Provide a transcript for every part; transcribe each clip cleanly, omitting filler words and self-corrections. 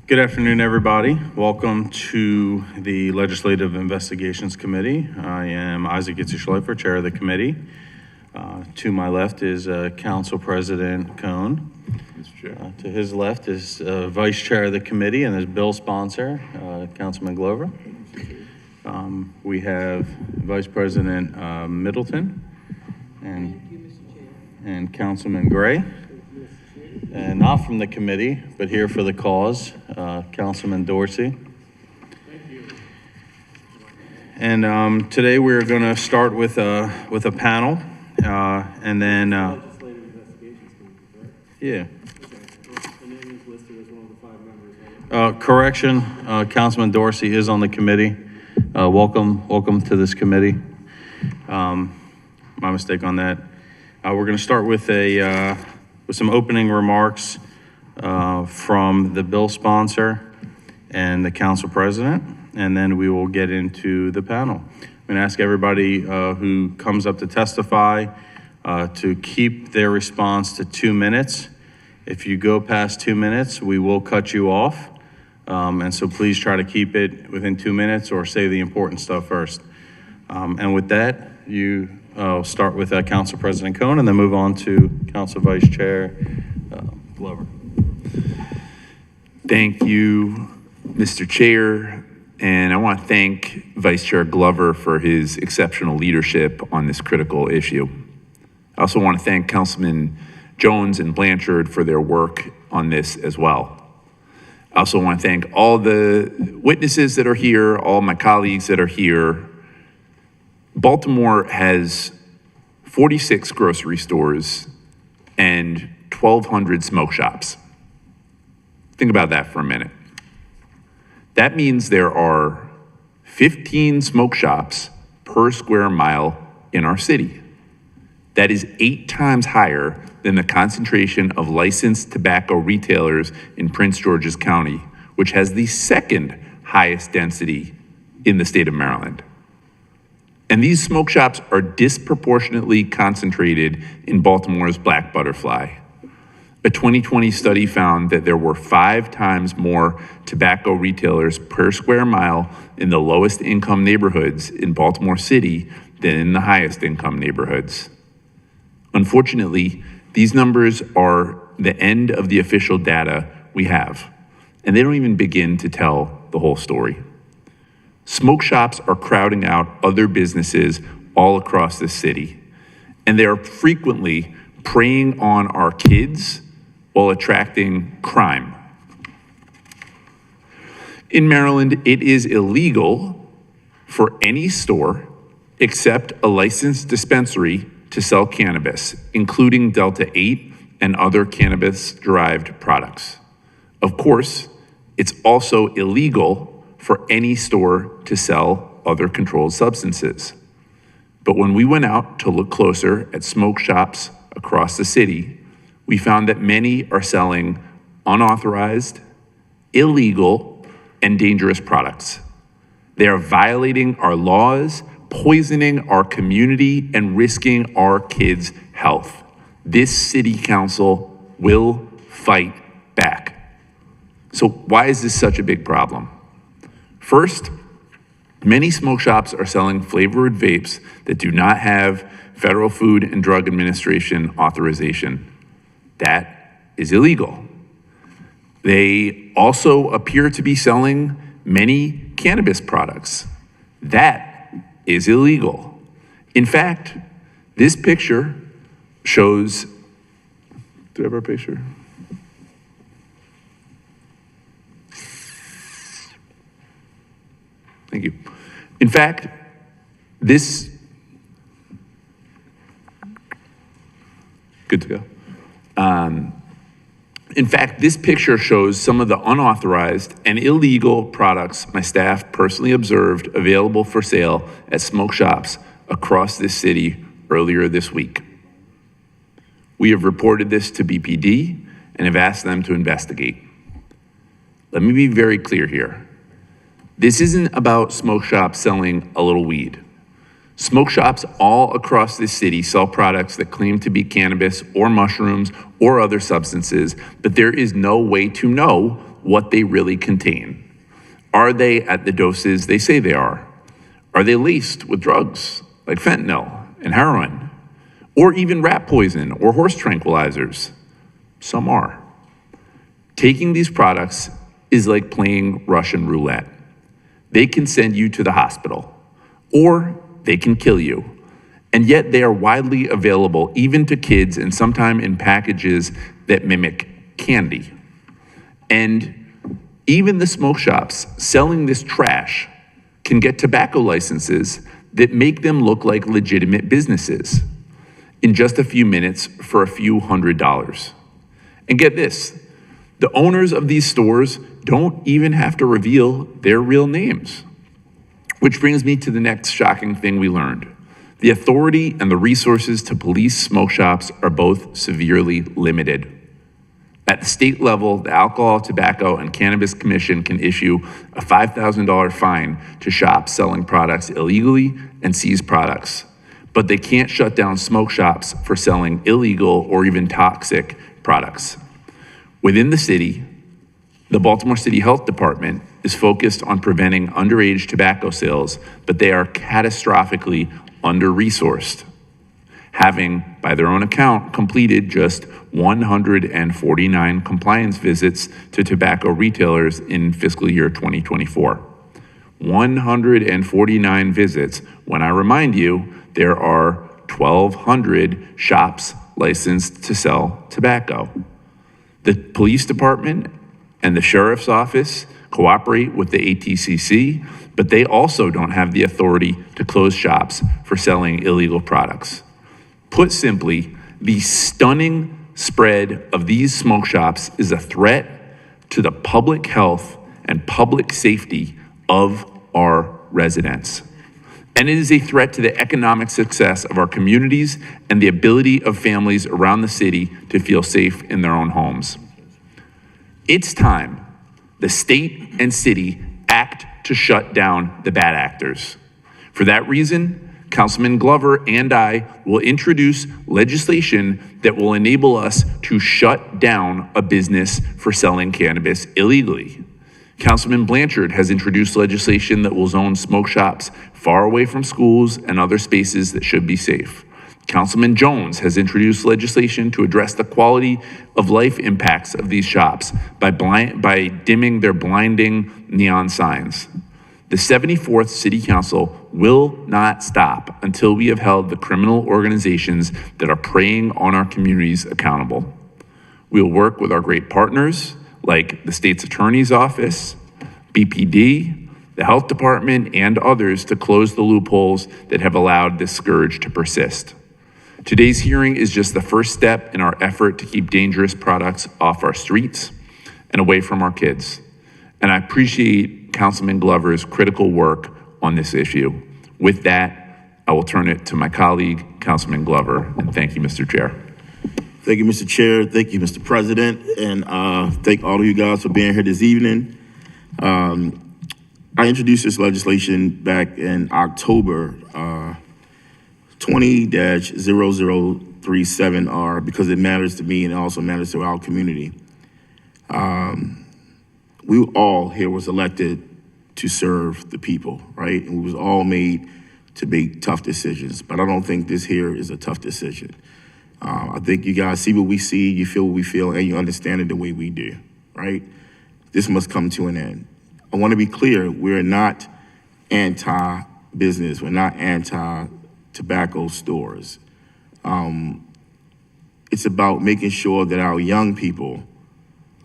Good afternoon, everybody. Welcome to the Legislative Investigations Committee. I am Isaac Gitzi-Schleifer, Chair of the committee. To my left is Council President Cohn. Mr. Chair. To his left is Vice Chair of the committee and his bill sponsor, Councilman Glover. We have Vice President Middleton and Councilman Gray. And not from the committee, but here for the cause, Councilman Dorsey. Thank you. And today we're going to start with a panel, and then Legislative Investigations Committee, correct? yeah. Okay. The name is listed as one of the 5 members, right? Correction, Councilman Dorsey is on the committee. Welcome to this committee. My mistake on that. We're going to start with with some opening remarks from the bill sponsor and the council president, and then we will get into the panel. I'm going to ask everybody who comes up to testify to keep their response to 2 minutes. If you go past 2 minutes, we will cut you off. And so please try to keep it within 2 minutes or say the important stuff first. And with that, I'll start with Council President Cohn and then move on to Council Vice Chair Glover. Thank you, Mr. Chair, and I want to thank Vice Chair Glover for his exceptional leadership on this critical issue. I also want to thank Councilman Jones and Blanchard for their work on this as well. I also want to thank all the witnesses that are here, all my colleagues that are here. Baltimore has 46 grocery stores and 1,200 smoke shops. Think about that for a minute. That means there are 15 smoke shops per square mile in our city. That is 8 times higher than the concentration of licensed tobacco retailers in Prince George's County, which has the second highest density in the state of Maryland. And these smoke shops are disproportionately concentrated in Baltimore's Black Butterfly. A 2020 study found that there were 5 times more tobacco retailers per square mile in the lowest income neighborhoods in Baltimore City than in the highest income neighborhoods. Unfortunately, these numbers are the end of the official data we have, and they don't even begin to tell the whole story. Smoke shops are crowding out other businesses all across the city, and they are frequently preying on our kids while attracting crime. In Maryland, it is illegal for any store except a licensed dispensary to sell cannabis, including Delta-8 and other cannabis-derived products. Of course, it's also illegal for any store to sell other controlled substances. But when we went out to look closer at smoke shops across the city, we found that many are selling unauthorized, illegal, and dangerous products. They are violating our laws, poisoning our community, and risking our kids' health. This city council will fight back. So why is this such a big problem? First, many smoke shops are selling flavored vapes that do not have Federal Food and Drug Administration authorization. That is illegal. They also appear to be selling many cannabis products. That is illegal. In fact, this picture shows, do I have our picture? Thank you. In fact, good to go. In fact, this picture shows some of the unauthorized and illegal products my staff personally observed available for sale at smoke shops across this city earlier this week. We have reported this to BPD and have asked them to investigate. Let me be very clear here. This isn't about smoke shops selling a little weed. Smoke shops all across this city sell products that claim to be cannabis or mushrooms or other substances, but there is no way to know what they really contain. Are they at the doses they say they are? Are they laced with drugs like fentanyl and heroin, or even rat poison or horse tranquilizers? Some are. Taking these products is like playing Russian roulette. They can send you to the hospital, or they can kill you. And yet they are widely available even to kids, and sometimes in packages that mimic candy. And even the smoke shops selling this trash can get tobacco licenses that make them look like legitimate businesses in just a few minutes for a few $100s. And get this, the owners of these stores don't even have to reveal their real names. Which brings me to the next shocking thing we learned. The authority and the resources to police smoke shops are both severely limited. At the state level, the Alcohol, Tobacco, and Cannabis Commission can issue a $5,000 fine to shops selling products illegally and seize products. But they can't shut down smoke shops for selling illegal or even toxic products. Within the city, the Baltimore City Health Department is focused on preventing underage tobacco sales, but they are catastrophically under-resourced, having, by their own account, completed just 149 compliance visits to tobacco retailers in fiscal year 2024. 149 visits, when I remind you, there are 1,200 shops licensed to sell tobacco. The police department and the sheriff's office cooperate with the ATCC, but they also don't have the authority to close shops for selling illegal products. Put simply, the stunning spread of these smoke shops is a threat to the public health and public safety of our residents. And it is a threat to the economic success of our communities and the ability of families around the city to feel safe in their own homes. It's time the state and city act to shut down the bad actors. For that reason, Councilman Glover and I will introduce legislation that will enable us to shut down a business for selling cannabis illegally. Councilman Blanchard has introduced legislation that will zone smoke shops far away from schools and other spaces that should be safe. Councilman Jones has introduced legislation to address the quality of life impacts of these shops by dimming their blinding neon signs. The 74th City Council will not stop until we have held the criminal organizations that are preying on our communities accountable. We will work with our great partners like the state's attorney's office, BPD, the health department, and others to close the loopholes that have allowed this scourge to persist. Today's hearing is just the first step in our effort to keep dangerous products off our streets and away from our kids. And I appreciate Councilman Glover's critical work on this issue. With that, I will turn it to my colleague, Councilman Glover, and thank you, Mr. Chair. Thank you, Mr. Chair. Thank you, Mr. President. And thank all of you guys for being here this evening. I introduced this legislation back in October 20-0037R because it matters to me and it also matters to our community. We all here was elected to serve the people, right? And we was all made to make tough decisions, but I don't think this here is a tough decision. I think you guys see what we see, you feel what we feel, and you understand it the way we do, right? This must come to an end. I want to be clear, we're not anti-business, we're not anti-tobacco stores. It's about making sure that our young people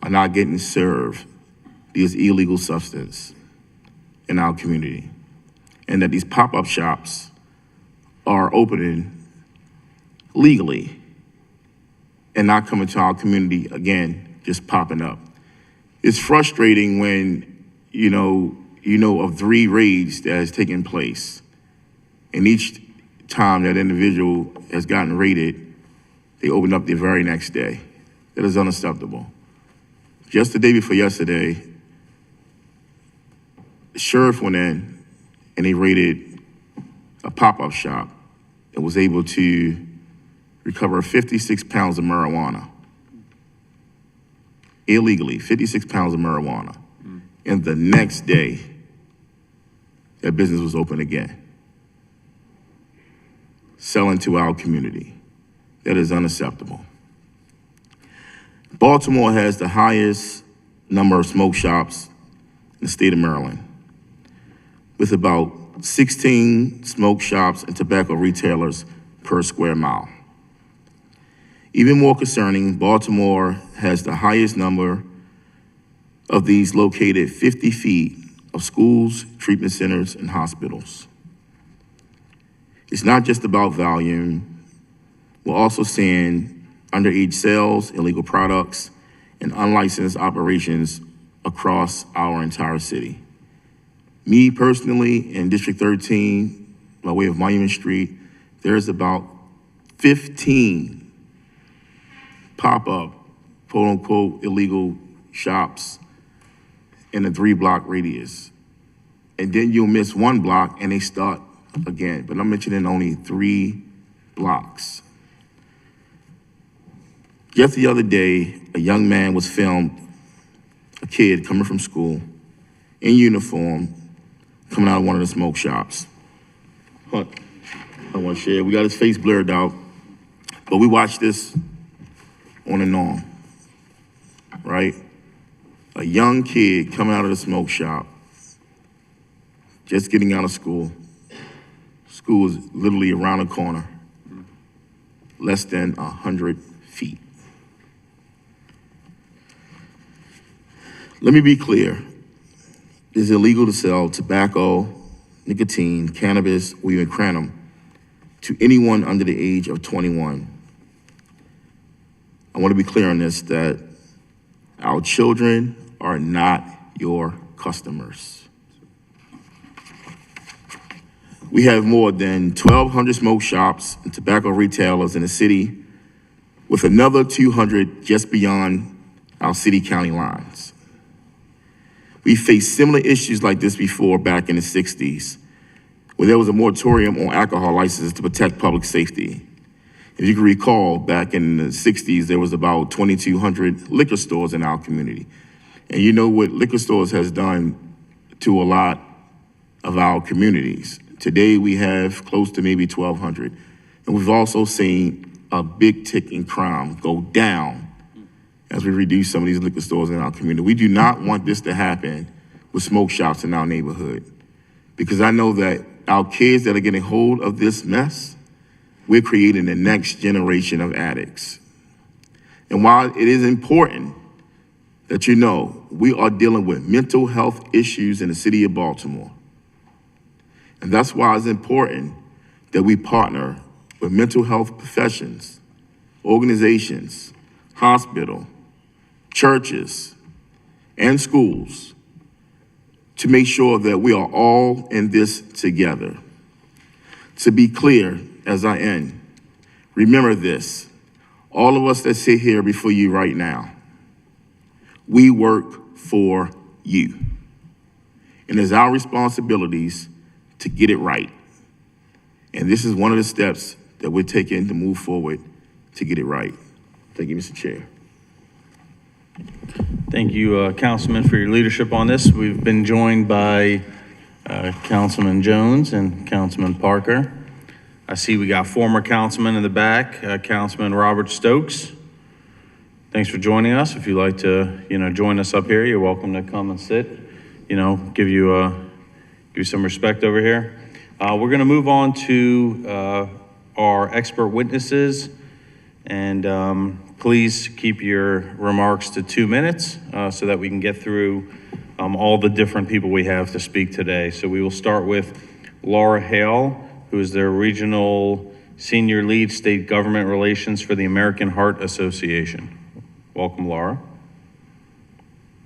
are not getting served these illegal substances in our community, and that these pop-up shops are opening legally and not coming to our community again, just popping up. It's frustrating when you know of 3 raids that has taken place, and each time that individual has gotten raided, they open up the very next day. That is unacceptable. Just the day before yesterday, the sheriff went in and they raided a pop-up shop and was able to recover 56 pounds of marijuana. illegally, 56 pounds of marijuana. And the next day, that business was open again, selling to our community. That is unacceptable. Baltimore has the highest number of smoke shops in the state of Maryland, with about 16 smoke shops and tobacco retailers per square mile. Even more concerning, Baltimore has the highest number of these located 50 feet of schools, treatment centers, and hospitals. It's not just about volume. We're also seeing underage sales, illegal products, and unlicensed operations across our entire city. Me personally, in District 13, by way of Monument Street, there's about 15 pop-up, quote-unquote, illegal shops in a 3-block radius. And then you'll miss 1 block and they start again. But I'm mentioning only 3 blocks. Just the other day, a young man was filmed, a kid coming from school, in uniform, coming out of one of the smoke shops. I want to share, we got his face blurred out, but we watched this on and on, right? A young kid coming out of the smoke shop, just getting out of school. School is literally around the corner, less than 100 feet. Let me be clear. It is illegal to sell tobacco, nicotine, cannabis, or even kratom to anyone under the age of 21. I want to be clear on this, that our children are not your customers. We have more than 1,200 smoke shops and tobacco retailers in the city, with another 200 just beyond our city-county lines. We faced similar issues like this before back in the 60s, where there was a moratorium on alcohol licenses to protect public safety. If you can recall, back in the 60s, there was about 2,200 liquor stores in our community. And you know what liquor stores has done to a lot of our communities. Today, we have close to maybe 1,200. And we've also seen a big tick in crime go down as we reduce some of these liquor stores in our community. We do not want this to happen with smoke shops in our neighborhood, because I know that our kids that are getting hold of this mess, we're creating the next generation of addicts. And while it is important that you know we are dealing with mental health issues in the city of Baltimore, and that's why it's important that we partner with mental health professions, organizations, hospital, churches, and schools to make sure that we are all in this together. To be clear, as I end, remember this, all of us that sit here before you right now, we work for you. And it's our responsibilities to get it right. And this is one of the steps that we're taking to move forward to get it right. Thank you, Mr. Chair. Thank you, Councilman, for your leadership on this. We've been joined by Councilman Jones and Councilman Parker. I see we got former councilman in the back, Councilman Robert Stokes. Thanks for joining us. If you'd like to, join us up here, you're welcome to come and sit. Give you some respect over here. We're going to move on to our expert witnesses, and please keep your remarks to 2 minutes so that we can get through all the different people we have to speak today. So we will start with Laura Hale, who is their Regional Senior Lead State Government Relations for the American Heart Association. Welcome, Laura.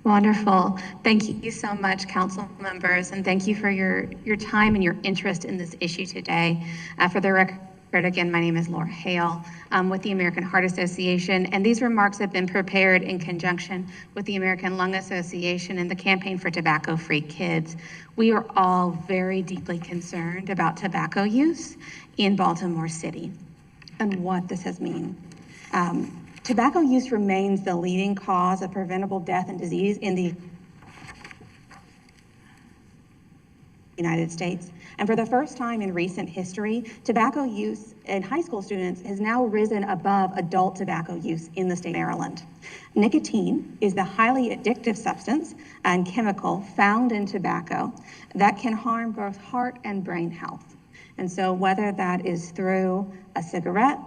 Wonderful. Thank you so much, council members, and thank you for your time and your interest in this issue today. For the record, again, my name is Laura Hale with the American Heart Association, and these remarks have been prepared in conjunction with the American Lung Association and the Campaign for Tobacco-Free Kids. We are all very deeply concerned about tobacco use in Baltimore City and what this has mean. Tobacco use remains the leading cause of preventable death and disease in the United States. And for the first time in recent history, tobacco use in high school students has now risen above adult tobacco use in the state of Maryland. Nicotine is the highly addictive substance and chemical found in tobacco that can harm both heart and brain health. And so whether that is through a cigarette,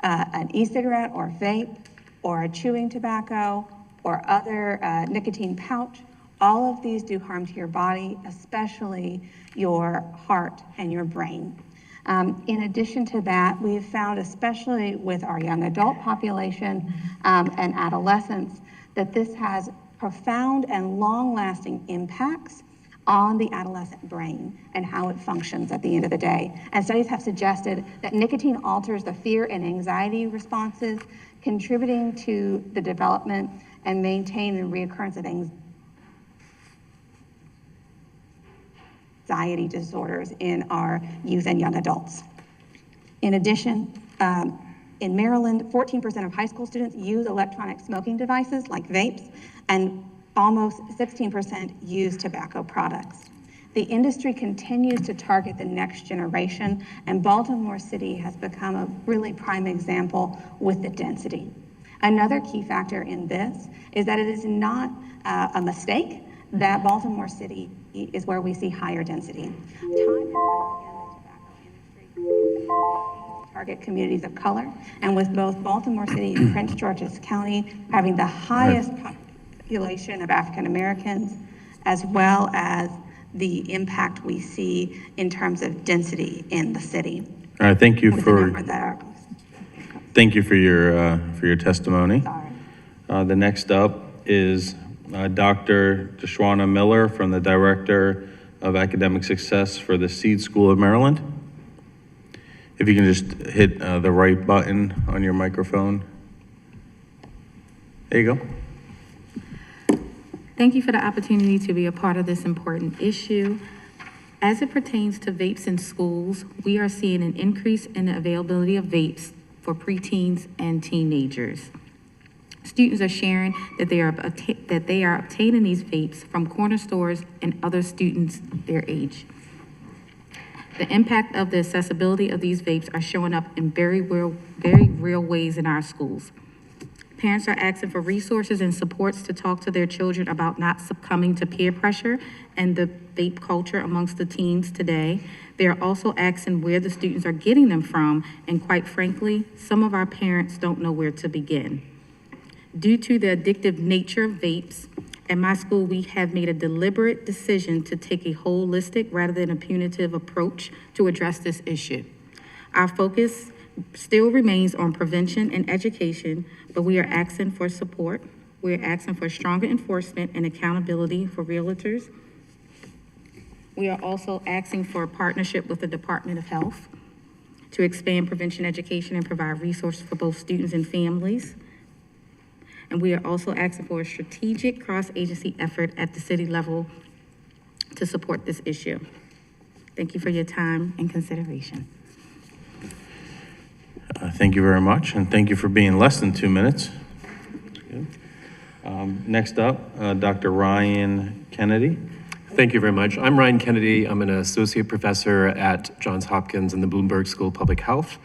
an e-cigarette or vape, or a chewing tobacco, or other nicotine pouch, all of these do harm to your body, especially your heart and your brain. In addition to that, we've found, especially with our young adult population and adolescents, that this has profound and long-lasting impacts on the adolescent brain and how it functions at the end of the day. And studies have suggested that nicotine alters the fear and anxiety responses, contributing to the development and maintain and reoccurrence of anxiety disorders in our youth and young adults. In addition, in Maryland, 14% of high school students use electronic smoking devices like vapes, and almost 16% use tobacco products. The industry continues to target the next generation, and Baltimore City has become a really prime example with the density. Another key factor in this is that it is not a mistake that Baltimore City is where we see higher density. Time and again, the tobacco industry target communities of color, and with both Baltimore City and Prince George's County having the highest population of African Americans, as well as the impact we see in terms of density in the city. All right, thank you With the for number that are- your testimony. Sorry. The next up is Dr. Deshwana Miller from the Director of Academic Success for the Seed School of Maryland. If you can just hit the right button on your microphone. There you go. Thank you for the opportunity to be a part of this important issue. As it pertains to vapes in schools, we are seeing an increase in the availability of vapes for preteens and teenagers. Students are sharing that they are obtaining these vapes from corner stores and other students their age. The impact of the accessibility of these vapes are showing up in very real ways in our schools. Parents are asking for resources and supports to talk to their children about not succumbing to peer pressure and the vape culture amongst the teens today. They are also asking where the students are getting them from, and quite frankly, some of our parents don't know where to begin. Due to the addictive nature of vapes, at my school, we have made a deliberate decision to take a holistic rather than a punitive approach to address this issue. Our focus still remains on prevention and education, but we are asking for support. We're asking for stronger enforcement and accountability for realtors. We are also asking for a partnership with the Department of Health to expand prevention education and provide resources for both students and families. And we are also asking for a strategic cross-agency effort at the city level to support this issue. Thank you for your time and consideration. Thank you very much, and thank you for being less than 2 minutes. Next up, Dr. Ryan Kennedy. Thank you very much. I'm Ryan Kennedy. I'm an associate professor at Johns Hopkins in the Bloomberg School of Public Health.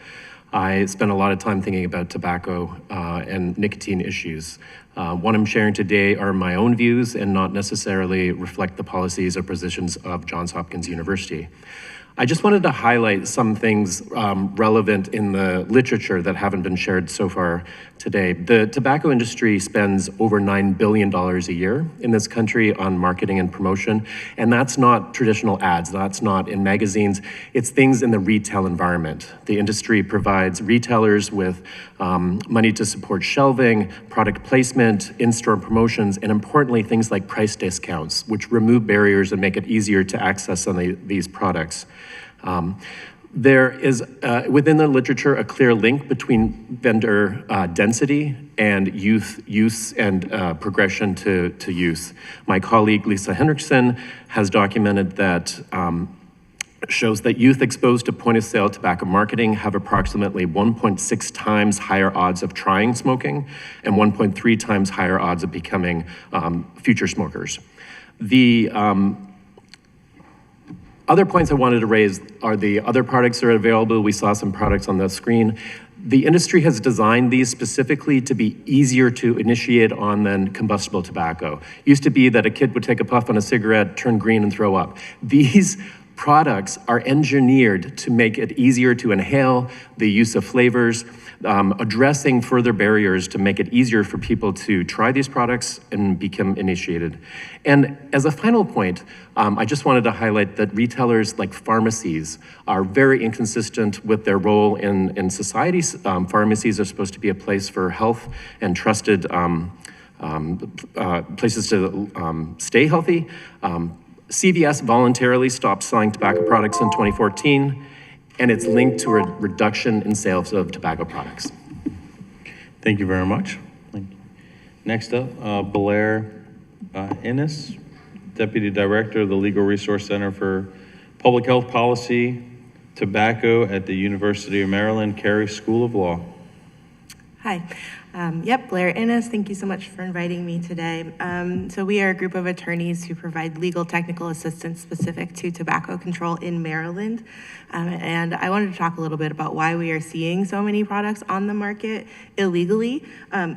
I spend a lot of time thinking about tobacco and nicotine issues. What I'm sharing today are my own views and not necessarily reflect the policies or positions of Johns Hopkins University. I just wanted to highlight some things relevant in the literature that haven't been shared so far today. The tobacco industry spends over $9 billion a year in this country on marketing and promotion, and that's not traditional ads, that's not in magazines, it's things in the retail environment. The industry provides retailers with money to support shelving, product placement, in-store promotions, and importantly, things like price discounts, which remove barriers and make it easier to access some of these products. There is, within the literature, a clear link between vendor density and youth use and progression to use. My colleague, Lisa Hendrickson, has documented that shows that youth exposed to point-of-sale tobacco marketing have approximately 1.6 times higher odds of trying smoking and 1.3 times higher odds of becoming future smokers. The other points I wanted to raise are the other products that are available. We saw some products on the screen. The industry has designed these specifically to be easier to initiate on than combustible tobacco. Used to be that a kid would take a puff on a cigarette, turn green, and throw up. These products are engineered to make it easier to inhale, the use of flavors, addressing further barriers to make it easier for people to try these products and become initiated. And as a final point, I just wanted to highlight that retailers like pharmacies are very inconsistent with their role in society. Pharmacies are supposed to be a place for health and trusted places to stay healthy. CVS voluntarily stopped selling tobacco products in 2014, and it's linked to a reduction in sales of tobacco products. Thank you very much. Next up, Blair Innes, Deputy Director of the Legal Resource Center for Public Health Policy, Tobacco at the University of Maryland, Carey School of Law. Hi. Blair Innes, thank you so much for inviting me today. So we are a group of attorneys who provide legal technical assistance specific to tobacco control in Maryland. And I wanted to talk a little bit about why we are seeing so many products on the market illegally.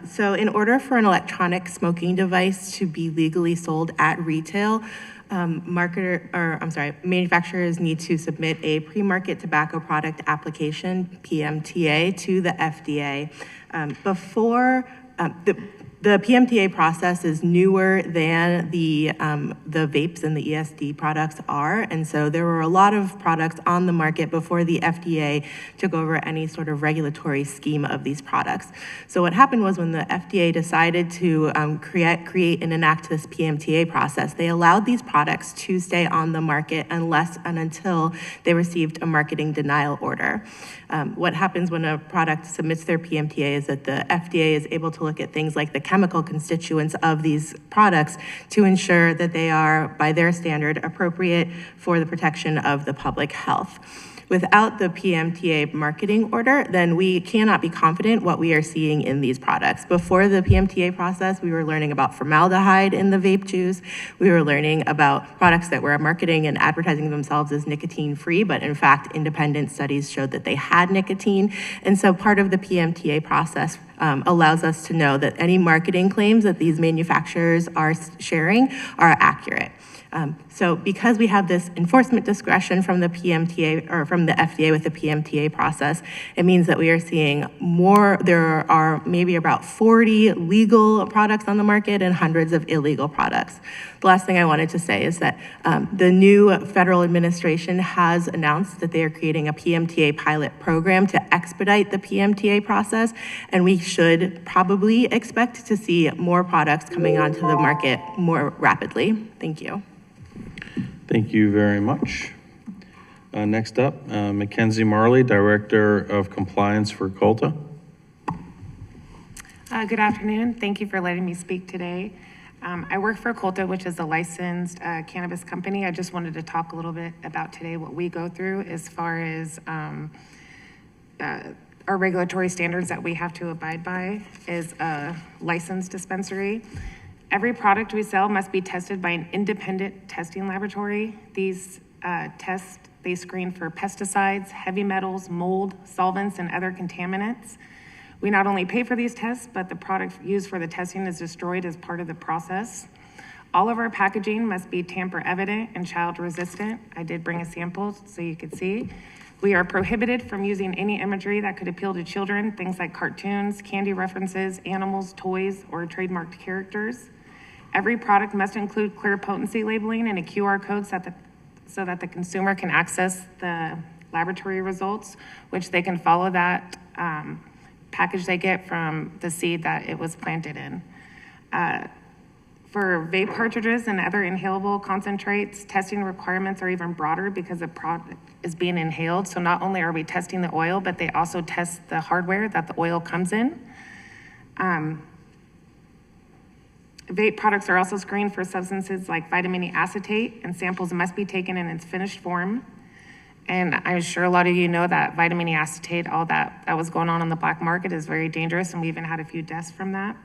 So in order for an electronic smoking device to be legally sold at retail, manufacturers need to submit a pre-market tobacco product application, PMTA, to the FDA. The PMTA process is newer than the vapes and the ESD products are, and so there were a lot of products on the market before the FDA took over any sort of regulatory scheme of these products. So what happened was when the FDA decided to create and enact this PMTA process, they allowed these products to stay on the market unless and until they received a marketing denial order. What happens when a product submits their PMTA is that the FDA is able to look at things like the chemical constituents of these products to ensure that they are, by their standard, appropriate for the protection of the public health. Without the PMTA marketing order, then we cannot be confident what we are seeing in these products. Before the PMTA process, we were learning about formaldehyde in the vape juice. We were learning about products that were marketing and advertising themselves as nicotine-free, but in fact, independent studies showed that they had nicotine. And so part of the PMTA process allows us to know that any marketing claims that these manufacturers are sharing are accurate. So because we have this enforcement discretion from the PMTA or from the FDA with the PMTA process, it means that we are seeing there are maybe about 40 legal products on the market and hundreds of illegal products. The last thing I wanted to say is that the new federal administration has announced that they are creating a PMTA pilot program to expedite the PMTA process, and we should probably expect to see more products coming onto the market more rapidly. Thank you. Thank you very much. Next up, Mackenzie Marley, Director of Compliance for COLTA. Good afternoon. Thank you for letting me speak today. I work for COLTA, which is a licensed cannabis company. I just wanted to talk a little bit about today what we go through as far as our regulatory standards that we have to abide by as a licensed dispensary. Every product we sell must be tested by an independent testing laboratory. These tests, they screen for pesticides, heavy metals, mold, solvents, and other contaminants. We not only pay for these tests, but the product used for the testing is destroyed as part of the process. All of our packaging must be tamper evident and child resistant. I did bring a sample so you could see. We are prohibited from using any imagery that could appeal to children, things like cartoons, candy references, animals, toys, or trademarked characters. Every product must include clear potency labeling and a QR code so that the consumer can access the laboratory results, which they can follow that package they get from the seed that it was planted in. For vape cartridges and other inhalable concentrates, testing requirements are even broader because the product is being inhaled. So not only are we testing the oil, but they also test the hardware that the oil comes in. Vape products are also screened for substances like vitamin E acetate, and samples must be taken in its finished form. And I'm sure a lot of you know that vitamin E acetate, all that was going on the black market is very dangerous, and we even had a few deaths from that.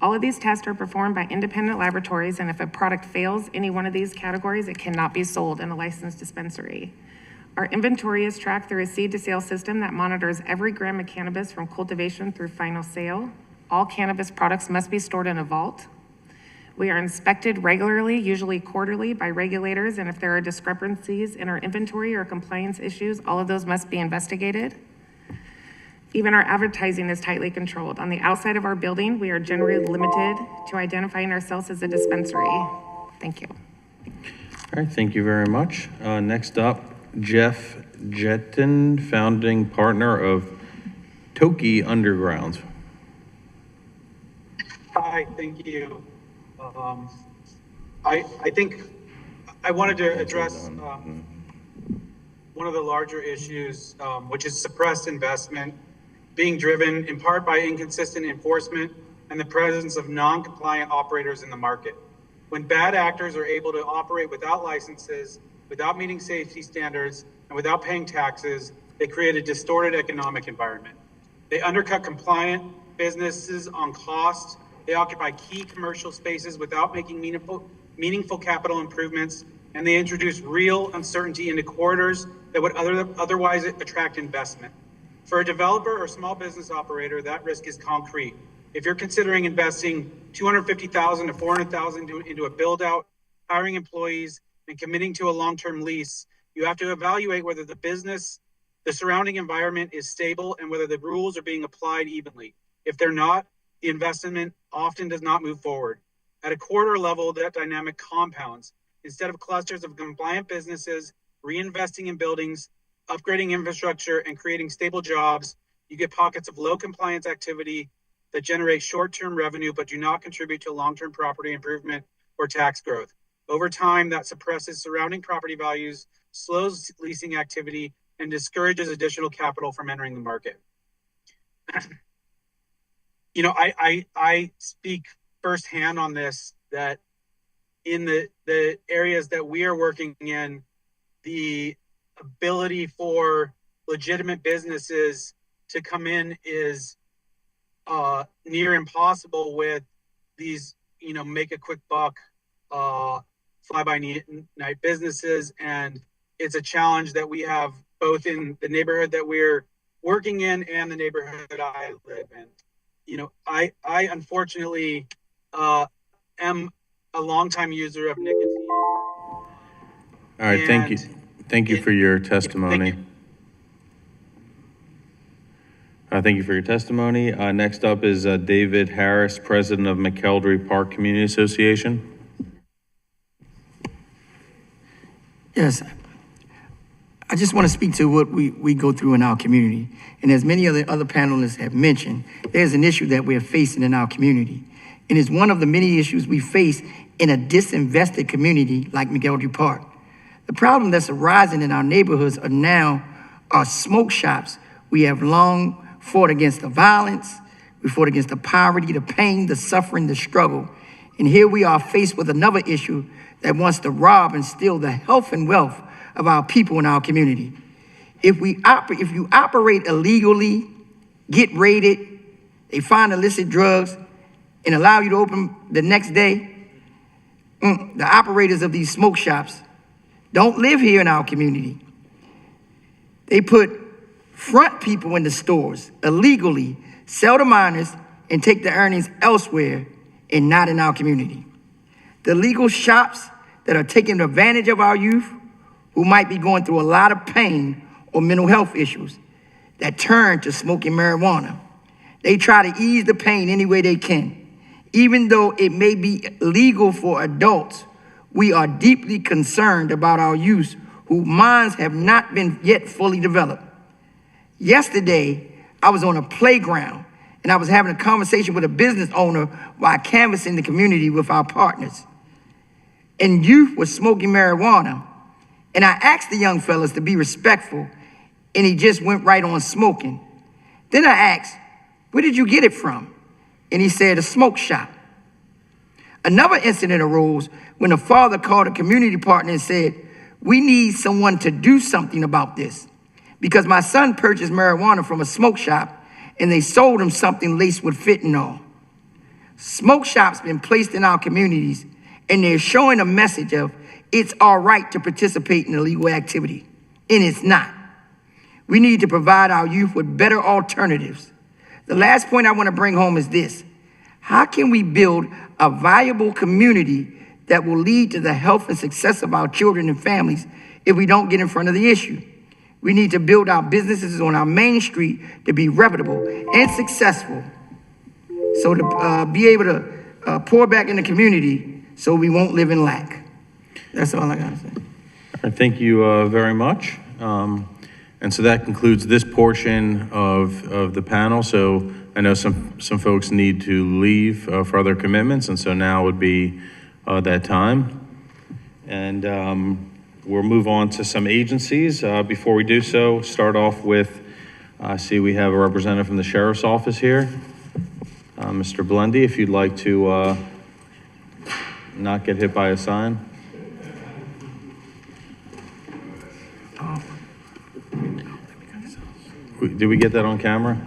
All of these tests are performed by independent laboratories, and if a product fails any one of these categories, it cannot be sold in a licensed dispensary. Our inventory is tracked through a seed-to-sale system that monitors every gram of cannabis from cultivation through final sale. All cannabis products must be stored in a vault. We are inspected regularly, usually quarterly, by regulators, and if there are discrepancies in our inventory or compliance issues, all of those must be investigated. Even our advertising is tightly controlled. On the outside of our building, we are generally limited to identifying ourselves as a dispensary. Thank you. All right, thank you very much. Next up, Jeff Jetton, founding partner of Toki Underground. Hi, thank you. I think I wanted to address one of the larger issues, which is suppressed investment being driven in part by inconsistent enforcement and the presence of non-compliant operators in the market. When bad actors are able to operate without licenses, without meeting safety standards, and without paying taxes, they create a distorted economic environment. They undercut compliant businesses on cost. They occupy key commercial spaces without making meaningful capital improvements, and they introduce real uncertainty into corridors that would otherwise attract investment. For a developer or small business operator, that risk is concrete. If you're considering investing $250,000 to $400,000 into a build out, hiring employees, and committing to a long-term lease, you have to evaluate whether the surrounding environment is stable and whether the rules are being applied evenly. If they're not, the investment often does not move forward. At a quarter level, that dynamic compounds. Instead of clusters of compliant businesses reinvesting in buildings, upgrading infrastructure, and creating stable jobs, you get pockets of low compliance activity that generate short-term revenue but do not contribute to long-term property improvement or tax growth. Over time, that suppresses surrounding property values, slows leasing activity, and discourages additional capital from entering the market. You know, I speak firsthand on this, that in the areas that we are working in, the ability for legitimate businesses to come in is near impossible with these, you know, make a quick buck, fly-by-night businesses. And it's a challenge that we have both in the neighborhood that we're working in and the neighborhood that I live in. You know, I unfortunately am a longtime user of nicotine. All right, thank you. Thank you for your testimony. Thank you for your testimony. Next up is David Harris, president of McKeldrey Park Community Association. Yes, I just want to speak to what we go through in our community. And as many other panelists have mentioned, there's an issue that we're facing in our community. And it's one of the many issues we face in a disinvested community like McKeldrey Park. The problem that's arising in our neighborhoods are smoke shops. We have long fought against the violence. We fought against the poverty, the pain, the suffering, the struggle. And here we are faced with another issue that wants to rob and steal the health and wealth of our people in our community. If you operate illegally, get raided, they find illicit drugs, and allow you to open the next day, the operators of these smoke shops don't live here in our community. They put front people in the stores illegally, sell to minors, and take the earnings elsewhere and not in our community. The legal shops that are taking advantage of our youth who might be going through a lot of pain or mental health issues that turn to smoking marijuana. They try to ease the pain any way they can. Even though it may be legal for adults, we are deeply concerned about our youth whose minds have not been yet fully developed. Yesterday, I was on a playground and I was having a conversation with a business owner while canvassing the community with our partners. And youth was smoking marijuana. And I asked the young fellas to be respectful, and he just went right on smoking. Then I asked, where did you get it from? And he said, a smoke shop. Another incident arose when a father called a community partner and said, We need someone to do something about this because my son purchased marijuana from a smoke shop and they sold him something laced with fentanyl. Smoke shops been placed in our communities and they're showing a message of it's all right to participate in illegal activity, and it's not. We need to provide our youth with better alternatives. The last point I want to bring home is this. How can we build a viable community that will lead to the health and success of our children and families if we don't get in front of the issue? We need to build our businesses on our main street to be reputable and successful. So to be able to pour back in the community so we won't live in lack. That's all I gotta say. All right, thank you very much. And so that concludes this portion of the panel. So I know some folks need to leave for other commitments, and so now would be that time. And we'll move on to some agencies. Before we do so, start off with, I see we have a representative from the Sheriff's Office here. Mr. Blendy, if you'd like to not get hit by a sign. Did we get that on camera?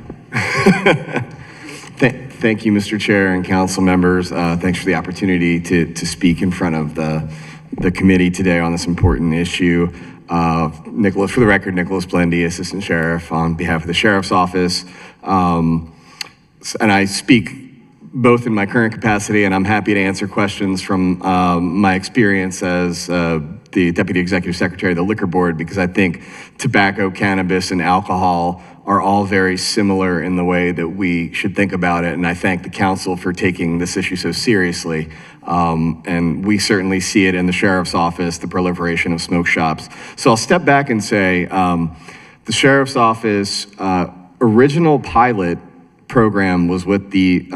Thank you, Mr. Chair and council members. Thanks for the opportunity to speak in front of the committee today on this important issue. Nicholas, for the record, Nicholas Blendy, Assistant Sheriff on behalf of the Sheriff's Office. And I speak both in my current capacity, and I'm happy to answer questions from my experience as the Deputy Executive Secretary of the Liquor Board, because I think tobacco, cannabis, and alcohol are all very similar in the way that we should think about it. And I thank the council for taking this issue so seriously. And we certainly see it in the Sheriff's Office, the proliferation of smoke shops. So I'll step back and say the Sheriff's Office original pilot program was with the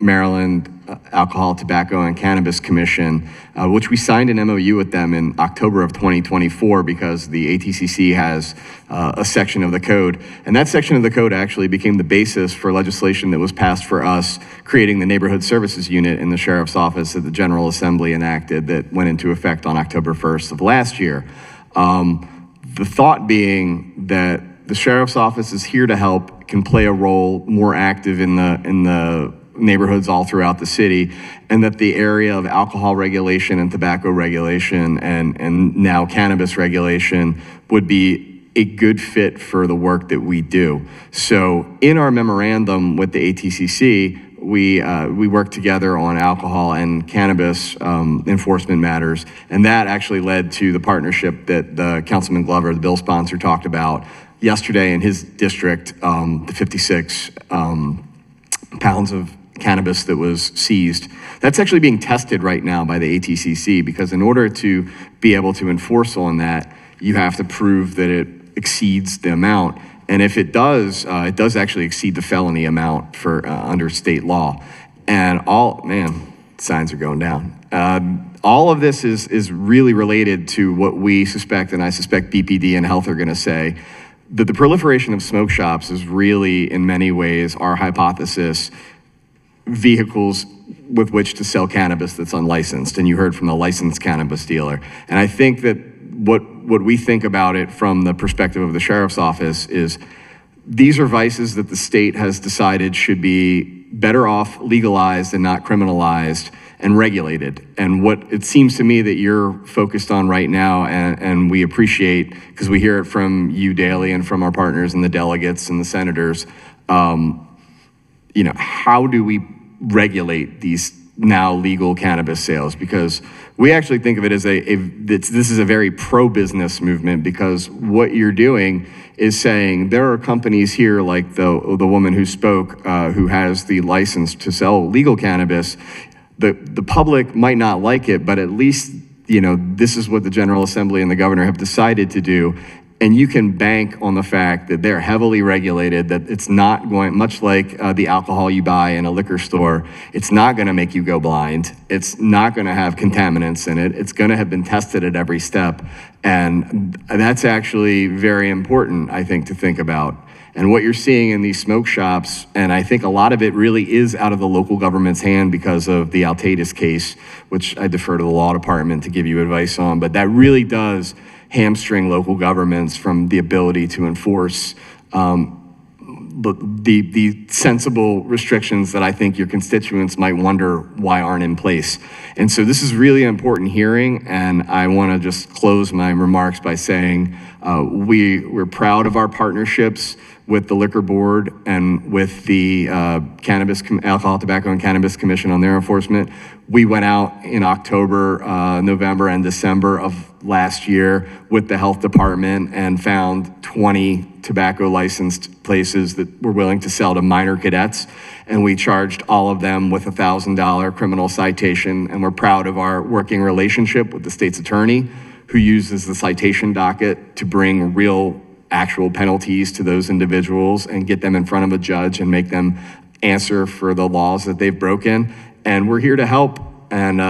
Maryland Alcohol, Tobacco, and Cannabis Commission, which we signed an MOU with them in October of 2024 because the ATCC has a section of the code. And that section of the code actually became the basis for legislation that was passed for us, creating the Neighborhood Services Unit in the Sheriff's Office that the General Assembly enacted that went into effect on October 1st of last year. The thought being that the Sheriff's Office is here to help, can play a role more active in the neighborhoods all throughout the city, and that the area of alcohol regulation and tobacco regulation and now cannabis regulation would be a good fit for the work that we do. So in our memorandum with the ATCC, we work together on alcohol and cannabis enforcement matters, and that actually led to the partnership that the Councilman Glover, the bill sponsor, talked about yesterday in his district, the 56 pounds of cannabis that was seized. That's actually being tested right now by the ATCC, because in order to be able to enforce on that, you have to prove that it exceeds the amount. And if it does actually exceed the felony amount for under state law. And signs are going down. All of this is really related to what we suspect, and I suspect BPD and Health are gonna say, that the proliferation of smoke shops is really, in many ways, our hypothesis, vehicles with which to sell cannabis that's unlicensed. And you heard from the licensed cannabis dealer. And I think that what we think about it from the perspective of the Sheriff's Office is these are vices that the state has decided should be better off legalized and not criminalized and regulated. And what it seems to me that you're focused on right now, and we appreciate, because we hear it from you daily and from our partners and the delegates and the senators, how do we regulate these now legal cannabis sales? Because we actually think of it as this is a very pro-business movement, because what you're doing is saying there are companies here like the woman who spoke, who has the license to sell legal cannabis. The public might not like it, but at least, this is what the General Assembly and the governor have decided to do. And you can bank on the fact that they're heavily regulated, that it's not going, much like the alcohol you buy in a liquor store, it's not gonna make you go blind. It's not gonna have contaminants in it. It's gonna have been tested at every step. And that's actually very important, I think, to think about. And what you're seeing in these smoke shops, and I think a lot of it really is out of the local government's hand because of the Altatus case, which I defer to the law department to give you advice on, but that really does hamstring local governments from the ability to enforce the sensible restrictions that I think your constituents might wonder why aren't in place. And so this is really an important hearing, and I want to just close my remarks by saying we're proud of our partnerships with the Liquor Board and with the Alcohol, Tobacco, and Cannabis Commission on their enforcement. We went out in October, November, and December of last year with the health department and found 20 tobacco licensed places that were willing to sell to minor cadets. And we charged all of them with a $1,000 criminal citation. And we're proud of our working relationship with the state's attorney, who uses the citation docket to bring real actual penalties to those individuals and get them in front of a judge and make them answer for the laws that they've broken. And we're here to help. And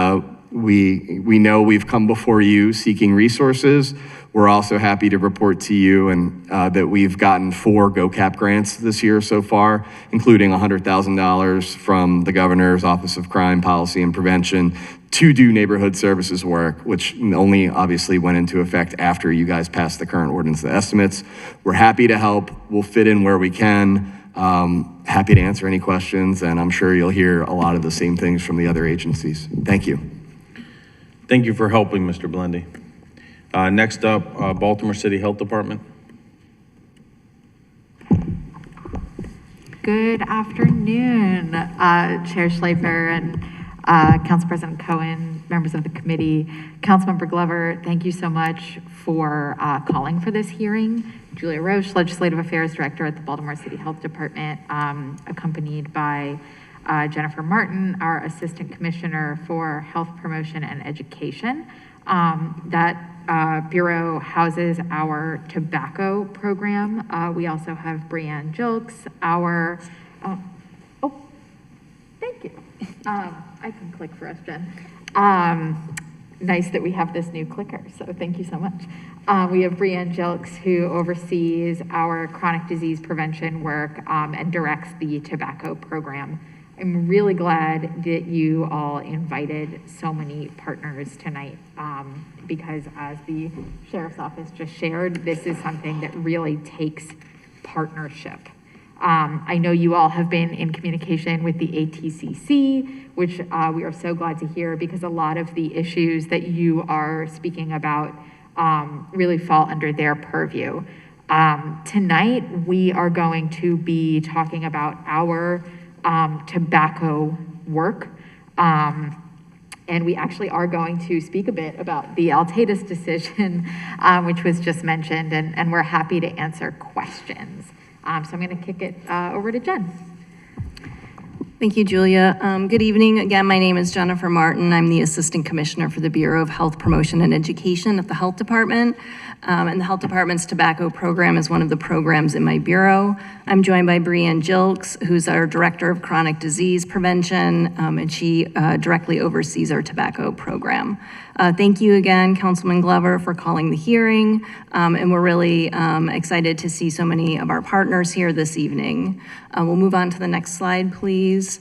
we know we've come before you seeking resources. We're also happy to report to you and that we've gotten 4 GOCAP grants this year so far, including $100,000 from the Governor's Office of Crime Policy and Prevention to do neighborhood services work, which only obviously went into effect after you guys passed the current ordinance estimates. We're happy to help. We'll fit in where we can. Happy to answer any questions, and I'm sure you'll hear a lot of the same things from the other agencies. Thank you. Thank you for helping, Mr. Blendy. Next up, Baltimore City Health Department. Good afternoon, Chair Schleifer and Council President Cohen, members of the committee. Councilmember Glover, thank you so much for calling for this hearing. Julia Roche, Legislative Affairs Director at the Baltimore City Health Department, accompanied by Jennifer Martin, our Assistant Commissioner for Health Promotion and Education. That bureau houses our tobacco program. We also have Brianne Jilks, our, thank you. I can click for us, Jen. Nice that we have this new clicker, so thank you so much. We have Brianne Jilks, who oversees our chronic disease prevention work and directs the tobacco program. I'm really glad that you all invited so many partners tonight because as the Sheriff's Office just shared, this is something that really takes partnership. I know you all have been in communication with the ATCC, which we are so glad to hear because a lot of the issues that you are speaking about really fall under their purview. Tonight, we are going to be talking about our tobacco work. And we actually are going to speak a bit about the Altatus decision, which was just mentioned, and we're happy to answer questions. So I'm going to kick it over to Jen. Thank you, Julia. Good evening. Again, my name is Jennifer Martin. I'm the Assistant Commissioner for the Bureau of Health Promotion and Education at the Health Department. And the Health Department's tobacco program is one of the programs in my bureau. I'm joined by Brianne Jilks, who's our Director of Chronic Disease Prevention, and she directly oversees our tobacco program. Thank you again, Councilman Glover, for calling the hearing, and we're really excited to see so many of our partners here this evening. We'll move on to the next slide, please.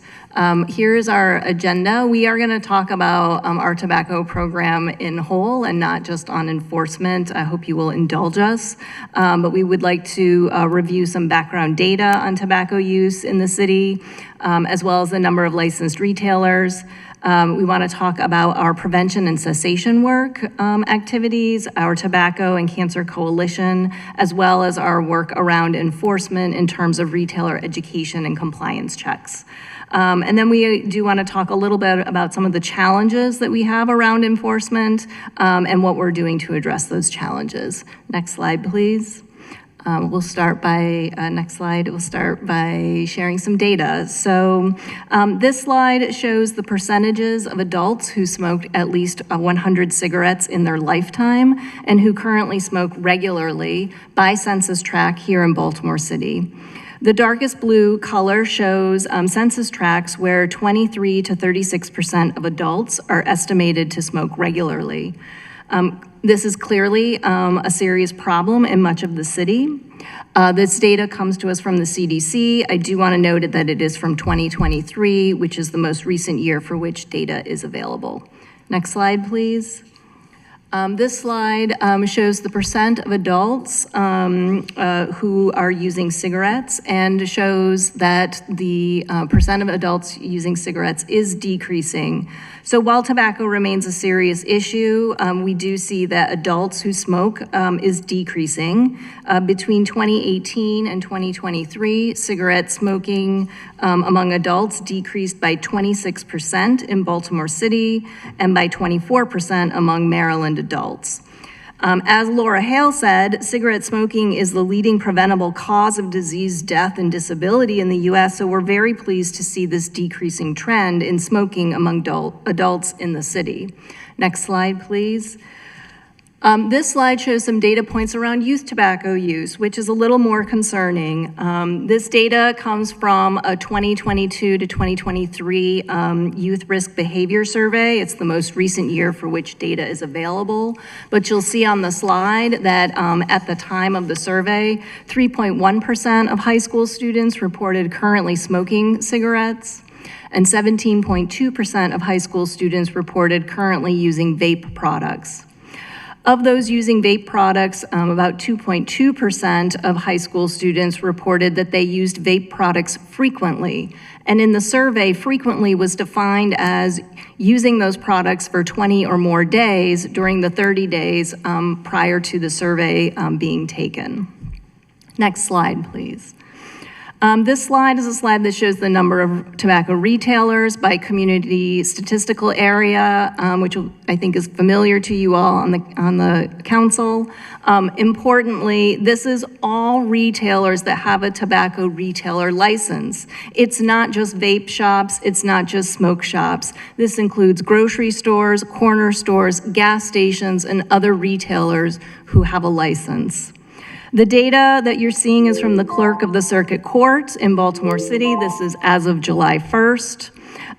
Here's our agenda. We are going to talk about our tobacco program in whole and not just on enforcement. I hope you will indulge us, but we would like to review some background data on tobacco use in the city, as well as the number of licensed retailers. We want to talk about our prevention and cessation work activities, our Tobacco and Cancer Coalition, as well as our work around enforcement in terms of retailer education and compliance checks. And then we do want to talk a little bit about some of the challenges that we have around enforcement and what we're doing to address those challenges. Next slide, please. We'll start by, next slide, we'll start by sharing some data. So this slide shows the percentages of adults who smoked at least 100 cigarettes in their lifetime and who currently smoke regularly by census tract here in Baltimore City. The darkest blue color shows census tracts where 23 to 36% of adults are estimated to smoke regularly. This is clearly a serious problem in much of the city. This data comes to us from the CDC. I do want to note that it is from 2023, which is the most recent year for which data is available. Next slide, please. This slide shows the percent of adults who are using cigarettes and shows that the percent of adults using cigarettes is decreasing. So while tobacco remains a serious issue, we do see that adults who smoke is decreasing. Between 2018 and 2023, cigarette smoking among adults decreased by 26% in Baltimore City and by 24% among Maryland adults. As Laura Hale said, cigarette smoking is the leading preventable cause of disease, death, and disability in the U.S., so we're very pleased to see this decreasing trend in smoking among adults in the city. Next slide, please. This slide shows some data points around youth tobacco use, which is a little more concerning. This data comes from a 2022 to 2023 Youth Risk Behavior Survey. It's the most recent year for which data is available. But you'll see on the slide that at the time of the survey, 3.1% of high school students reported currently smoking cigarettes, and 17.2% of high school students reported currently using vape products. Of those using vape products, about 2.2% of high school students reported that they used vape products frequently. And in the survey, frequently was defined as using those products for 20 or more days during the 30 days prior to the survey being taken. Next slide, please. This slide is a slide that shows the number of tobacco retailers by community statistical area, which I think is familiar to you all on the council. Importantly, this is all retailers that have a tobacco retailer license. It's not just vape shops, it's not just smoke shops. This includes grocery stores, corner stores, gas stations, and other retailers who have a license. The data that you're seeing is from the clerk of the circuit court in Baltimore City. This is as of July 1st.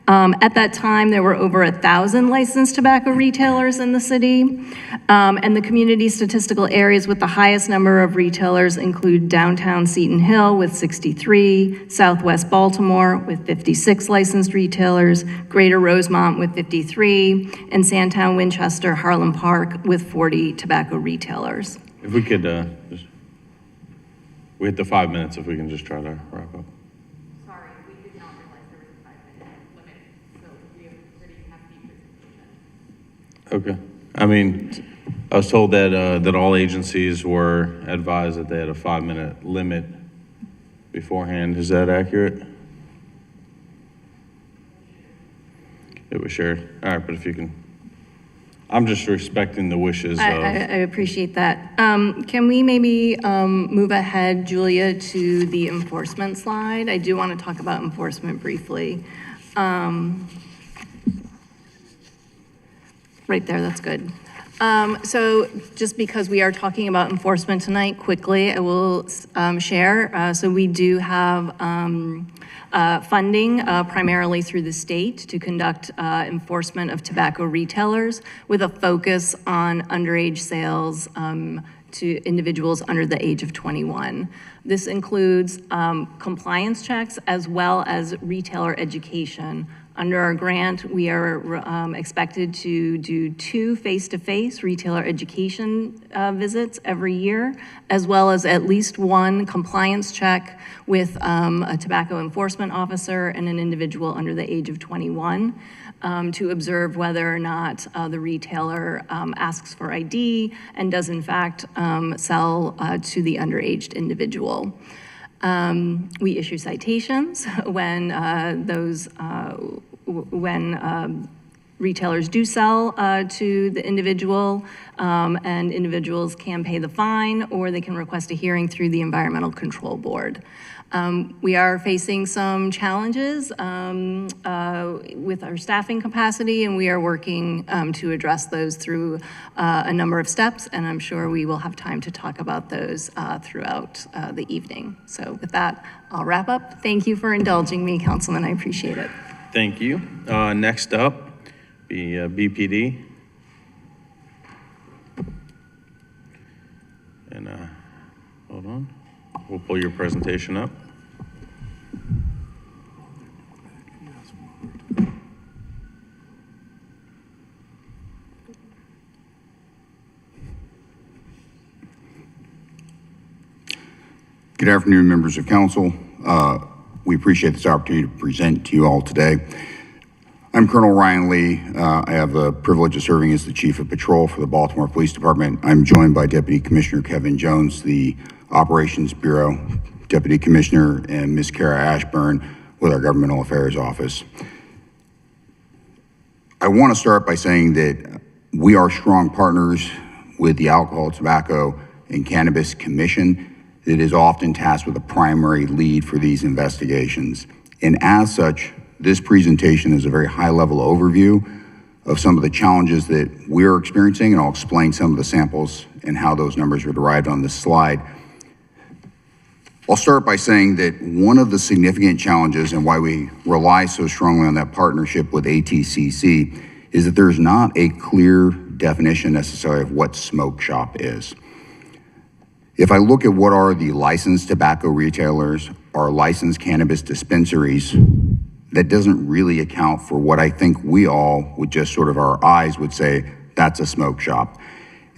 At that time, there were over 1,000 licensed tobacco retailers in the city. And the community statistical areas with the highest number of retailers include downtown Seton Hill with 63, Southwest Baltimore with 56 licensed retailers, Greater Rosemont with 53, and Sandtown, Winchester, Harlem Park with 40 tobacco retailers. If we could just, we hit the 5 minutes, if we can just try to wrap up. Sorry, we did not realize there was a 5-minute limit, so we have a pretty hefty presentation. Okay. I mean, I was told that that all agencies were advised that they had a 5-minute limit beforehand. Is that accurate? It was shared. All right, but if you can. I'm just respecting the wishes of... I appreciate that. Can we maybe move ahead, Julia, to the enforcement slide? I do want to talk about enforcement briefly. Right there, that's good. So just because we are talking about enforcement tonight, quickly, I will share. So we do have funding primarily through the state to conduct enforcement of tobacco retailers with a focus on underage sales to individuals under the age of 21. This includes compliance checks as well as retailer education. Under our grant, we are expected to do 2 face-to-face retailer education visits every year, as well as at least 1 compliance check with a tobacco enforcement officer and an individual under the age of 21 to observe whether or not the retailer asks for ID and does in fact sell to the underage individual. We issue citations when retailers do sell to the individual, and individuals can pay the fine or they can request a hearing through the Environmental Control Board. We are facing some challenges with our staffing capacity, and we are working to address those through a number of steps, and I'm sure we will have time to talk about those throughout the evening. So with that, I'll wrap up. Thank you for indulging me, Councilman. I appreciate it. Thank you. Next up, BPD. And hold on, we'll pull your presentation up. Good afternoon, members of council. We appreciate this opportunity to present to you all today. I'm Colonel Ryan Lee. I have the privilege of serving as the Chief of Patrol for the Baltimore Police Department. I'm joined by Deputy Commissioner Kevin Jones, the Operations Bureau Deputy Commissioner, and Ms. Kara Ashburn with our Governmental Affairs Office. I want to start by saying that we are strong partners with the Alcohol, Tobacco, and Cannabis Commission that is often tasked with the primary lead for these investigations. And as such, this presentation is a very high-level overview of some of the challenges that we're experiencing, and I'll explain some of the samples and how those numbers are derived on this slide. I'll start by saying that one of the significant challenges and why we rely so strongly on that partnership with ATCC is that there's not a clear definition necessarily of what smoke shop is. If I look at what are the licensed tobacco retailers or licensed cannabis dispensaries, that doesn't really account for what I think we all, with just sort of our eyes, would say, that's a smoke shop.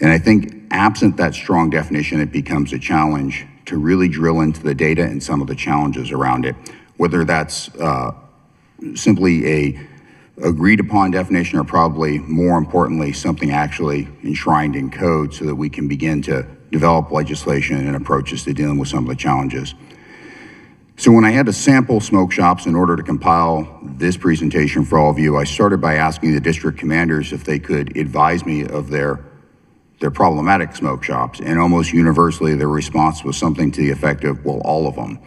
And I think absent that strong definition, it becomes a challenge to really drill into the data and some of the challenges around it, whether that's simply a agreed upon definition or probably more importantly, something actually enshrined in code so that we can begin to develop legislation and approaches to dealing with some of the challenges. So when I had to sample smoke shops in order to compile this presentation for all of you, I started by asking the district commanders if they could advise me of their problematic smoke shops. And almost universally, their response was something to the effect of, well, all of them.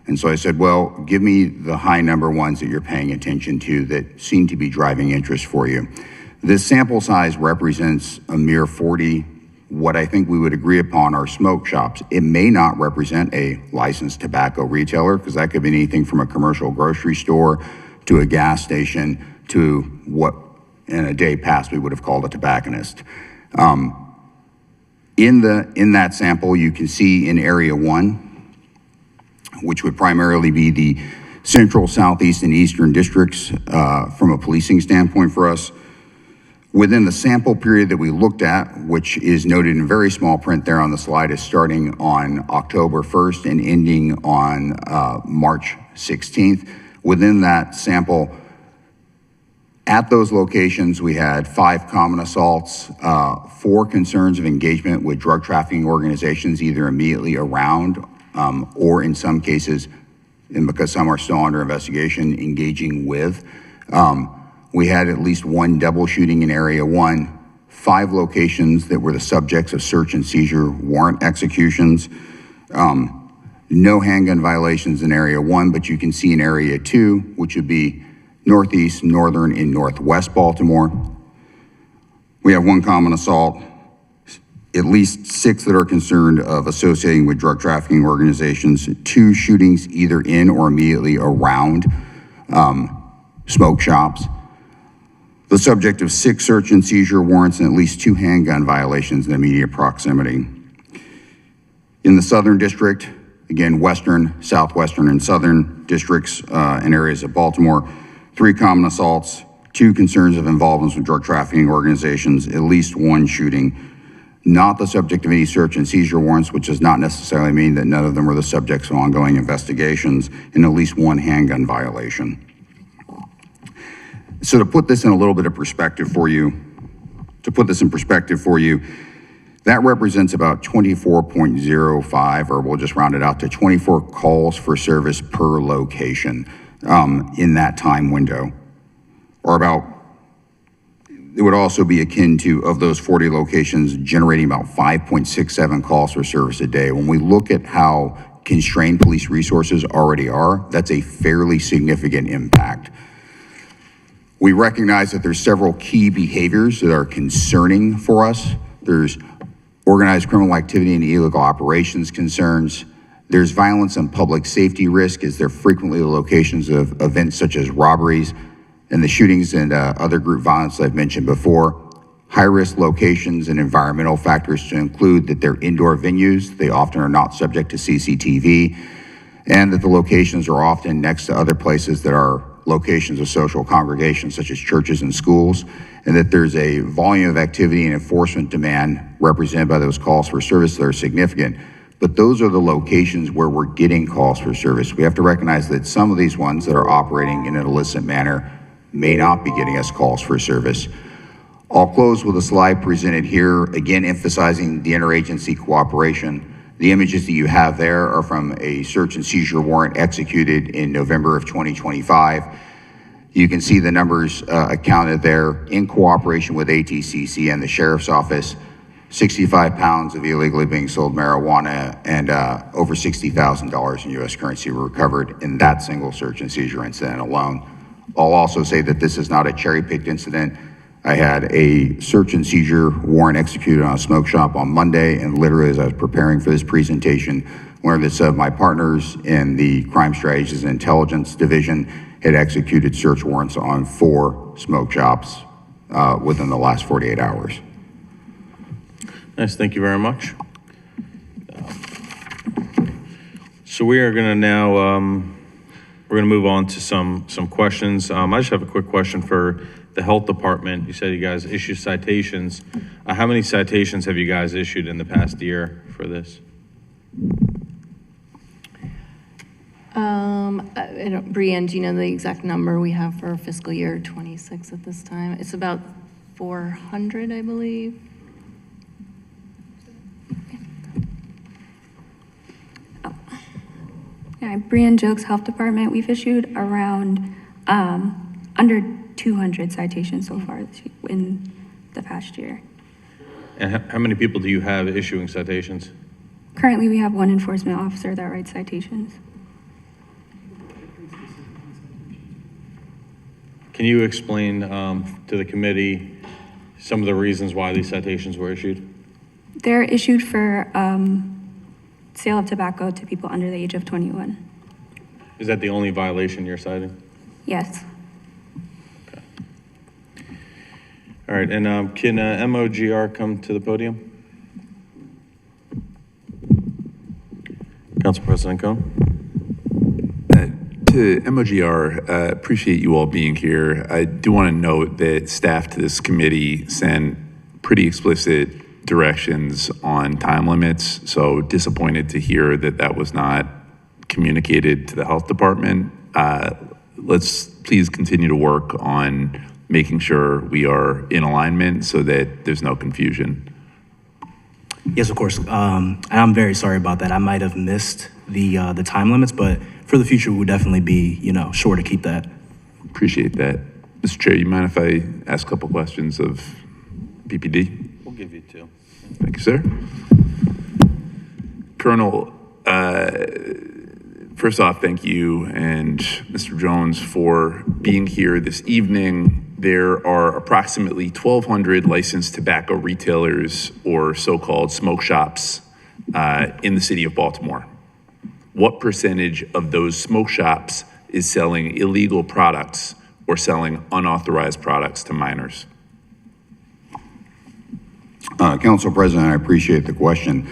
And so I said, well, give me the high number ones that you're paying attention to that seem to be driving interest for you. This sample size represents a mere 40 what I think we would agree upon are smoke shops. It may not represent a licensed tobacco retailer, because that could be anything from a commercial grocery store to a gas station to what in a day past we would have called a tobacconist. In that sample, you can see in Area 1, which would primarily be the central, southeast, and eastern districts from a policing standpoint for us. Within the sample period that we looked at, which is noted in very small print there on the slide, is starting on October 1st and ending on March 16th. Within that sample, at those locations, we had 5 common assaults, 4 concerns of engagement with drug trafficking organizations, either immediately around or in some cases, and because some are still under investigation, engaging with. We had at least 1 double shooting in Area 1, 5 locations that were the subjects of search and seizure warrant executions. No handgun violations in Area 1, but you can see in Area 2, which would be northeast, northern, and northwest Baltimore. We have 1 common assault, at least 6 that are concerned of associating with drug trafficking organizations, 2 shootings either in or immediately around smoke shops. The subject of 6 search and seizure warrants and at least 2 handgun violations in immediate proximity. In the Southern District, again, Western, Southwestern, and Southern districts and areas of Baltimore, 3 common assaults, 2 concerns of involvement with drug trafficking organizations, at least 1 shooting, not the subject of any search and seizure warrants, which does not necessarily mean that none of them were the subjects of ongoing investigations, and at least 1 handgun violation. So to put this in a little bit of perspective for you, that represents about 24.05, or we'll just round it out to 24 calls for service per location in that time window. Or about, it would also be akin to, of those 40 locations, generating about 5.67 calls for service a day. When we look at how constrained police resources already are, that's a fairly significant impact. We recognize that there's several key behaviors that are concerning for us. There's organized criminal activity and illegal operations concerns. There's violence and public safety risk, as they're frequently the locations of events such as robberies and the shootings and other group violence I've mentioned before. high-risk locations and environmental factors to include that they're indoor venues, they often are not subject to CCTV, and that the locations are often next to other places that are locations of social congregations such as churches and schools, and that there's a volume of activity and enforcement demand represented by those calls for service that are significant. But those are the locations where we're getting calls for service. We have to recognize that some of these ones that are operating in an illicit manner may not be getting us calls for service. I'll close with a slide presented here, again emphasizing the interagency cooperation. The images that you have there are from a search and seizure warrant executed in November of 2025. You can see the numbers accounted there in cooperation with ATCC and the Sheriff's Office. 65 pounds of illegally being sold marijuana and over $60,000 in U.S. currency were recovered in that single search and seizure incident alone. I'll also say that this is not a cherry-picked incident. I had a search and seizure warrant executed on a smoke shop on Monday, and literally as I was preparing for this presentation, learned that some of my partners in the Crime Strategies and Intelligence Division had executed search warrants on 4 smoke shops within the last 48 hours. Nice, thank you very much. So we are gonna now, we're gonna move on to some questions. I just have a quick question for the Health Department. You said you guys issue citations. How many citations have you guys issued in the past year for this? Brianne, do you know the exact number we have for fiscal year 26 at this time? It's about 400, I believe. Yeah, Brianne Jokes, Health Department. We've issued around under 200 citations so far in the past year. And how many people do you have issuing citations? Currently, we have 1 enforcement officer that writes citations. Can you explain to the committee some of the reasons why these citations were issued? They're issued for sale of tobacco to people under the age of 21. Is that the only violation you're citing? Yes. Okay. All right, and can MOGR come to the podium? Council President Cohn. To MOGR, appreciate you all being here. I do want to note that staff to this committee sent pretty explicit directions on time limits, so disappointed to hear that that was not communicated to the Health Department. Let's please continue to work on making sure we are in alignment so that there's no confusion. Yes, of course. And I'm very sorry about that. I might have missed the time limits, but for the future, we'll definitely be, sure to keep that. Appreciate that. Mr. Chair, you mind if I ask a couple questions of BPD? We'll give you 2. Thank you, sir. Colonel, first off, thank you and Mr. Jones for being here this evening. There are approximately 1,200 licensed tobacco retailers or so-called smoke shops in the city of Baltimore. What percentage of those smoke shops is selling illegal products or selling unauthorized products to minors? Council President, I appreciate the question.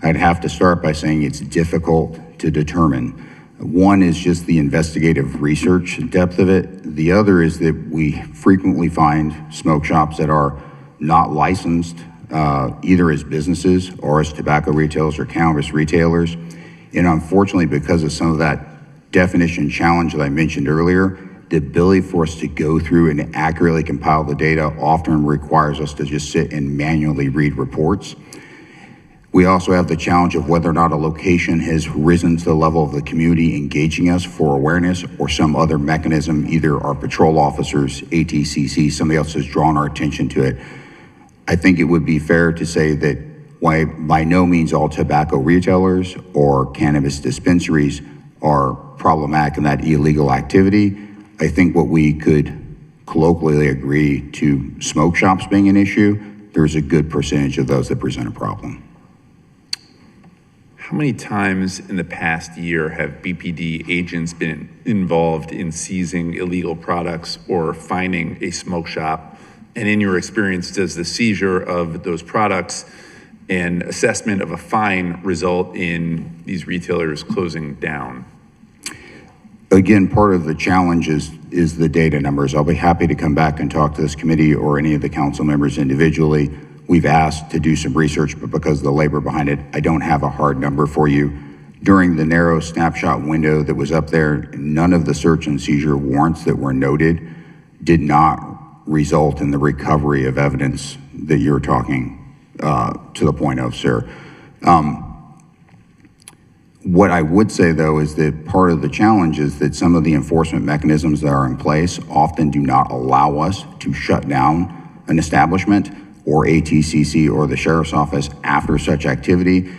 I'd have to start by saying it's difficult to determine. One is just the investigative research depth of it. The other is that we frequently find smoke shops that are not licensed either as businesses or as tobacco retailers or cannabis retailers. And unfortunately, because of some of that definition challenge that I mentioned earlier, the ability for us to go through and accurately compile the data often requires us to just sit and manually read reports. We also have the challenge of whether or not a location has risen to the level of the community engaging us for awareness or some other mechanism, either our patrol officers, ATCC, somebody else has drawn our attention to it. I think it would be fair to say that why by no means all tobacco retailers or cannabis dispensaries are problematic in that illegal activity. I think what we could colloquially agree to smoke shops being an issue, there's a good percentage of those that present a problem. How many times in the past year have BPD agents been involved in seizing illegal products or finding a smoke shop And in your experience, does the seizure of those products and assessment of a fine result in these retailers closing down? Again, part of the challenge is the data numbers. I'll be happy to come back and talk to this committee or any of the council members individually. We've asked to do some research, but because of the labor behind it, I don't have a hard number for you. During the narrow snapshot window that was up there, none of the search and seizure warrants that were noted did not result in the recovery of evidence that you're talking to the point of, sir. What I would say, though, is that part of the challenge is that some of the enforcement mechanisms that are in place often do not allow us to shut down an establishment or ATCC or the sheriff's office after such activity,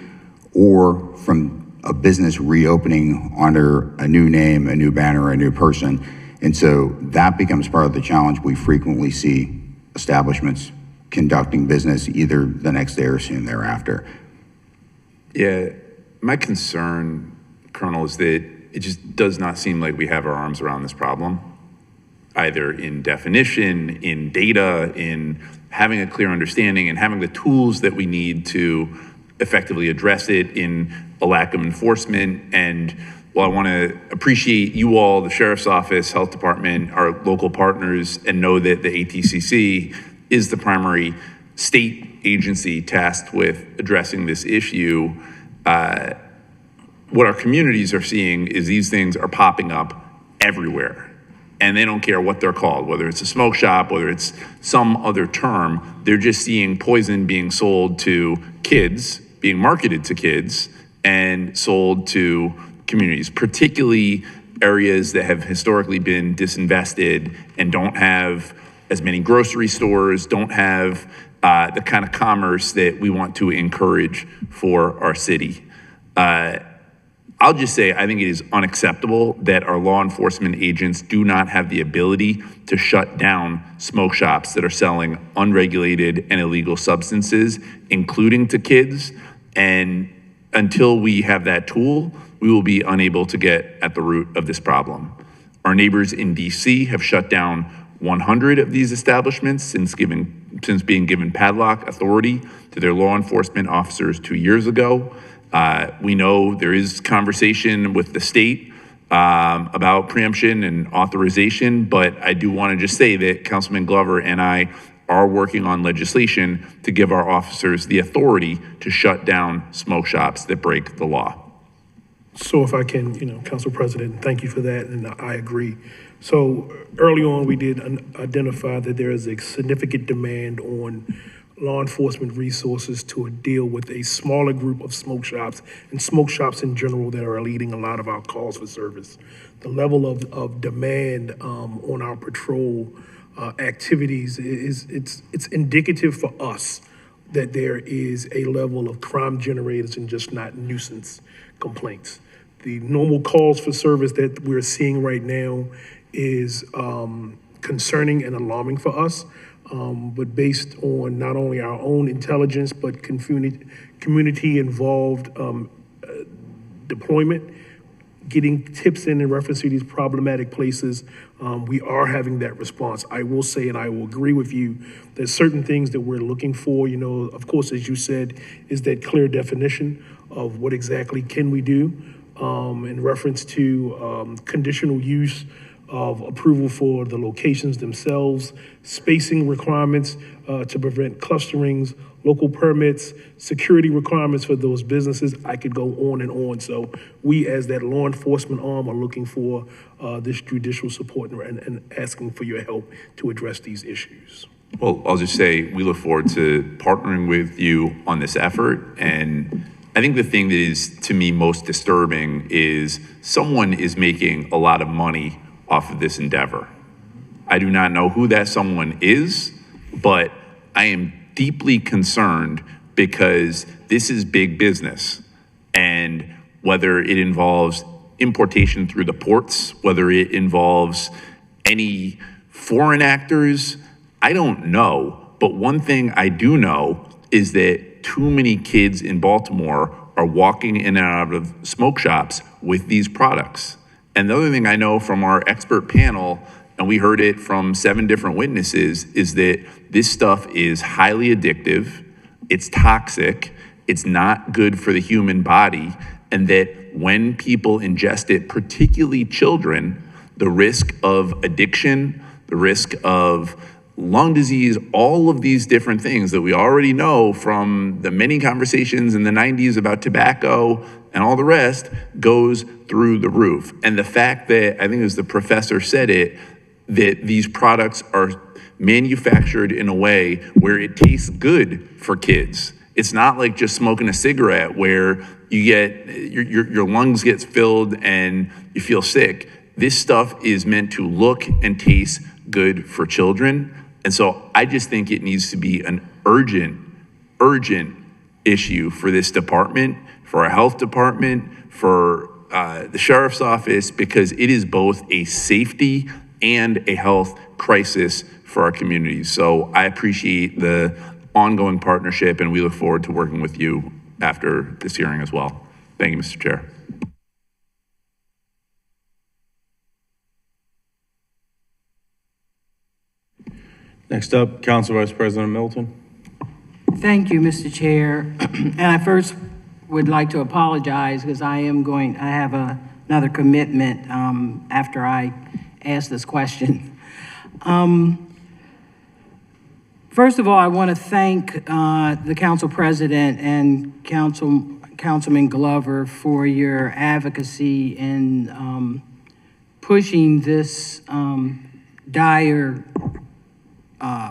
or from a business reopening under a new name, a new banner, a new person. And so that becomes part of the challenge. We frequently see establishments conducting business either the next day or soon thereafter. Yeah, my concern, Colonel, is that it just does not seem like we have our arms around this problem, either in definition, in data, in having a clear understanding, and having the tools that we need to effectively address it, in a lack of enforcement. And while I want to appreciate you all, the Sheriff's Office, Health Department, our local partners, and know that the ATCC is the primary state agency tasked with addressing this issue, what our communities are seeing is these things are popping up everywhere. And they don't care what they're called, whether it's a smoke shop, whether it's some other term. They're just seeing poison being sold to kids, being marketed to kids, and sold to communities, particularly areas that have historically been disinvested and don't have as many grocery stores, don't have the kind of commerce that we want to encourage for our city. I'll just say, I think it is unacceptable that our law enforcement agents do not have the ability to shut down smoke shops that are selling unregulated and illegal substances, including to kids. And until we have that tool, we will be unable to get at the root of this problem. Our neighbors in DC have shut down 100 of these establishments since being given padlock authority to their law enforcement officers 2 years ago. We know there is conversation with the state about preemption and authorization, but I do want to just say that Councilman Glover and I are working on legislation to give our officers the authority to shut down smoke shops that break the law. So if I can, Council President, thank you for that, and I agree. So early on, we did identify that there is a significant demand on law enforcement resources to deal with a smaller group of smoke shops and smoke shops in general that are leading a lot of our calls for service. The level of demand on our patrol activities it's indicative for us that there is a level of crime generators and just not nuisance complaints. The normal calls for service that we're seeing right now is concerning and alarming for us. But based on not only our own intelligence, but community-involved deployment, getting tips in reference to these problematic places, we are having that response. I will say, and I will agree with you, there's certain things that we're looking for, of course, as you said, is that clear definition of what exactly can we do in reference to conditional use of approval for the locations themselves, spacing requirements to prevent clusterings, local permits, security requirements for those businesses. I could go on and on. So we, as that law enforcement arm, are looking for this judicial support and asking for your help to address these issues. Well, I'll just say we look forward to partnering with you on this effort. And I think the thing that is, to me, most disturbing is someone is making a lot of money off of this endeavor. I do not know who that someone is, but I am deeply concerned because this is big business. And whether it involves importation through the ports, whether it involves any foreign actors, I don't know. But one thing I do know is that too many kids in Baltimore are walking in and out of smoke shops with these products. And the other thing I know from our expert panel and we heard it from 7 different witnesses, is that this stuff is highly addictive, it's toxic, it's not good for the human body, and that when people ingest it, particularly children, the risk of addiction, the risk of lung disease, all of these different things that we already know from the many conversations in the 90s about tobacco and all the rest goes through the roof. And the fact that, I think as the professor said it, that these products are manufactured in a way where it tastes good for kids. It's not like just smoking a cigarette where you get, your lungs get filled and you feel sick. This stuff is meant to look and taste good for children. And so I just think it needs to be an urgent issue for this department, for our health department, for the sheriff's office, because it is both a safety and a health crisis for our communities. So I appreciate the ongoing partnership, and we look forward to working with you after this hearing as well. Thank you, Mr. Chair. Next up, Council Vice President Middleton. Thank you, Mr. Chair. And I first would like to apologize because I have another commitment after I ask this question. First of all, I want to thank the Council President and Councilman Glover for your advocacy in pushing this dire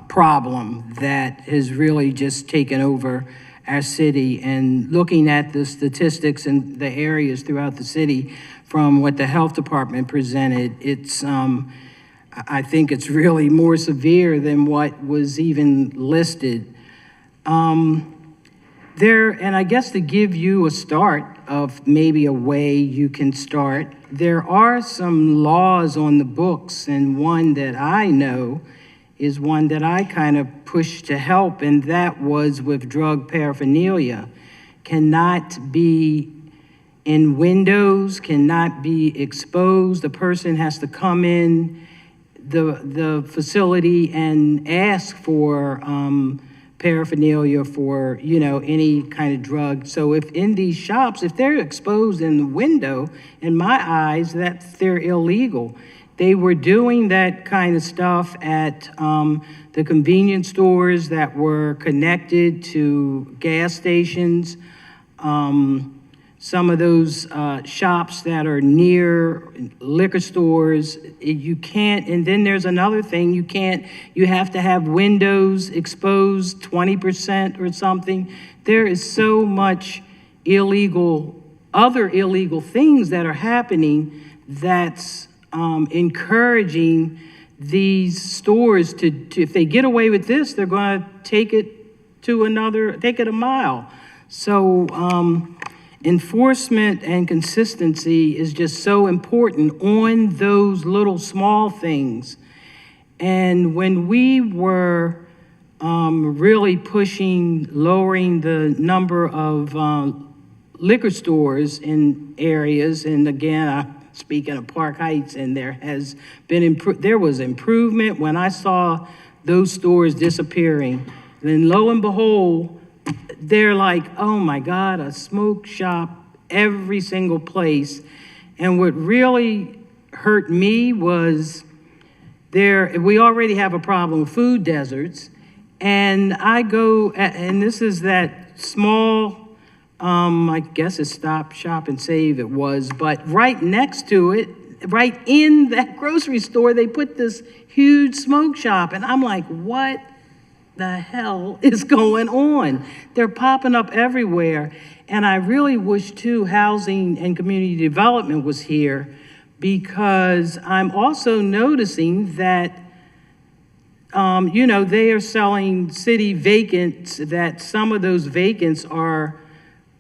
problem that has really just taken over our city, and looking at the statistics in the areas throughout the city from what the health department presented, it's I think it's really more severe than what was even listed. And I guess to give you a start of maybe a way you can start, there are some laws on the books, and one that I know is one that I kind of pushed to help, and that was with drug paraphernalia. Cannot be in windows, cannot be exposed. The person has to come in the facility and ask for paraphernalia for, any kind of drug. So if in these shops, if they're exposed in the window, in my eyes, they're illegal. They were doing that kind of stuff at the convenience stores that were connected to gas stations. Some of those shops that are near liquor stores, you can't, and then there's another thing, you have to have windows exposed 20% or something. There is so much other illegal things that are happening that's encouraging these stores to, if they get away with this, they're going to take it a mile. So enforcement and consistency is just so important on those little small things. And when we were really pushing, lowering the number of liquor stores in areas, and again, speaking of Park Heights, and there was improvement when I saw those stores disappearing. Then lo and behold, they're like, oh my God, a smoke shop every single place. And what really hurt me was we already have a problem with food deserts. And I go, and this is that small, I guess it's Stop, Shop, and Save it was, but right next to it, right in that grocery store, they put this huge smoke shop. And I'm like, what the hell is going on? They're popping up everywhere. And I really wish too Housing and Community Development was here, because I'm also noticing that they are selling city vacants, that some of those vacants are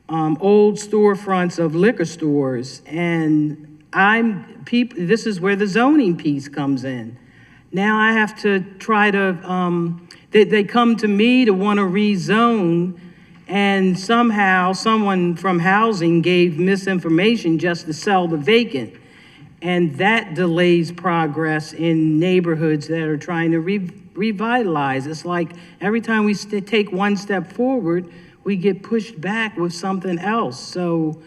old storefronts of liquor stores. And this is where the zoning piece comes in. Now I have to try to, they come to me to want to rezone, and somehow someone from housing gave misinformation just to sell the vacant. And that delays progress in neighborhoods that are trying to revitalize. It's like every time we take one step forward, we get pushed back with something else. So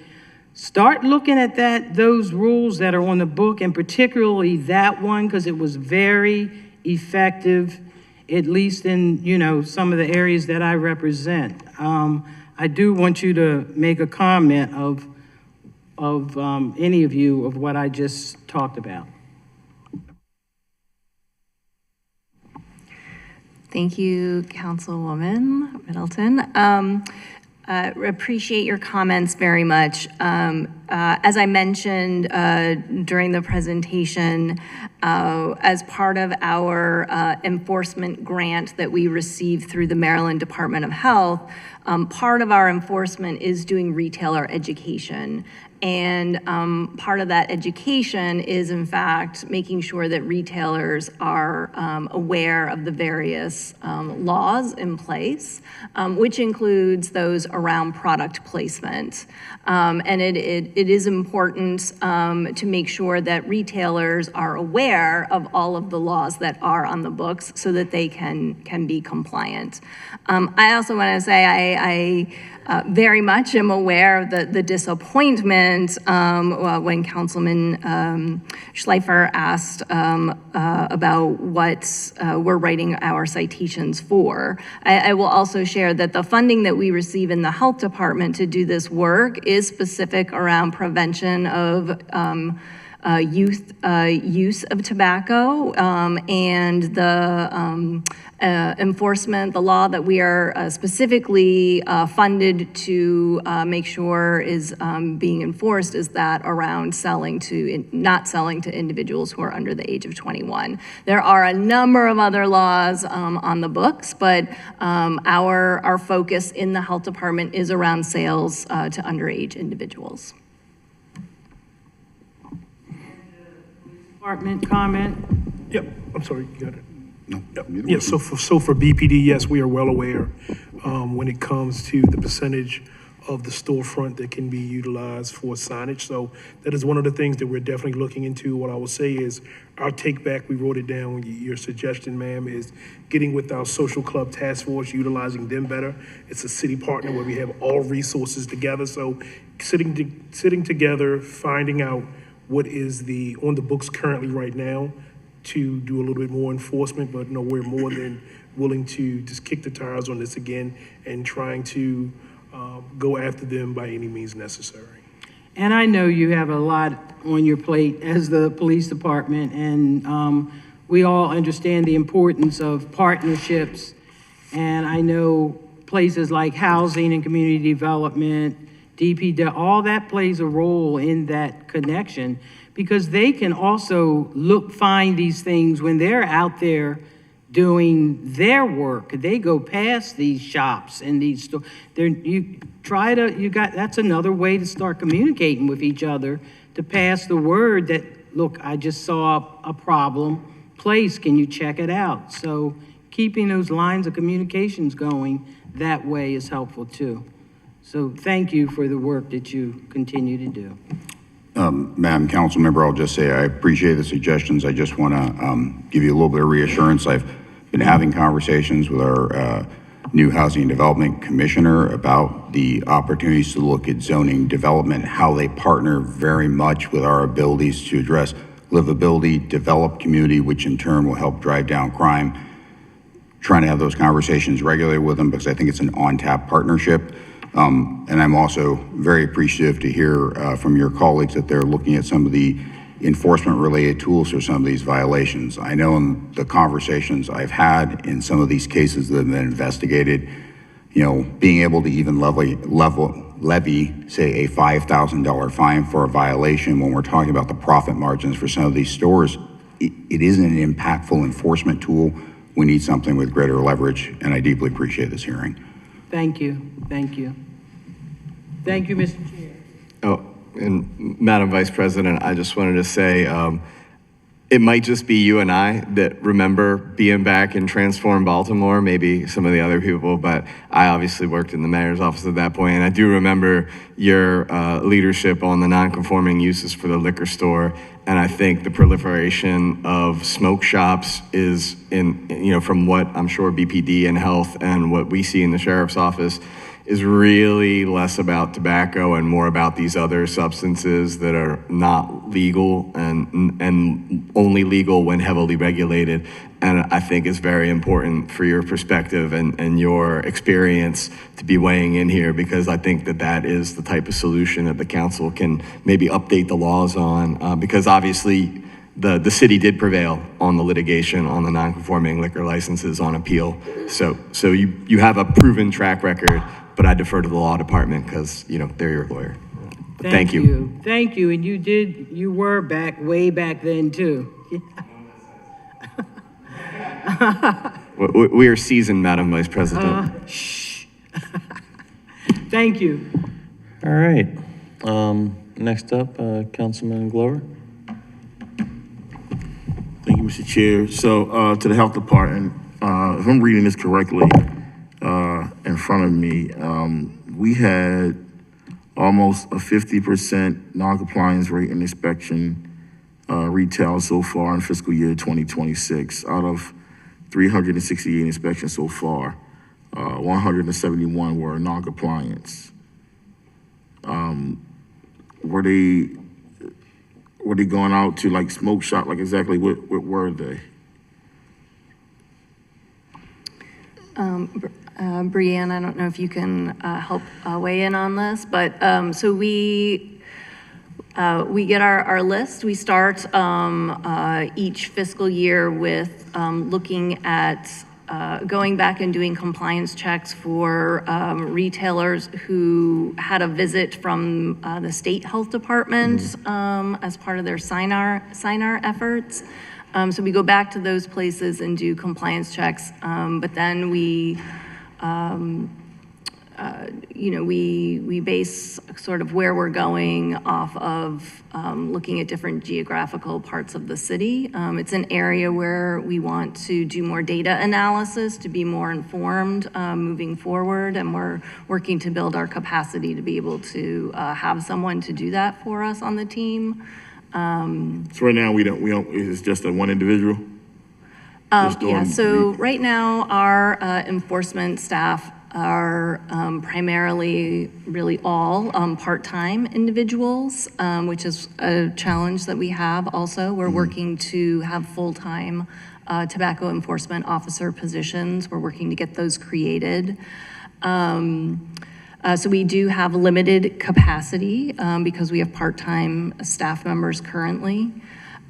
start looking at those rules that are on the book, and particularly that one, because it was very effective, at least in, you know, some of the areas that I represent. I do want you to make a comment of any of you of what I just talked about. Thank you, Councilwoman Middleton. Appreciate your comments very much. As I mentioned during the presentation, as part of our enforcement grant that we received through the Maryland Department of Health, part of our enforcement is doing retailer education. And part of that education is, in fact, making sure that retailers are aware of the various laws in place, which includes those around product placement. And it is important to make sure that retailers are aware of all of the laws that are on the books so that they can be compliant. I also want to say I very much am aware of the disappointment when Councilman Schleifer asked about what we're writing our citations for. I will also share that the funding that we receive in the health department to do this work is specific around prevention of youth use of tobacco and the enforcement, the law that we are specifically funded to make sure is being enforced is that around not selling to individuals who are under the age of 21. There are a number of other laws on the books, but our focus in the health department is around sales to underage individuals. Department comment? Yep, I'm sorry, you got it. No. Yep. Yeah, so for BPD, yes, we are well aware when it comes to the percentage of the storefront that can be utilized for signage. So that is one of the things that we're definitely looking into. What I will say is our take back, we wrote it down, your suggestion, ma'am, is getting with our social club task force, utilizing them better. It's a city partner where we have all resources together. So sitting together, finding out what is on the books currently right now to do a little bit more enforcement, but no, we're more than willing to just kick the tires on this again and trying to go after them by any means necessary. And I know you have a lot on your plate as the police department, and we all understand the importance of partnerships. And I know places like housing and community development, DPW, all that plays a role in that connection, because they can also find these things when they're out there doing their work. They go past these shops and these stores. That's another way to start communicating with each other, to pass the word that, look, I just saw a problem place, can you check it out? So keeping those lines of communications going that way is helpful too. So thank you for the work that you continue to do. Madam Council Member, I'll just say I appreciate the suggestions. I just want to give you a little bit of reassurance. I've been having conversations with our new Housing and Development Commissioner about the opportunities to look at zoning development, how they partner very much with our abilities to address livability, develop community, which in turn will help drive down crime. Trying to have those conversations regularly with them because I think it's an on-tap partnership. And I'm also very appreciative to hear from your colleagues that they're looking at some of the enforcement-related tools for some of these violations. I know in the conversations I've had in some of these cases that have been investigated, you know, being able to even levy, say, a $5,000 fine for a violation when we're talking about the profit margins for some of these stores, it isn't an impactful enforcement tool. We need something with greater leverage, and I deeply appreciate this hearing. Thank you. Thank you. Thank you, Mr. Chair. Oh, and Madam Vice President, I just wanted to say, it might just be you and I that remember being back in Transform Baltimore, maybe some of the other people, but I obviously worked in the mayor's office at that point, and I do remember your leadership on the non-conforming uses for the liquor store And I think the proliferation of smoke shops is from what I'm sure BPD and health and what we see in the sheriff's office is really less about tobacco and more about these other substances that are not legal and only legal when heavily regulated. And I think it's very important for your perspective and your experience to be weighing in here, because I think that is the type of solution that the council can maybe update the laws on, because obviously the city did prevail on the litigation on the non-conforming liquor licenses on appeal. So you have a proven track record, but I defer to the law department because, they're your lawyer. Thank you. Thank you, and you were way back then too. We are seasoned, Madam Vice President. Shh. Thank you. All right. Next up, Councilman Glover. Thank you, Mr. Chair. So, to the Health Department, if I'm reading this correctly, in front of me, we had almost a 50% non-compliance rate in inspection retail so far in fiscal year 2026. Out of 368 inspections so far, 171 were non-compliance. Were they going out to like smoke shop? Like exactly what were they? Brianne, I don't know if you can help weigh in on this, but so we get our list. We start each fiscal year with looking at going back and doing compliance checks for retailers who had a visit from the state health department as part of their SINAR efforts. So we go back to those places and do compliance checks, but then we base sort of where we're going off of looking at different geographical parts of the city. It's an area where we want to do more data analysis to be more informed moving forward, and we're working to build our capacity to be able to have someone to do that for us on the team. So right now we don't, it's just a one individual? Yeah, so right now our enforcement staff are primarily really all part-time individuals, which is a challenge that we have also. We're working to have full-time tobacco enforcement officer positions. We're working to get those created. So we do have limited capacity because we have part-time staff members currently.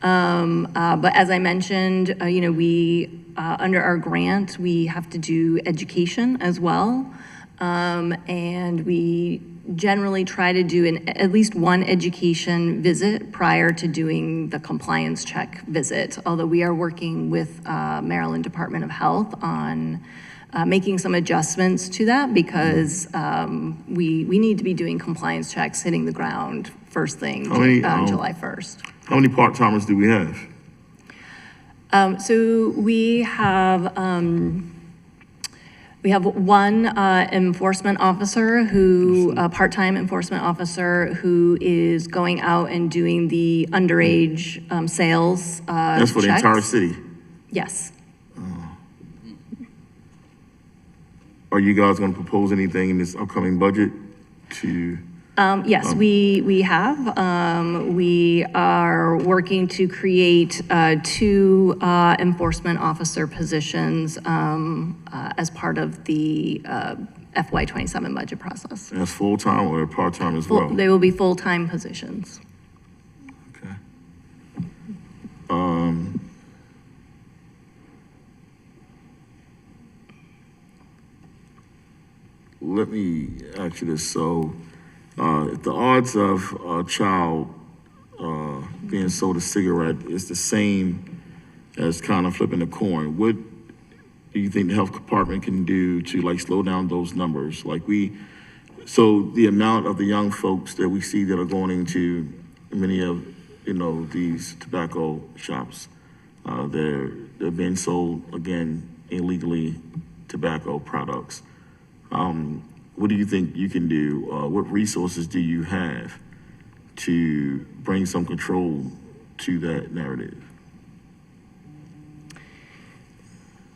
But as I mentioned, we under our grant, we have to do education as well. And we generally try to do at least one education visit prior to doing the compliance check visit, although we are working with Maryland Department of Health on making some adjustments to that, because we need to be doing compliance checks hitting the ground first thing July 1st. How many part-timers do we have? So we have one enforcement officer who, part-time enforcement officer who is going out and doing the underage sales That's for checks. the entire city? Yes. Are you guys going to propose anything in this upcoming budget to? Yes, we have. We are working to create 2 enforcement officer positions as part of the FY27 budget process. That's full-time or part-time as well? They will be full-time positions. Okay. Let me ask you this. So, if the odds of a child being sold a cigarette is the same as kind of flipping a coin, what do you think the health department can do to like slow down those numbers? So the amount of the young folks that we see that are going into many of, these tobacco shops, they're being sold, again, illegally tobacco products. What do you think you can do? What resources do you have to bring some control to that narrative?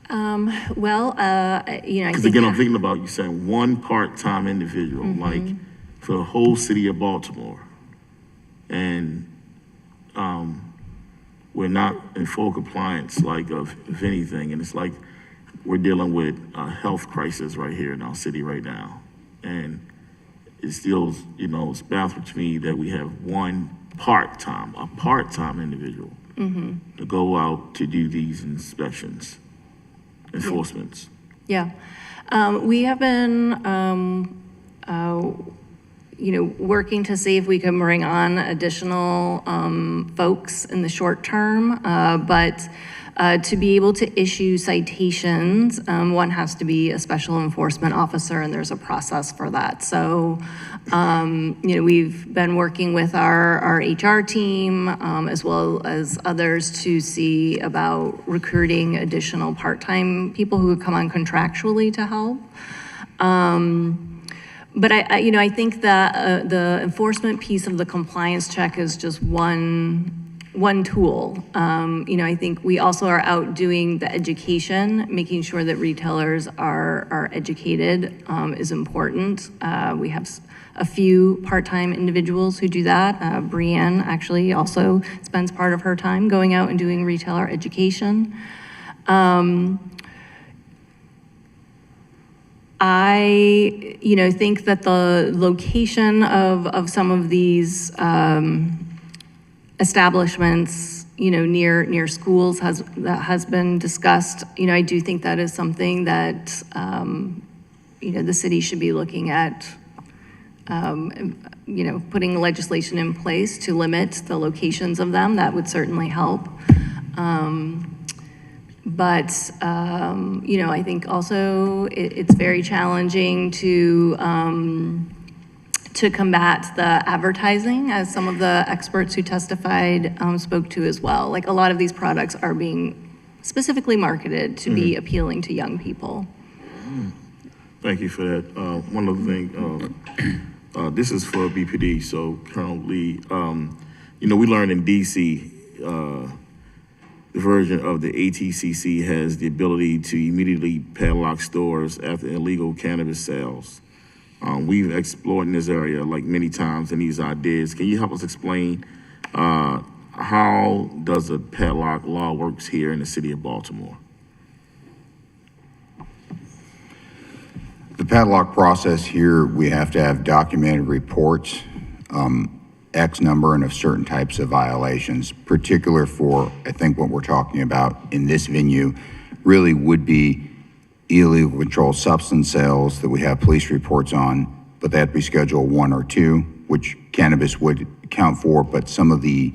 You know, I Because think. again, I'm thinking about you saying one part-time individual, like for the whole city of Baltimore. And we're not in full compliance, like of anything. And it's like we're dealing with a health crisis right here in our city right now. And it still, you know, it's baffling to me that we have one a part-time individual to go out to do these inspections, enforcements. Yeah. We have been, you know, working to see if we can bring on additional folks in the short term, but to be able to issue citations, one has to be a special enforcement officer, and there's a process for that. So, you know, we've been working with our HR team as well as others to see about recruiting additional part-time people who would come on contractually to help. But you know, I think that the enforcement piece of the compliance check is just one tool. You know, I think we also are out doing the education, making sure that retailers are educated is important. We have a few part-time individuals who do that. Brianne actually also spends part of her time going out and doing retailer education. I, you know, think that the location of some of these establishments, you know, near schools has been discussed. You know, I do think that is something that, you know, the city should be looking at, you know, putting legislation in place to limit the locations of them. That would certainly help. But, you know, I think also it's very challenging to combat the advertising, as some of the experts who testified spoke to as well. Like, a lot of these products are being specifically marketed to be appealing to young people. Thank you for that. One other thing, this is for BPD, so Colonel Lee, you know, we learned in DC, the version of the ATCC has the ability to immediately padlock stores after illegal cannabis sales. We've explored in this area like many times in these ideas. Can you help us explain how does the padlock law works here in the city of Baltimore? The padlock process here, we have to have documented reports, X number and of certain types of violations, particular for, I think what we're talking about in this venue really would be illegal controlled substance sales that we have police reports on, but they have to be Schedule 1 or 2, which cannabis would count for, but some of the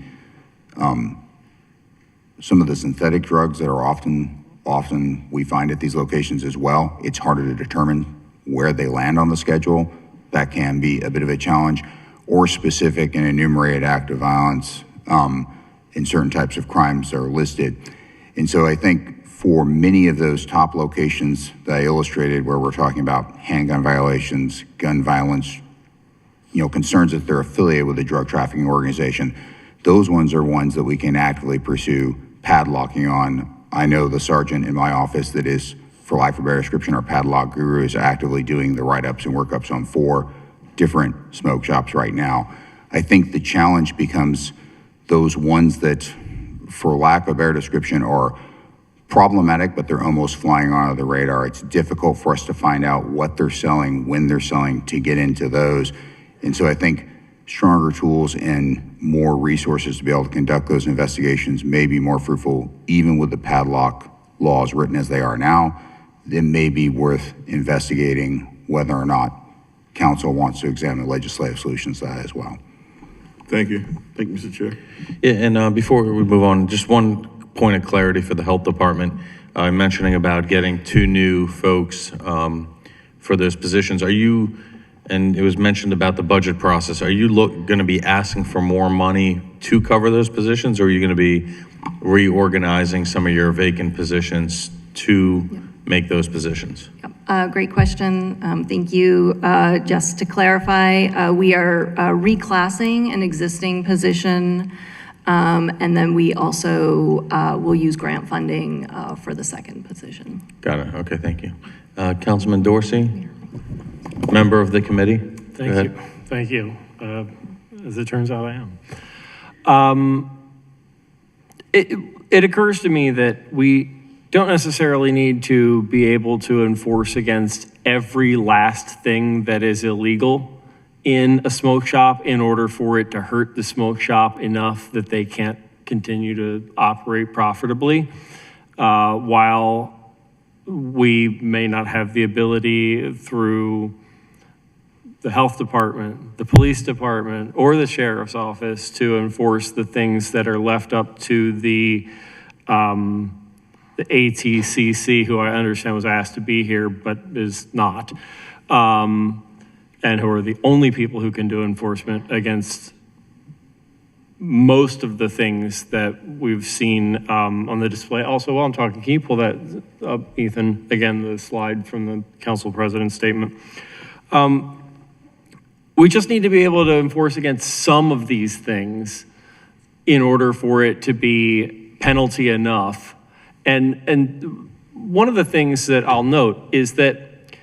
synthetic drugs that are often we find at these locations as well, it's harder to determine where they land on the schedule. That can be a bit of a challenge. Or specific and enumerated act of violence in certain types of crimes that are listed. And so I think for many of those top locations that I illustrated, where we're talking about handgun violations, gun violence, you know, concerns that they're affiliated with a drug trafficking organization, those ones are ones that we can actively pursue padlocking on. I know the sergeant in my office that is, for lack of a better description, our padlock guru, is actively doing the write-ups and workups on 4 different smoke shops right now. I think the challenge becomes those ones that, for lack of a better description, are problematic, but they're almost flying under the radar. It's difficult for us to find out what they're selling, when they're selling, to get into those. And so I think stronger tools and more resources to be able to conduct those investigations may be more fruitful, even with the padlock laws written as they are now. It may be worth investigating whether or not Council wants to examine legislative solutions to that as well. Thank you. Thank you, Mr. Chair. Yeah, and before we move on, just one point of clarity for the Health Department. Mentioning about getting 2 new folks for those positions. Are you, and it was mentioned about the budget process, are you going to be asking for more money to cover those positions, or are you going to be reorganizing some of your vacant positions to make those positions? Great question. Thank you. Just to clarify, we are reclassing an existing position And then we also will use grant funding for the second position. Got it. Okay, thank you. Councilman Dorsey, member of the committee. Thank you. Thank you. As it turns out, I am. It occurs to me that we don't necessarily need to be able to enforce against every last thing that is illegal in a smoke shop in order for it to hurt the smoke shop enough that they can't continue to operate profitably, while we may not have the ability through the health department, the police department, or the sheriff's office to enforce the things that are left up to the ATCC, who I understand was asked to be here but is not, and who are the only people who can do enforcement against most of the things that we've seen on the display. Also, while I'm talking, can you pull that up, Ethan? Again, the slide from the council president's statement. We just need to be able to enforce against some of these things in order for it to be penalty enough. And one of the things that I'll note is that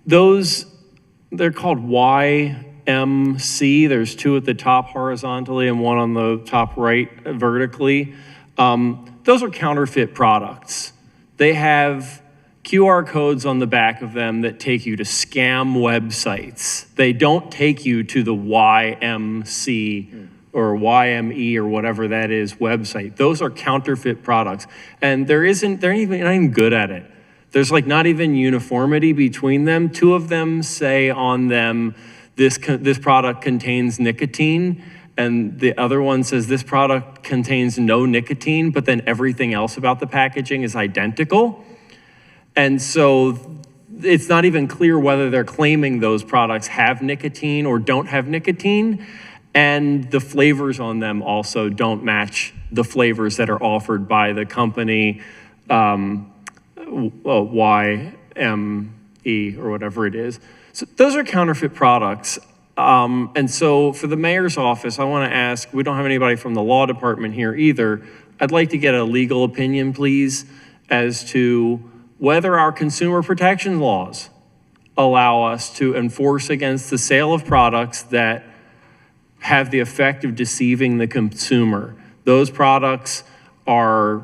they're called YMC. There's two at the top horizontally and one on the top right vertically. Those are counterfeit products. They have QR codes on the back of them that take you to scam websites. They don't take you to the YMC or YME or whatever that is website. Those are counterfeit products. And they're not even good at it. There's like not even uniformity between them. Two of them say on them, this product contains nicotine, and the other one says this product contains no nicotine, but then everything else about the packaging is identical. And so it's not even clear whether they're claiming those products have nicotine or don't have nicotine. And the flavors on them also don't match the flavors that are offered by the company YME or whatever it is. So those are counterfeit products. And so for the mayor's office, I want to ask, we don't have anybody from the law department here either. I'd like to get a legal opinion, please, as to whether our consumer protection laws allow us to enforce against the sale of products that have the effect of deceiving the consumer. Those products are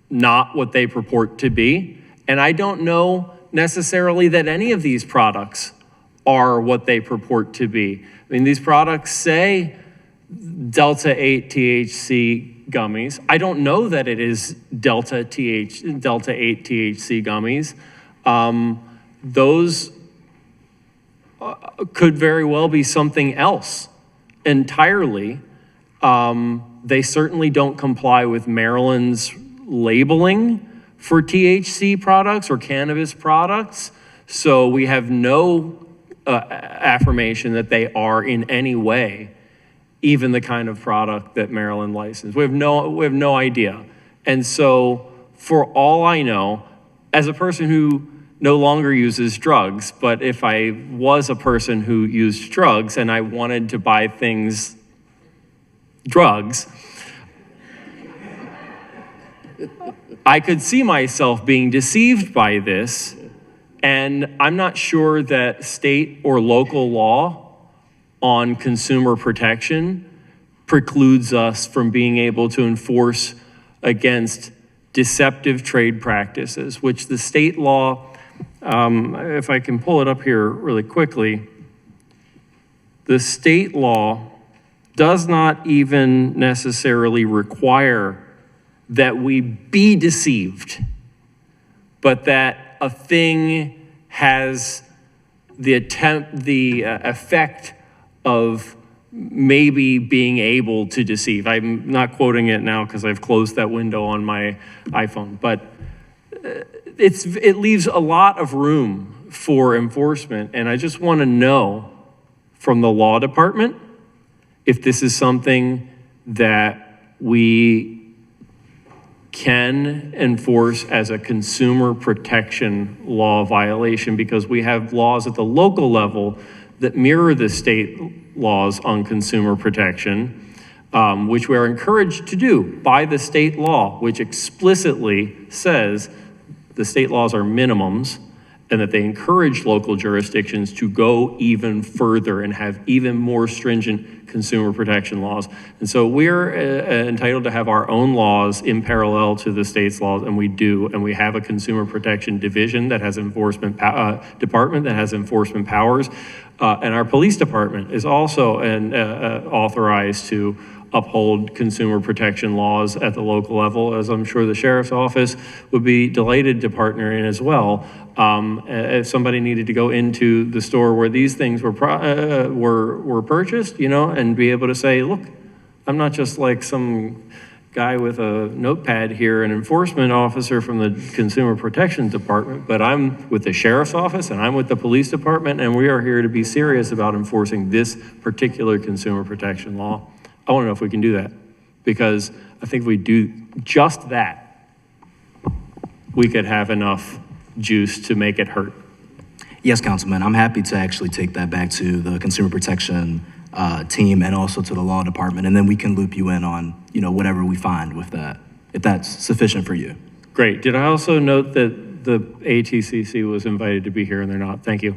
not what they purport to be. And I don't know necessarily that any of these products are what they purport to be. I mean, these products say Delta 8 THC gummies. I don't know that it is Delta 8 THC gummies. Those could very well be something else entirely. They certainly don't comply with Maryland's labeling for THC products or cannabis products. So we have no affirmation that they are in any way even the kind of product that Maryland licensed. We have no idea. And so for all I know, as a person who no longer uses drugs, but if I was a person who used drugs and I wanted to buy drugs, I could see myself being deceived by this, and I'm not sure that state or local law on consumer protection precludes us from being able to enforce against deceptive trade practices, which the state law, if I can pull it up here really quickly, the state law does not even necessarily require that we be deceived, but that a thing has the effect of maybe being able to deceive. I'm not quoting it now because I've closed that window on my iPhone, but it leaves a lot of room for enforcement. And I just want to know from the law department if this is something that we can enforce as a consumer protection law violation, because we have laws at the local level that mirror the state laws on consumer protection. which we are encouraged to do by the state law, which explicitly says the state laws are minimums and that they encourage local jurisdictions to go even further and have even more stringent consumer protection laws. And so we're entitled to have our own laws in parallel to the state's laws, and we do. And we have a consumer protection division that has enforcement department that has enforcement powers. And our police department is also authorized to uphold consumer protection laws at the local level, as I'm sure the sheriff's office would be delighted to partner in as well. If somebody needed to go into the store where these things were purchased, and be able to say, look, I'm not just like some guy with a notepad here, an enforcement officer from the Consumer Protection Department, but I'm with the sheriff's office and I'm with the police department, and we are here to be serious about enforcing this particular consumer protection law. I want to know if we can do that, because I think if we do just that, we could have enough juice to make it hurt. Yes, Councilman, I'm happy to actually take that back to the Consumer Protection team and also to the law department, and then we can loop you in on, whatever we find with that, if that's sufficient for you. Great. Did I also note that the ATCC was invited to be here and they're not? Thank you.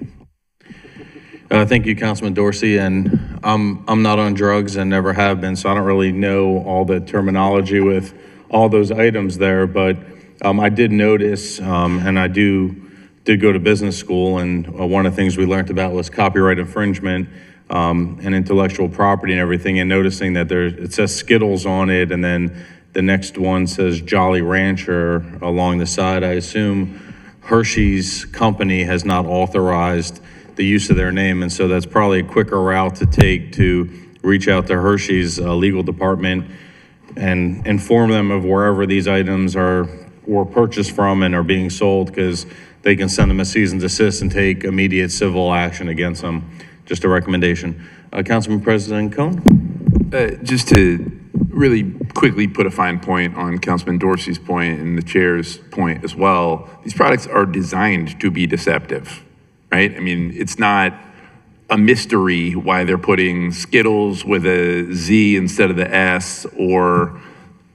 Thank you, Councilman Dorsey, and I'm not on drugs and never have been, so I don't really know all the terminology with all those items there, but I did notice, and I did go to business school, and one of the things we learned about was copyright infringement and intellectual property and everything, and noticing that it says Skittles on it, and then the next one says Jolly Rancher along the side. I assume Hershey's company has not authorized the use of their name, and so that's probably a quicker route to take to reach out to Hershey's legal department and inform them of wherever these items were purchased from and are being sold, because they can send them a cease and desist and take immediate civil action against them. Just a recommendation. Councilman President Cohn? Just to really quickly put a fine point on Councilman Dorsey's point and the chair's point as well, these products are designed to be deceptive, right? I mean, it's not a mystery why they're putting Skittles with a Z instead of the S, or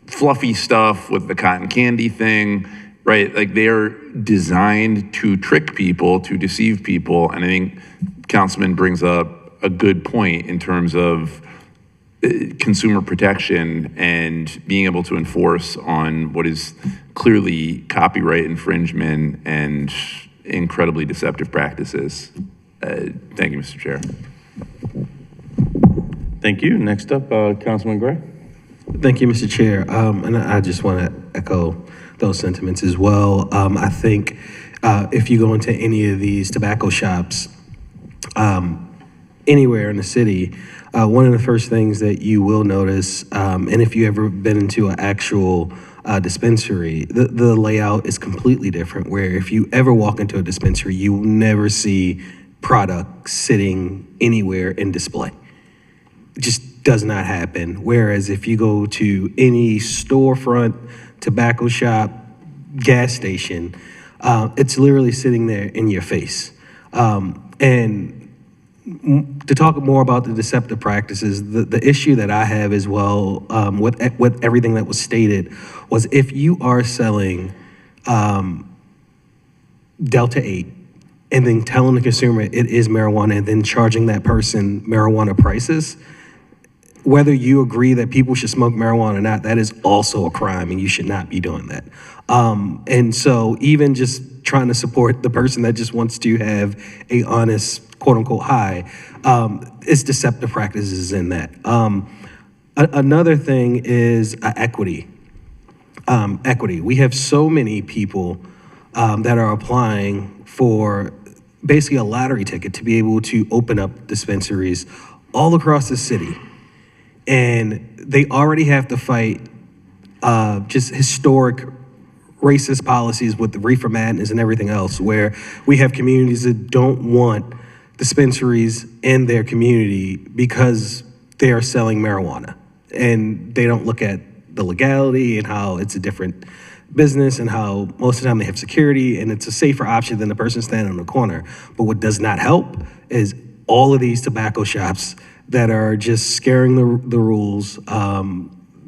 fluffy stuff with the cotton candy thing, right? Like, they're designed to trick people, to deceive people. And I think Councilman brings up a good point in terms of consumer protection and being able to enforce on what is clearly copyright infringement and incredibly deceptive practices. Thank you, Mr. Chair. Thank you. Next up, Councilman Gray. Thank you, Mr. Chair. And I just want to echo those sentiments as well. I think if you go into any of these tobacco shops, anywhere in the city, one of the first things that you will notice, and if you ever been into an actual dispensary, the layout is completely different, where if you ever walk into a dispensary, you will never see product sitting anywhere in display. It just does not happen. Whereas if you go to any storefront, tobacco shop, gas station, it's literally sitting there in your face. And to talk more about the deceptive practices, the issue that I have as well with everything that was stated was, if you are selling Delta 8 and then telling the consumer it is marijuana and then charging that person marijuana prices, whether you agree that people should smoke marijuana or not, that is also a crime, and you should not be doing that. And so even just trying to support the person that just wants to have a honest, quote unquote, high, it's deceptive practices in that. Another thing is equity. Equity. We have so many people that are applying for basically a lottery ticket to be able to open up dispensaries all across the city. And they already have to fight just historic racist policies with the reefer madness and everything else, where we have communities that don't want dispensaries in their community because they are selling marijuana. And they don't look at the legality and how it's a different business and how most of the time they have security and it's a safer option than the person standing on the corner. But what does not help is all of these tobacco shops that are just scaring the rules,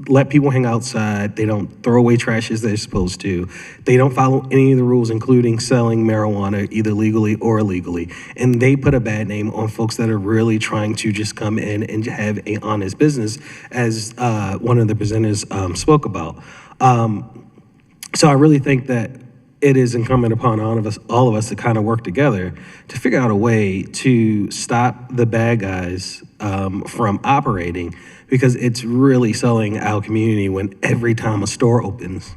let people hang outside. They don't throw away trash as they're supposed to. They don't follow any of the rules, including selling marijuana either legally or illegally. And they put a bad name on folks that are really trying to just come in and have a honest business, as one of the presenters spoke about. So I really think that it is incumbent upon all of us to kind of work together to figure out a way to stop the bad guys from operating, because it's really selling our community when every time a store opens,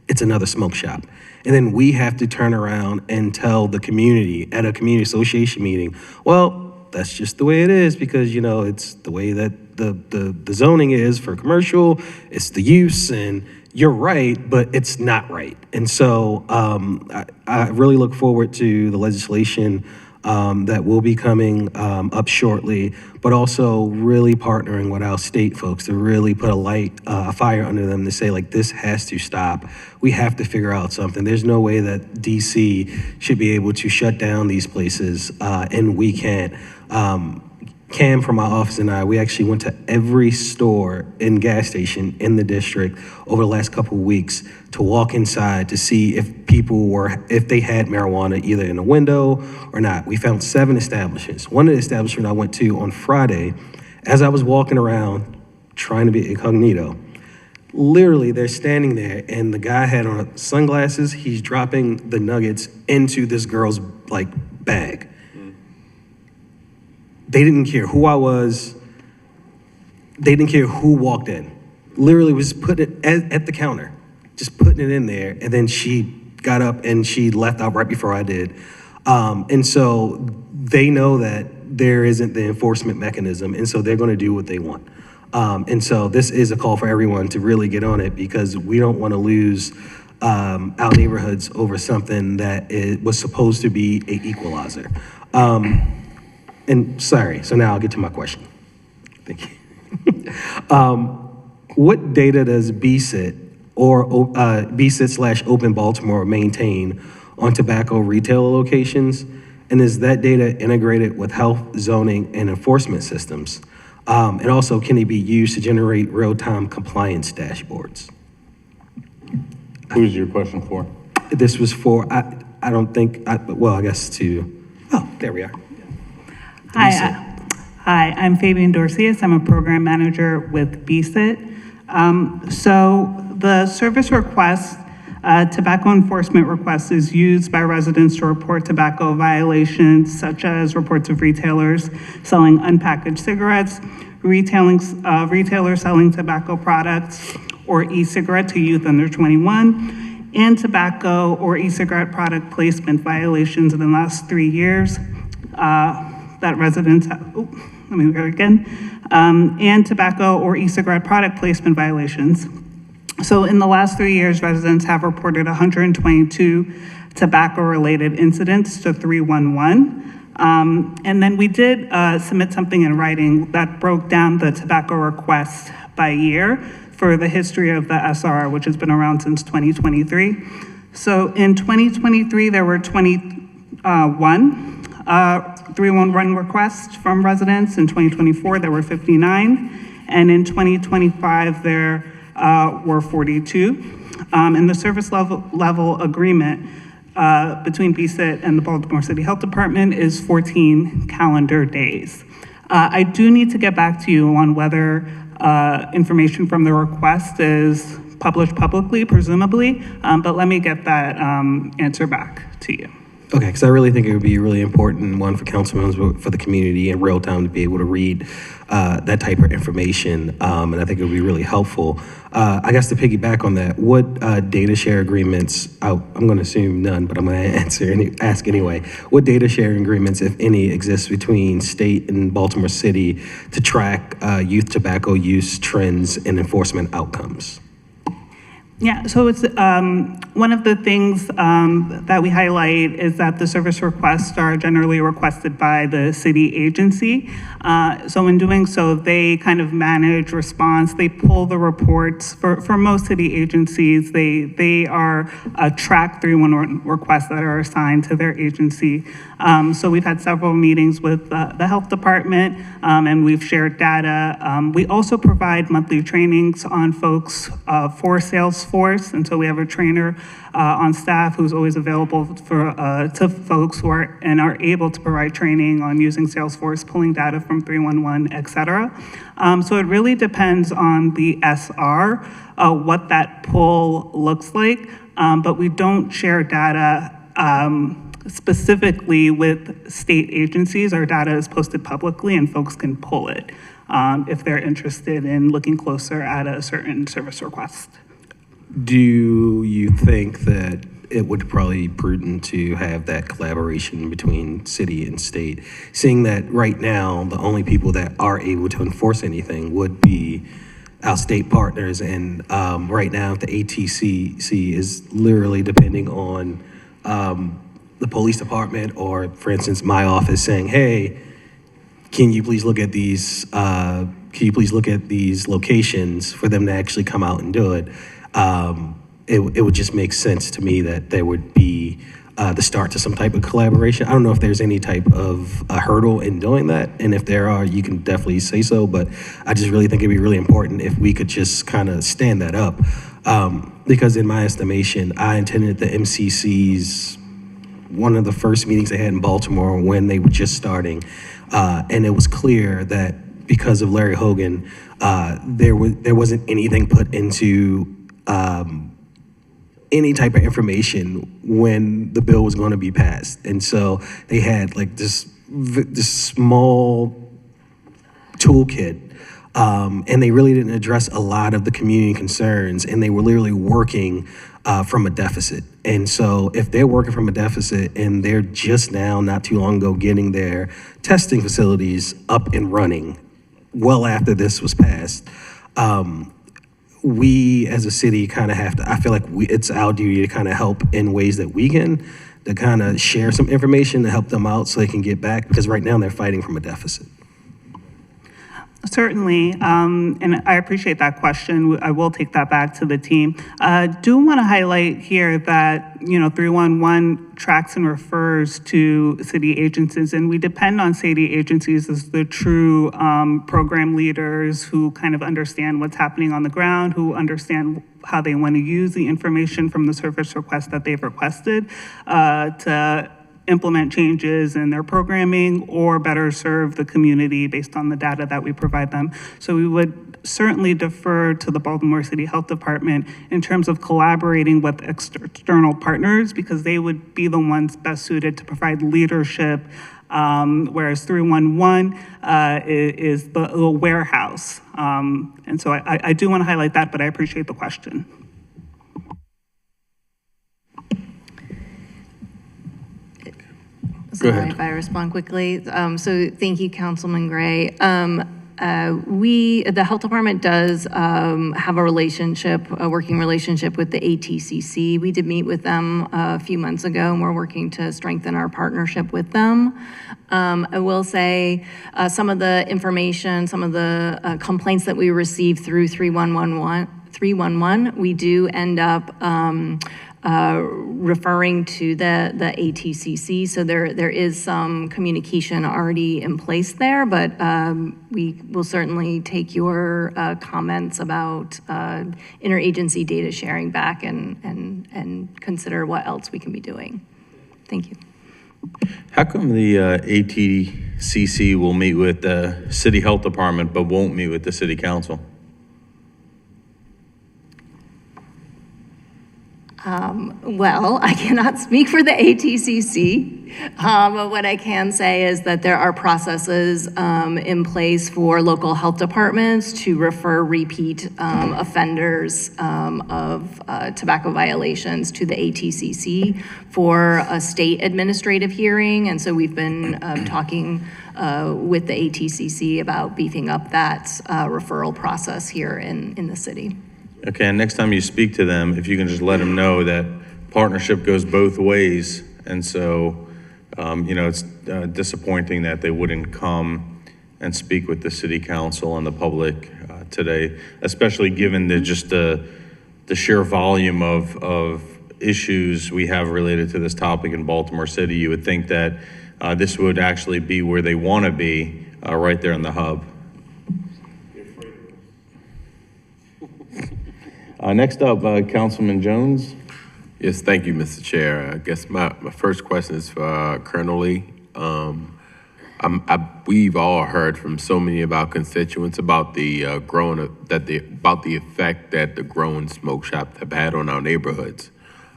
it's another smoke shop. And then we have to turn around and tell the community at a community association meeting, well, that's just the way it is, because, you know, it's the way that the zoning is for commercial, it's the use, and you're right, but it's not right. And so I really look forward to the legislation that will be coming up shortly, but also really partnering with our state folks to really put a fire under them to say, like, this has to stop. We have to figure out something. There's no way that DC should be able to shut down these places, and we can't. Cam from my office and I, we actually went to every store and gas station in the district over the last couple of weeks to walk inside to see if if they had marijuana either in a window or not. We found 7 establishments. One of the establishments I went to on Friday, as I was walking around trying to be incognito, literally they're standing there and the guy had on sunglasses, he's dropping the nuggets into this girl's like bag. They didn't care who I was. They didn't care who walked in. Literally was putting it at the counter, just putting it in there. And then she got up and she left out right before I did. And so they know that there isn't the enforcement mechanism. And so they're going to do what they want. And so this is a call for everyone to really get on it, because we don't want to lose our neighborhoods over something that was supposed to be an equalizer. And sorry, so now I'll get to my question. Thank you. What data does BSIT or BSIT/Open Baltimore maintain on tobacco retailer locations? And is that data integrated with health, zoning, and enforcement systems? And also, can it be used to generate real-time compliance dashboards? Who's your question for? This was for, I don't think, well, I guess oh, there we are. Hi, I'm Fabian Dorcius. I'm a program manager with BSIT. So the service request, tobacco enforcement request, is used by residents to report tobacco violations, such as reports of retailers selling unpackaged cigarettes, retailers selling tobacco products or e-cigarette to youth under 21, and tobacco or e-cigarette product placement violations in the last 3 years. That residents have, let me go again, and tobacco or e-cigarette product placement violations. So in the last 3 years, residents have reported 122 tobacco-related incidents to 311. And then we did submit something in writing that broke down the tobacco requests by year for the history of the SRR, which has been around since 2023. So in 2023, there were 21 311 requests from residents. In 2024, there were 59. And in 2025, there were 42. And the service level agreement between BSIT and the Baltimore City Health Department is 14 calendar days. I do need to get back to you on whether information from the request is published publicly, presumably, but let me get that answer back to you. Okay, because I really think it would be really important, one, for councilmen, for the community in real time to be able to read that type of information, and I think it would be really helpful. I guess to piggyback on that, what data share agreements, I'm going to assume none, but I'm going to ask anyway, what data sharing agreements, if any, exist between state and Baltimore City to track youth tobacco use trends and enforcement outcomes? Yeah, so it's one of the things that we highlight is that the service requests are generally requested by the city agency. So in doing so, they kind of manage response. They pull the reports. For most city agencies, they are track 311 requests that are assigned to their agency. So we've had several meetings with the health department, and we've shared data. We also provide monthly trainings on folks for Salesforce, and so we have a trainer on staff who's always available for to folks who are able to provide training on using Salesforce, pulling data from 311, et cetera. So it really depends on the SR, what that pull looks like, but we don't share data specifically with state agencies. Our data is posted publicly and folks can pull it if they're interested in looking closer at a certain service request. Do you think that it would probably be prudent to have that collaboration between city and state, seeing that right now the only people that are able to enforce anything would be our state partners, and right now the ATCC is literally depending on the police department, or for instance my office, saying, hey, can you please look at these locations for them to actually come out and do it. It would just make sense to me that there would be the start to some type of collaboration. I don't know if there's any type of a hurdle in doing that, and if there are, you can definitely say so, but I just really think it'd be really important if we could just kind of stand that up. Because in my estimation, I attended the MCC's one of the first meetings they had in Baltimore when they were just starting, and it was clear that because of Larry Hogan, there wasn't anything put into any type of information when the bill was going to be passed. And so they had like this small toolkit, and they really didn't address a lot of the community concerns, and they were literally working from a deficit. And so if they're working from a deficit and they're just now, not too long ago, getting their testing facilities up and running well after this was passed, we as a city kind of have to, I feel like it's our duty to kind of help in ways that we can, to kind of share some information to help them out so they can get back, because right now they're fighting from a deficit. Certainly, and I appreciate that question. I will take that back to the team. Do want to highlight here that, 311 tracks and refers to city agencies, and we depend on city agencies as the true program leaders who kind of understand what's happening on the ground, who understand how they want to use the information from the service request that they've requested to implement changes in their programming or better serve the community based on the data that we provide them. So we would certainly defer to the Baltimore City Health Department in terms of collaborating with external partners, because they would be the ones best suited to provide leadership, whereas 311 is the warehouse. And so I do want to highlight that, but I appreciate the question. Sorry if I respond quickly. So thank you, Councilman Gray. The health department does have a working relationship with the ATCC. We did meet with them a few months ago, and we're working to strengthen our partnership with them. I will say some of the information, some of the complaints that we receive through 311, we do end up referring to the ATCC. So there is some communication already in place there, but we will certainly take your comments about interagency data sharing back and consider what else we can be doing. Thank you. How come the ATCC will meet with the city health department but won't meet with the city council? Well, I cannot speak for the ATCC, but what I can say is that there are processes in place for local health departments to refer repeat offenders of tobacco violations to the ATCC for a state administrative hearing. And so we've been talking with the ATCC about beefing up that referral process here in the city. Okay, and next time you speak to them, if you can just let them know that partnership goes both ways. And so, it's disappointing that they wouldn't come and speak with the city council and the public today, especially given the sheer volume of issues we have related to this topic in Baltimore City. You would think that this would actually be where they want to be, right there in the hub. Next up, Councilman Jones. Yes, thank you, Mr. Chair. I guess my first question is for Colonel Lee. We've all heard from so many of our constituents about the about the effect that the growing smoke shops have had on our neighborhoods.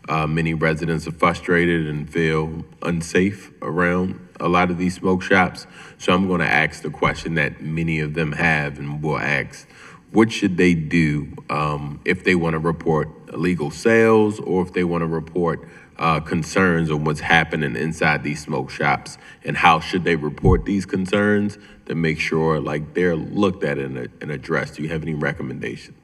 Many residents are frustrated and feel unsafe around a lot of these smoke shops. So I'm going to ask the question that many of them have, and will ask: what should they do if they want to report illegal sales, or if they want to report concerns on what's happening inside these smoke shops, and how should they report these concerns to make sure like they're looked at and addressed? Do you have any recommendations?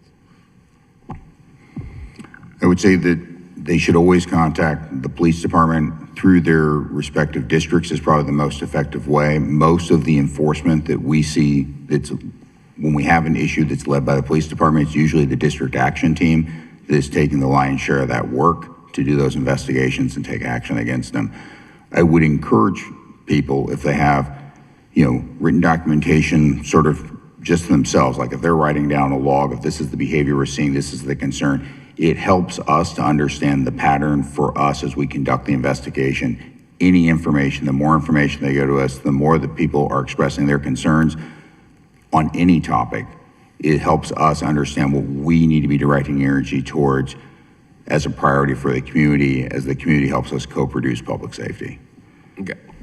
I would say that they should always contact the police department through their respective districts is probably the most effective way. Most of the enforcement that we see, that's when we have an issue that's led by the police department, it's usually the district action team that is taking the lion's share of that work to do those investigations and take action against them. I would encourage people, if they have, written documentation sort of just themselves, like if they're writing down a log of this is the behavior we're seeing, this is the concern, it helps us to understand the pattern for us as we conduct the investigation. Any information, the more information they go to us, the more that people are expressing their concerns on any topic, it helps us understand what we need to be directing energy towards as a priority for the community, as the community helps us co-produce public safety.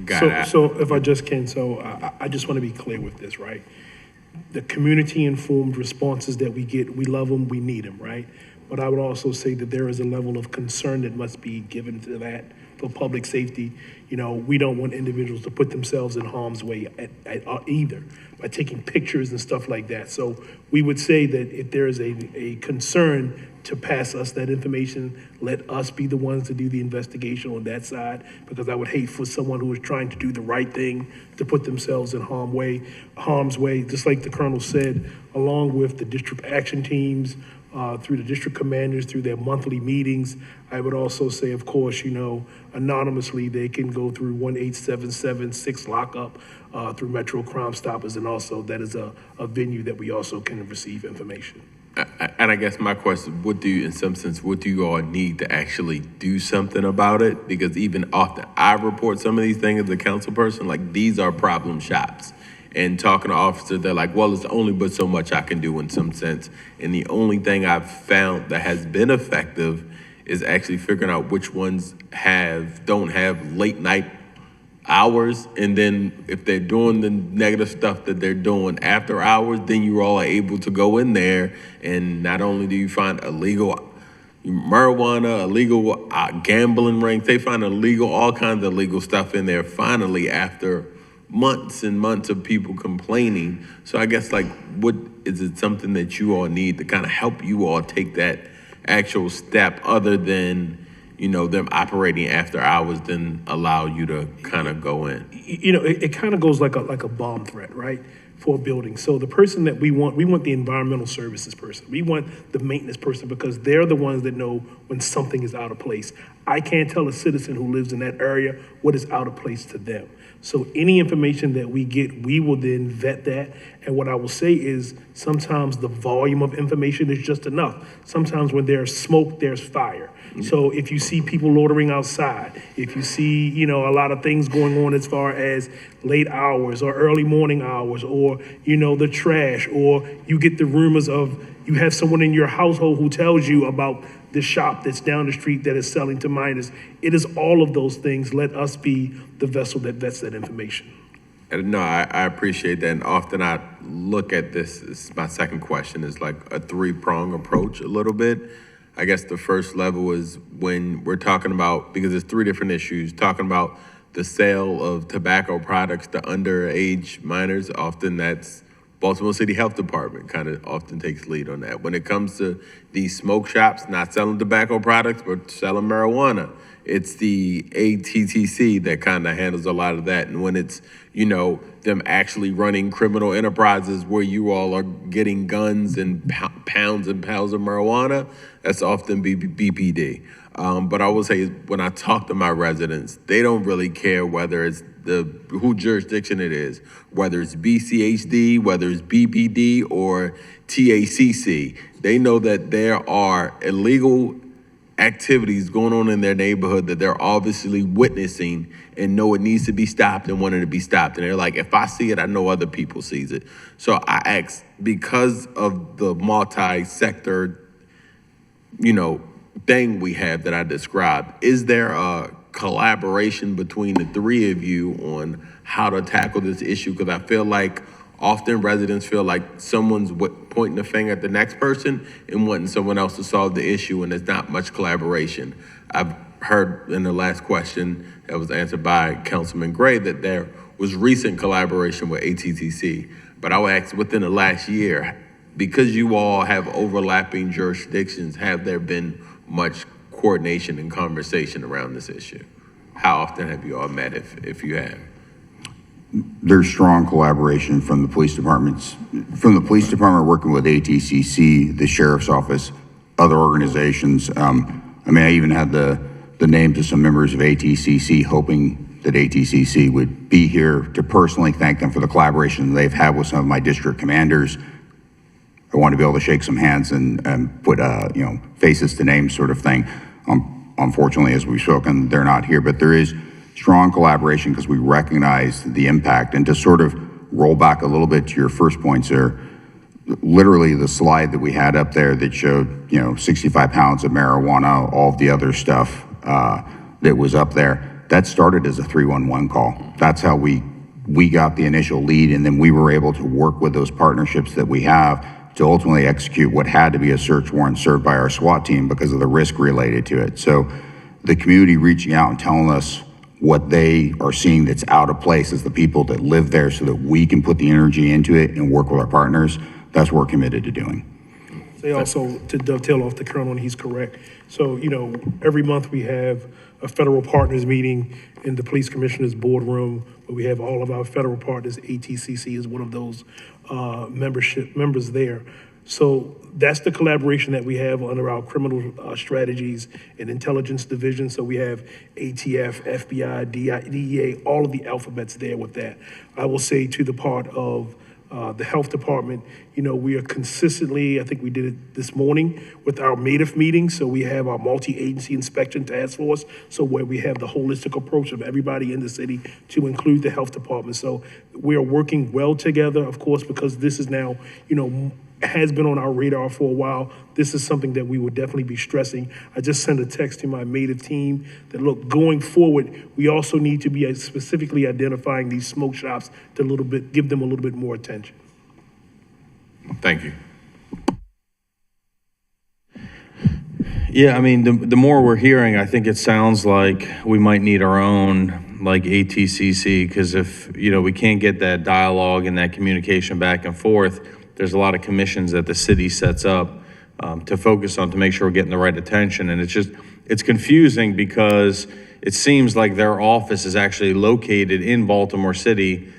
So if I just can, I just want to be clear with this, right? The community-informed responses that we get, we love them, we need them, right? But I would also say that there is a level of concern that must be given to that for public safety. We don't want individuals to put themselves in harm's way either by taking pictures and stuff like that. So we would say that if there is a concern to pass us that information, let us be the ones to do the investigation on that side, because I would hate for someone who is trying to do the right thing to put themselves in harm's way, just like the Colonel said, along with the district action teams, through the district commanders, through their monthly meetings. I would also say, of course, anonymously, they can go through 1-877-6 lockup through Metro Crime Stoppers, and also that is a venue that we also can receive information. And I guess my question, what do you all need to actually do something about it? Because even often I report some of these things as a council person, like these are problem shops. And talking to officers, they're like, well, it's only but so much I can do in some sense. And the only thing I've found that has been effective is actually figuring out which ones don't have late night hours. And then if they're doing the negative stuff that they're doing after hours, then you all are able to go in there. And not only do you find illegal marijuana, illegal gambling rings, they find all kinds of illegal stuff in there finally after months and months of people complaining. So I guess what is it something that you all need to kind of help you all take that actual step other than, them operating after hours, then allow you to kind of go in? It kind of goes like a bomb threat, right? For a building. So the person that we want the environmental services person. We want the maintenance person, because they're the ones that know when something is out of place. I can't tell a citizen who lives in that area what is out of place to them. So any information that we get, we will then vet that. And what I will say is sometimes the volume of information is just enough. Sometimes when there's smoke, there's fire. So if you see people loitering outside, if you see, a lot of things going on as far as late hours or early morning hours, or, the trash, or you get the rumors of you have someone in your household who tells you about the shop that's down the street that is selling to minors. It is all of those things. Let us be the vessel that vets that information. No, I appreciate that. And often I look at this my second question, is like a three-prong approach a little bit. I guess the first level is when we're talking about, because there's three different issues, talking about the sale of tobacco products to underage minors. Often that's Baltimore City Health Department kind of often takes lead on that. When it comes to these smoke shops, not selling tobacco products, but selling marijuana, it's the ATTC that kind of handles a lot of that. And when it's, you know, them actually running criminal enterprises where you all are getting guns and pounds and pounds of marijuana, that's often BPD. But I will say, when I talk to my residents, they don't really care whether it's who jurisdiction it is, whether it's BCHD, whether it's BPD or TACC. They know that there are illegal activities going on in their neighborhood that they're obviously witnessing and know it needs to be stopped and wanting to be stopped. And they're like, if I see it, I know other people sees it. So I ask, because of the multi-sector, you know, thing we have that I described, is there a collaboration between the three of you on how to tackle this issue? Because I feel like often residents feel like someone's pointing the finger at the next person and wanting someone else to solve the issue, and there's not much collaboration. I've heard in the last question that was answered by Councilman Gray that there was recent collaboration with ATTC, but I would ask, within the last year, because you all have overlapping jurisdictions, have there been much coordination and conversation around this issue? How often have you all met, if you have? There's strong collaboration from the police departments, working with ATCC, the sheriff's office, other organizations. I mean, I even had the names of some members of ATCC, hoping that ATCC would be here to personally thank them for the collaboration they've had with some of my district commanders. I want to be able to shake some hands and put, you know, faces to names sort of thing. Unfortunately, as we've spoken, they're not here, but there is strong collaboration because we recognize the impact. And to sort of roll back a little bit to your first point, sir, literally the slide that we had up there that showed, you know, 65 pounds of marijuana, all of the other stuff that was up there, that started as a 311 call. That's how we got the initial lead, and then we were able to work with those partnerships that we have to ultimately execute what had to be a search warrant served by our SWAT team because of the risk related to it. So the community reaching out and telling us what they are seeing that's out of place as the people that live there, so that we can put the energy into it and work with our partners, that's what we're committed to doing. They also, to dovetail off the colonel, and he's correct. So, you know, every month we have a federal partners meeting in the police commissioner's boardroom, where we have all of our federal partners. ATCC is one of those members there. So that's the collaboration that we have under our criminal strategies and intelligence division. So we have ATF, FBI, DEA, all of the alphabets there with that. I will say, to the part of the health department, you know, we are consistently, I think we did it this morning with our MATIF meeting. So we have our multi-agency inspection task force. So where we have the holistic approach of everybody in the city to include the health department. So we are working well together, of course, because this is now, you know, has been on our radar for a while. This is something that we would definitely be stressing. I just sent a text to my MATIF team that, look, going forward, we also need to be specifically identifying these smoke shops to give them a little bit more attention. Thank you. Yeah, I mean, the more we're hearing, I think it sounds like we might need our own, like ATCC, because if, you know, we can't get that dialogue and that communication back and forth, there's a lot of commissions that the city sets up to focus on to make sure we're getting the right attention. And it's confusing because it seems like their office is actually located in Baltimore City,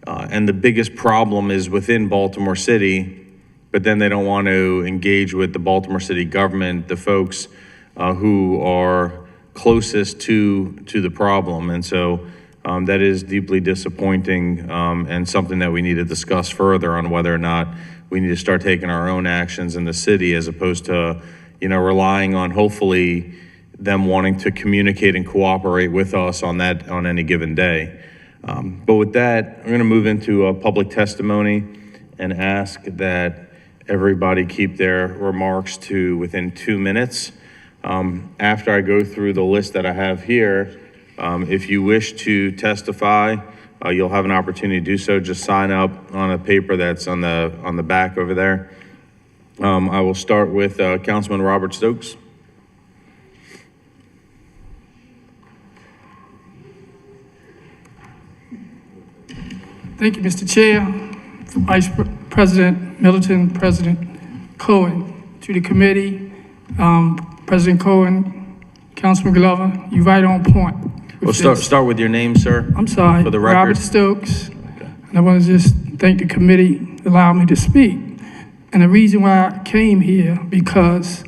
and the biggest problem is within Baltimore City, but then they don't want to engage with the Baltimore City government, the folks who are closest to the problem. And so that is deeply disappointing, and something that we need to discuss further on whether or not we need to start taking our own actions in the city, as opposed to, you know, relying on hopefully them wanting to communicate and cooperate with us on that on any given day. But with that, I'm going to move into a public testimony and ask that everybody keep their remarks to within 2 minutes. After I go through the list that I have here, if you wish to testify, you'll have an opportunity to do so. Just sign up on a paper that's on the back over there. I will start with Councilman Robert Stokes. Thank you, Mr. Chair, President Middleton, President Cohen, to the committee, President Cohen, Councilman Glover, you right on point. Well, start with your name, sir. I'm sorry, For the record. Robert Stokes. And I want to just thank the committee for allowing me to speak. And the reason why I came here, because,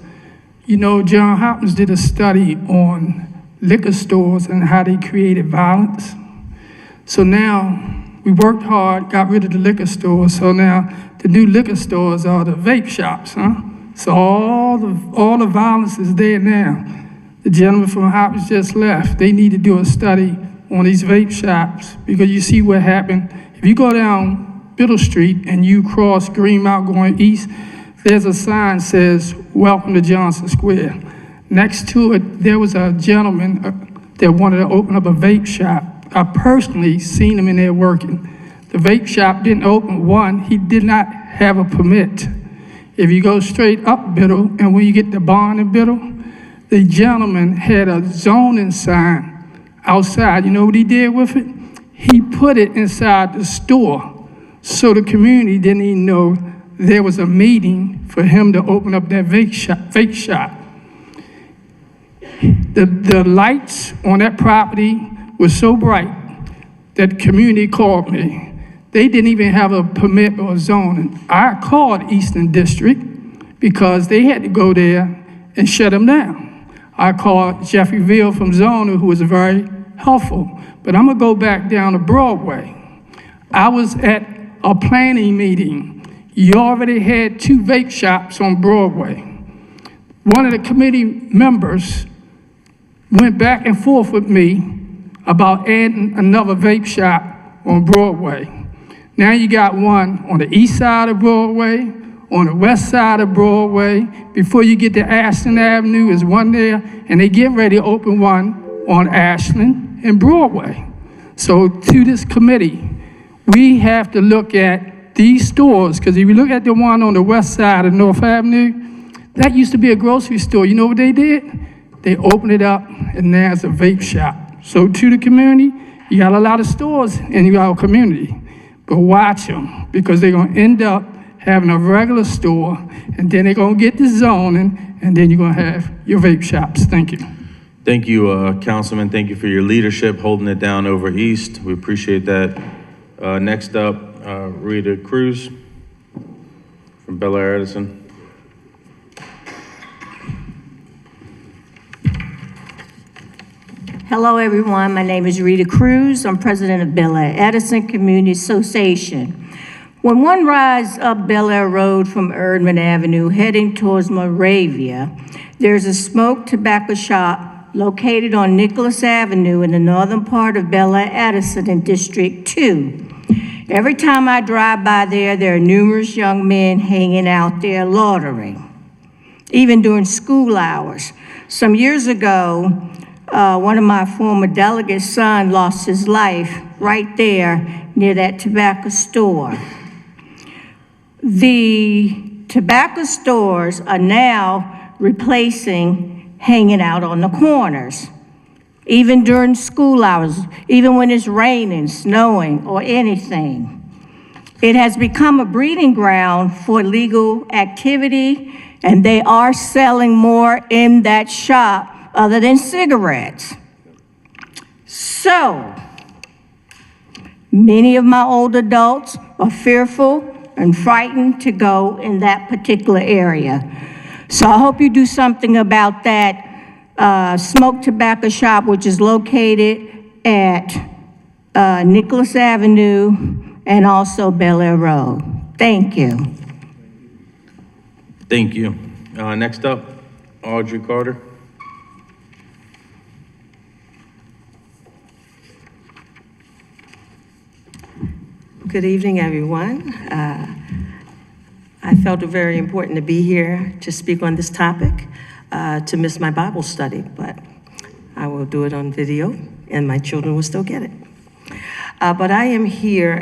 you know, John Hopkins did a study on liquor stores and how they created violence. So now, we worked hard, got rid of the liquor stores, so now the new liquor stores are the vape shops, huh? So all the violence is there now. The gentleman from Hopkins just left. They need to do a study on these vape shops, because you see what happened. If you go down Biddle Street and you cross Green Mountain going east, there's a sign that says, "Welcome to Johnson Square." Next to it, there was a gentleman that wanted to open up a vape shop. I personally seen him in there working. The vape shop didn't open. One, he did not have a permit. If you go straight up Biddle, and when you get to Bond and Biddle, the gentleman had a zoning sign outside. You know what he did with it? He put it inside the store, so the community didn't even know there was a meeting for him to open up that vape shop. The lights on that property was so bright that the community called me. They didn't even have a permit or zoning. I called Eastern District because they had to go there and shut them down. I called Jeffrey Veal from zoning, who was very helpful. But I'm gonna go back down to Broadway. I was at a planning meeting. You already had 2 vape shops on Broadway. One of the committee members went back and forth with me about adding another vape shop on Broadway. Now you got one on the east side of Broadway, on the west side of Broadway. Before you get to Ashland Avenue, is one there, and they getting ready to open one on Ashland and Broadway. So to this committee, we have to look at these stores, because if you look at the one on the west side of North Avenue, that used to be a grocery store. You know what they did? They opened it up, and now it's a vape shop. So to the community, you got a lot of stores in our community, but watch them, because they're gonna end up having a regular store, and then they're gonna get the zoning, and then you're gonna have your vape shops. Thank you. Thank you, Councilman. Thank you for your leadership, holding it down over East. We appreciate that. Next up, Rita Cruz from Bel Air Edison. Hello, everyone. My name is Rita Cruz. I'm president of Bel Air Edison Community Association. When one rides up Bel Air Road from Erdman Avenue heading towards Moravia, there's a smoked tobacco shop located on Nicholas Avenue in the northern part of Bel Air Edison in District 2. Every time I drive by there are numerous young men hanging out there loitering, even during school hours. Some years ago, one of my former delegates' son lost his life right there near that tobacco store. The tobacco stores are now replacing hanging out on the corners, even during school hours, even when it's raining, snowing, or anything. It has become a breeding ground for illegal activity, and they are selling more in that shop other than cigarettes. So, many of my old adults are fearful and frightened to go in that particular area. So I hope you do something about that smoked tobacco shop, which is located at Nicholas Avenue and also Bel Air Road. Thank you. Thank you. Next up, Audrey Carter. Good evening, everyone. I felt it very important to be here to speak on this topic, to miss my Bible study, but I will do it on video, and my children will still get it. But I am here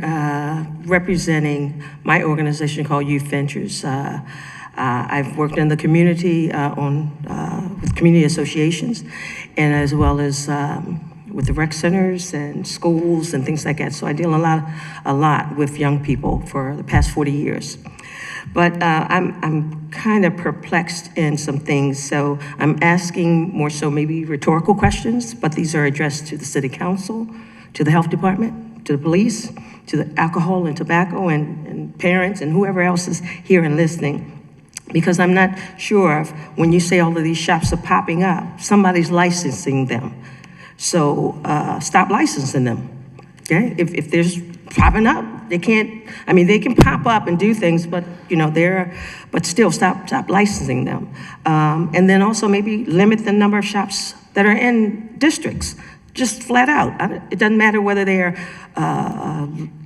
representing my organization called Youth Ventures. I've worked in the community with community associations, and as well as with the rec centers and schools and things like that. So I deal a lot with young people for the past 40 years. But I'm kind of perplexed in some things, so I'm asking more so maybe rhetorical questions, but these are addressed to the city council, to the health department, to the police, to the alcohol and tobacco and parents and whoever else is here and listening. Because I'm not sure if when you say all of these shops are popping up, somebody's licensing them. So stop licensing them, okay? If there's popping up, they can't, I mean, they can pop up and do things, but you know, but still stop licensing them. And then also maybe limit the number of shops that are in districts, just flat out. It doesn't matter whether they're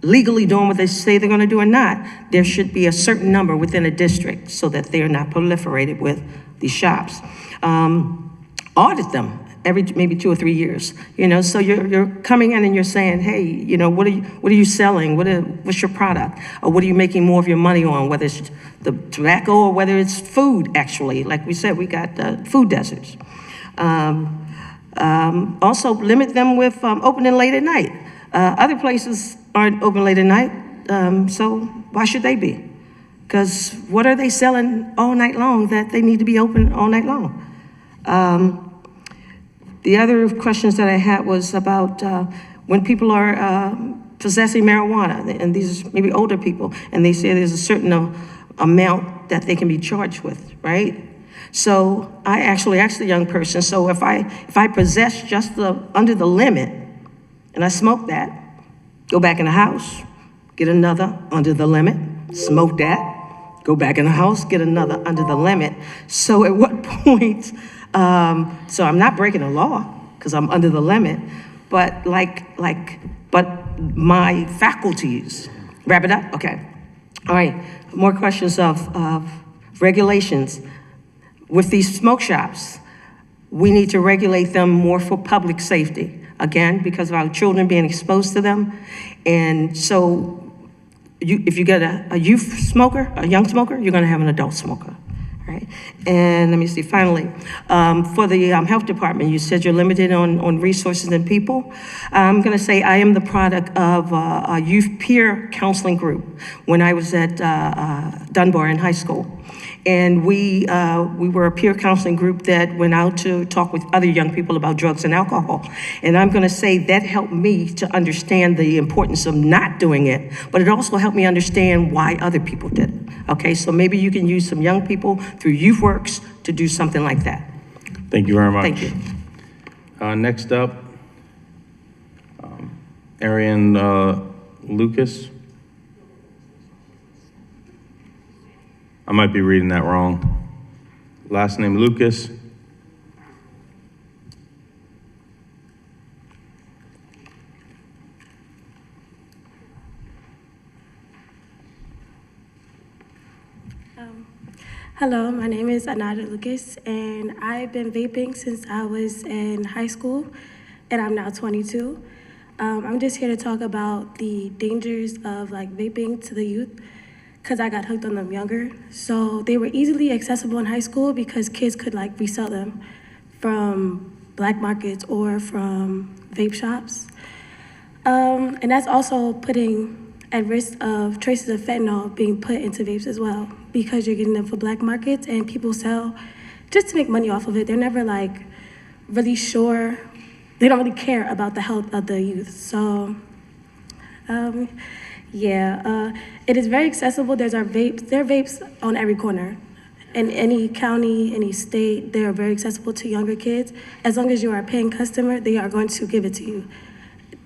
legally doing what they say they're gonna do or not. There should be a certain number within a district so that they are not proliferated with these shops. Audit them every maybe 2 or 3 years, you know, so you're coming in and you're saying, hey, you know, what are you selling? What's your product? Or what are you making more of your money on, whether it's the tobacco or whether it's food, actually. Like we said, we got food deserts. Also limit them with opening late at night. Other places aren't open late at night, so why should they be? Because what are they selling all night long that they need to be open all night long? The other questions that I had was about when people are possessing marijuana, and these are maybe older people, and they say there's a certain amount that they can be charged with, right? So I actually asked the young person, so if I possess just under the limit, and I smoke that, go back in the house, get another under the limit, smoke that, go back in the house, get another under the limit. So at what point, so I'm not breaking the law because I'm under the limit, but but my faculties, wrap it up, okay. All right, more questions of regulations. With these smoke shops, we need to regulate them more for public safety. Again, because of our children being exposed to them. And so if you get a youth smoker, a young smoker, you're gonna have an adult smoker, right? And let me see, finally, for the health department, you said you're limited on resources and people. I'm gonna say I am the product of a youth peer counseling group when I was at Dunbar in high school. And we were a peer counseling group that went out to talk with other young people about drugs and alcohol. And I'm gonna say that helped me to understand the importance of not doing it, but it also helped me understand why other people did it. Okay, so maybe you can use some young people through YouthWorks to do something like that. Thank you very much. Thank you. Next up, Arian Lucas. I might be reading that wrong. Last name Lucas. Hello, my name is Anada Lucas, and I've been vaping since I was in high school, and I'm now 22. I'm just here to talk about the dangers of vaping to the youth, because I got hooked on them younger. So they were easily accessible in high school because kids could resell them from black markets or from vape shops. And that's also putting at risk of traces of fentanyl being put into vapes as well, because you're getting them for black markets and people sell just to make money off of it. They're never really sure. They don't really care about the health of the youth. So it is very accessible. There are vapes on every corner. In any county, any state, they are very accessible to younger kids. As long as you are a paying customer, they are going to give it to you.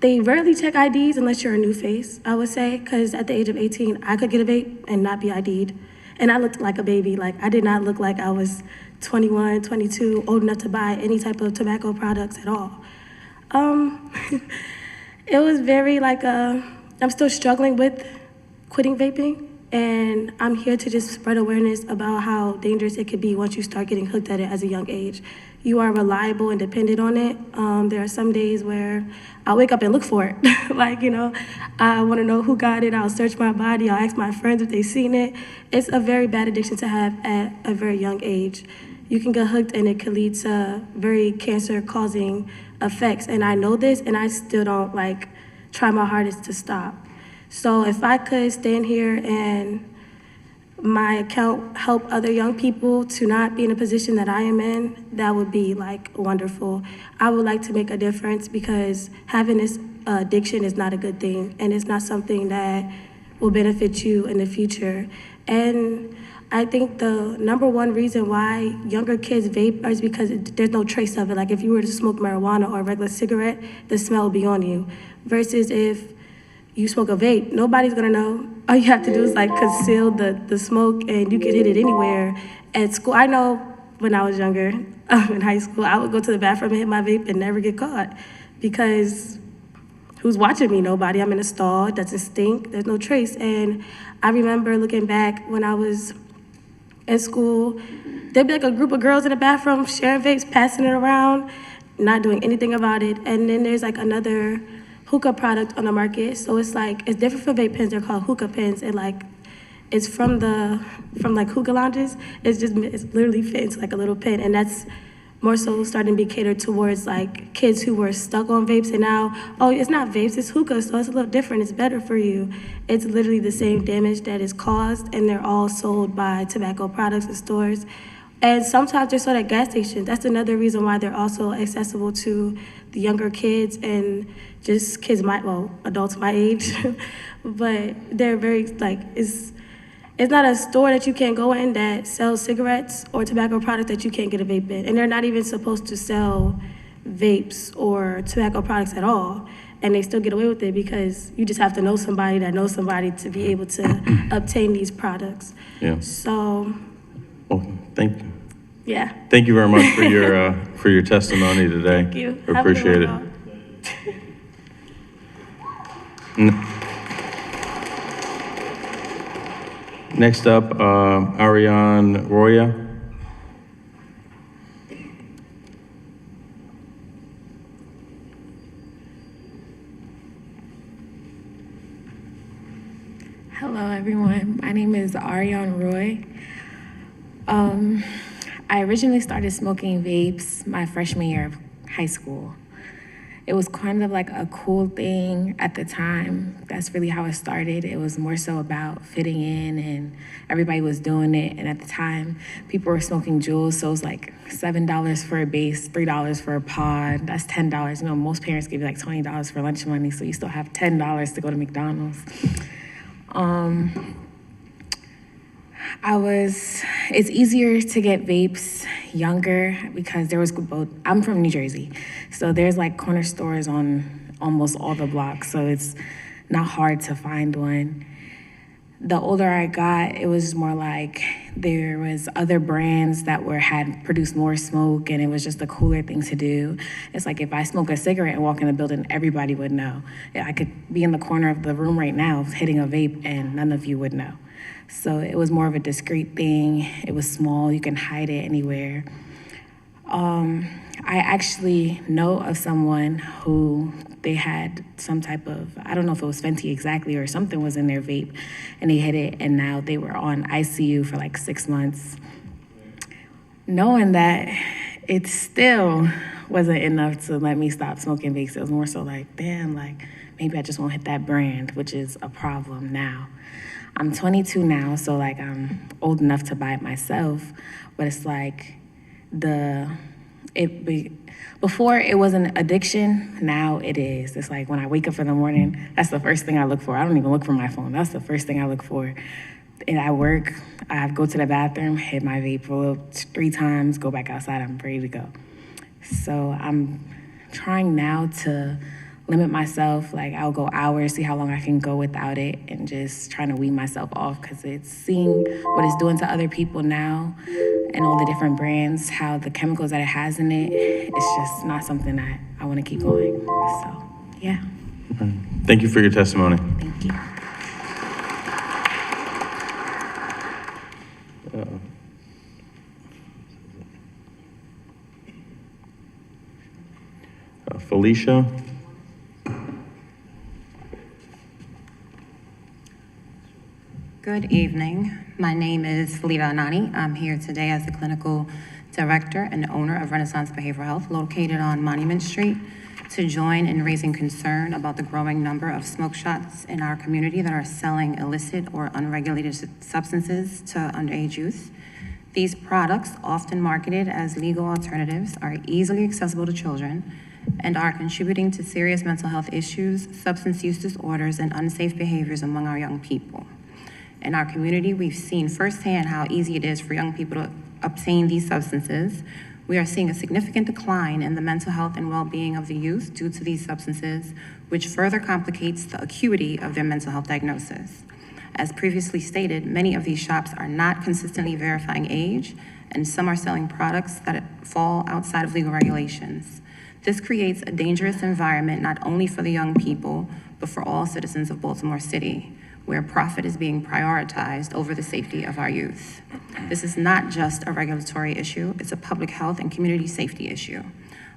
They rarely check IDs unless you're a new face, I would say, because at the age of 18, I could get a vape and not be ID'd. And I looked like a baby. I did not look like I was 21, 22, old enough to buy any type of tobacco products at all. It was very I'm still struggling with quitting vaping, and I'm here to just spread awareness about how dangerous it could be once you start getting hooked at it as a young age. You are reliable and dependent on it. There are some days where I'll wake up and look for it. I want to know who got it. I'll search my body. I'll ask my friends if they've seen it. It's a very bad addiction to have at a very young age. You can get hooked and it could lead to very cancer-causing effects. And I know this, and I still don't like try my hardest to stop. So if I could stand here and my account help other young people to not be in a position that I am in, that would be like wonderful. I would like to make a difference because having this addiction is not a good thing, and it's not something that will benefit you in the future. And I think the number one reason why younger kids vape is because there's no trace of it. Like if you were to smoke marijuana or a regular cigarette, the smell will be on you. Versus if you smoke a vape, nobody's gonna know. All you have to do is like conceal the smoke, and you can hit it anywhere. At school, I know when I was younger, in high school, I would go to the bathroom and hit my vape and never get caught because who's watching me? Nobody. I'm in a stall, it doesn't stink, there's no trace. And I remember looking back when I was in school, there'd be like a group of girls in the bathroom sharing vapes, passing it around, not doing anything about it. And then there's like another hookah product on the market. So it's like, it's different from vape pens, they're called hookah pens. And like, it's from like hookah lounges. It's literally fit into like a little pen. And that's more so starting to be catered towards like kids who were stuck on vapes and now, oh, it's not vapes, it's hookah, so it's a little different, it's better for you. It's literally the same damage that is caused, and they're all sold by tobacco products in stores. And sometimes they're sold at gas stations. That's another reason why they're also accessible to the younger kids and just kids adults my age. But they're very, like, it's not a store that you can't go in that sells cigarettes or tobacco products that you can't get a vape in. And they're not even supposed to sell vapes or tobacco products at all. And they still get away with it because you just have to know somebody that knows somebody to be able to obtain these products. Yeah. So, Well, thank you. yeah. Thank you very much for your testimony today. Thank you. I Have a good appreciate it. one, Next up, Ariane Roya. Hello, everyone. My name is Ariane Roy. I originally started smoking vapes my freshman year of high school. It was kind of like a cool thing at the time. That's really how it started. It was more so about fitting in, and everybody was doing it. And at the time, people were smoking Juuls, so it was like $7 for a base, $3 for a pod. That's $10. You know, most parents give you like $20 for lunch money, so you still have $10 to go to McDonald's. It's easier to get vapes younger because there was both, I'm from New Jersey, so there's like corner stores on almost all the blocks, so it's not hard to find one. The older I got, it was more like there was other brands that had produced more smoke, and it was just a cooler thing to do. It's like if I smoke a cigarette and walk in the building, everybody would know. I could be in the corner of the room right now hitting a vape and none of you would know. So it was more of a discreet thing. It was small, you can hide it anywhere. I actually know of someone who they had some type of, I don't know if it was Fenty exactly or something was in their vape, and they hit it, and now they were on ICU for like 6 months. Knowing that it still wasn't enough to let me stop smoking vapes, it was more so like, damn, like maybe I just won't hit that brand, which is a problem now. I'm 22 now, so like I'm old enough to buy it myself, but it's like before it was an addiction, now it is. It's like when I wake up in the morning, that's the first thing I look for. I don't even look for my phone. That's the first thing I look for. And at work, I go to the bathroom, hit my vape, roll up 3 times, go back outside, I'm ready to go. So I'm trying now to limit myself. Like I'll go hours, see how long I can go without it, and just trying to wean myself off, because it's seeing what it's doing to other people now and all the different brands, how the chemicals that it has in it, it's just not something that I want to keep going. So, yeah. Thank you for your testimony. Thank you. Felicia. Good evening. My name is Felicia Anani. I'm here today as the clinical director and owner of Renaissance Behavioral Health, located on Monument Street, to join in raising concern about the growing number of smoke shops in our community that are selling illicit or unregulated substances to underage youth. These products, often marketed as legal alternatives, are easily accessible to children and are contributing to serious mental health issues, substance use disorders, and unsafe behaviors among our young people. In our community, we've seen firsthand how easy it is for young people to obtain these substances. We are seeing a significant decline in the mental health and well-being of the youth due to these substances, which further complicates the acuity of their mental health diagnosis. As previously stated, many of these shops are not consistently verifying age, and some are selling products that fall outside of legal regulations. This creates a dangerous environment not only for the young people, but for all citizens of Baltimore City, where profit is being prioritized over the safety of our youth. This is not just a regulatory issue, it's a public health and community safety issue.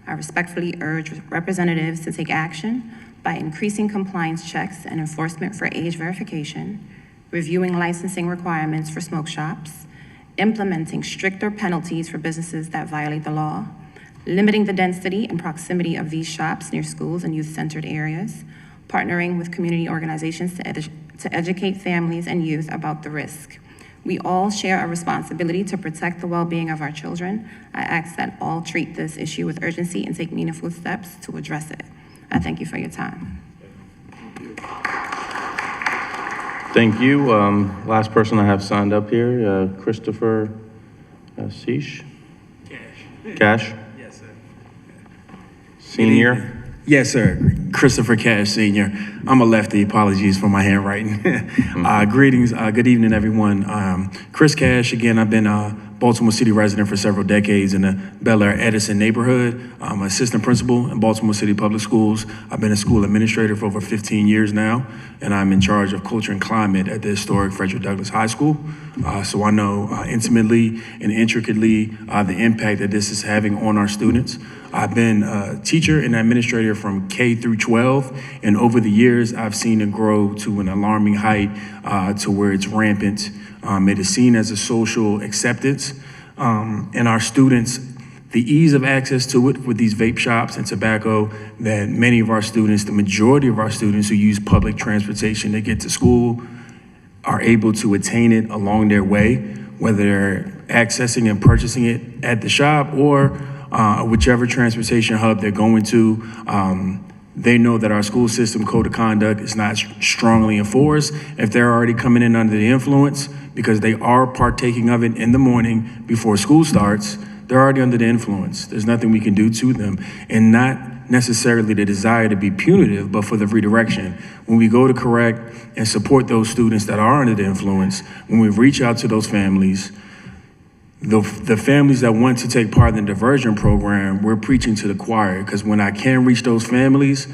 I respectfully urge representatives to take action by increasing compliance checks and enforcement for age verification, reviewing licensing requirements for smoke shops, implementing stricter penalties for businesses that violate the law, limiting the density and proximity of these shops near schools and youth-centered areas, partnering with community organizations to educate families and youth about the risk. We all share a responsibility to protect the well-being of our children. I ask that all treat this issue with urgency and take meaningful steps to address it. I thank you for your time. Thank you. Last person I have signed up here, Christopher Seish? Cash? Yes, sir. Senior? Yes, sir. Christopher Cash, Senior. I'm a lefty. Apologies for my handwriting. Greetings. Good evening, everyone. Chris Cash, again, I've been a Baltimore City resident for several decades in the Bel Air Edison neighborhood. I'm an assistant principal in Baltimore City Public Schools. I've been a school administrator for over 15 years now, and I'm in charge of culture and climate at the historic Frederick Douglass High School. So I know intimately and intricately the impact that this is having on our students. I've been a teacher and administrator from K through 12, and over the years, I've seen it grow to an alarming height to where it's rampant. It is seen as a social acceptance, and our students, the ease of access to it with these vape shops and tobacco, that many of our students, the majority of our students who use public transportation to get to school, are able to attain it along their way, whether they're accessing and purchasing it at the shop or whichever transportation hub they're going to. They know that our school system code of conduct is not strongly enforced. If they're already coming in under the influence, because they are partaking of it in the morning before school starts, they're already under the influence. There's nothing we can do to them. And not necessarily the desire to be punitive, but for the redirection. When we go to correct and support those students that are under the influence, when we reach out to those families, the families that want to take part in the diversion program, we're preaching to the choir, because when I can reach those families,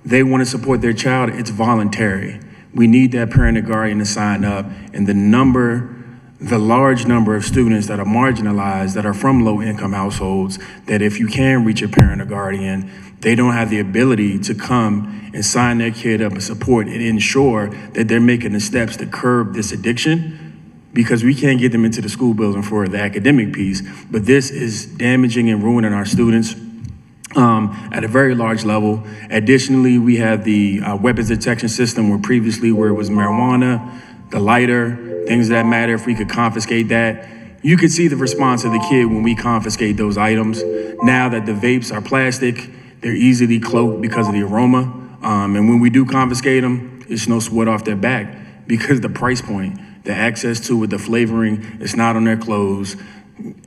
they want to support their child, it's voluntary. We need that parent or guardian to sign up, and the large number of students that are marginalized, that are from low-income households, that if you can reach a parent or guardian, they don't have the ability to come and sign their kid up and support and ensure that they're making the steps to curb this addiction, because we can't get them into the school building for the academic piece. But this is damaging and ruining our students at a very large level. Additionally, we have the weapons detection system where previously where it was marijuana, the lighter, things that matter. If we could confiscate that, you could see the response of the kid when we confiscate those items. Now that the vapes are plastic, they're easily cloaked because of the aroma. And when we do confiscate them, it's no sweat off their back, because the price point, the access to it, the flavoring, it's not on their clothes.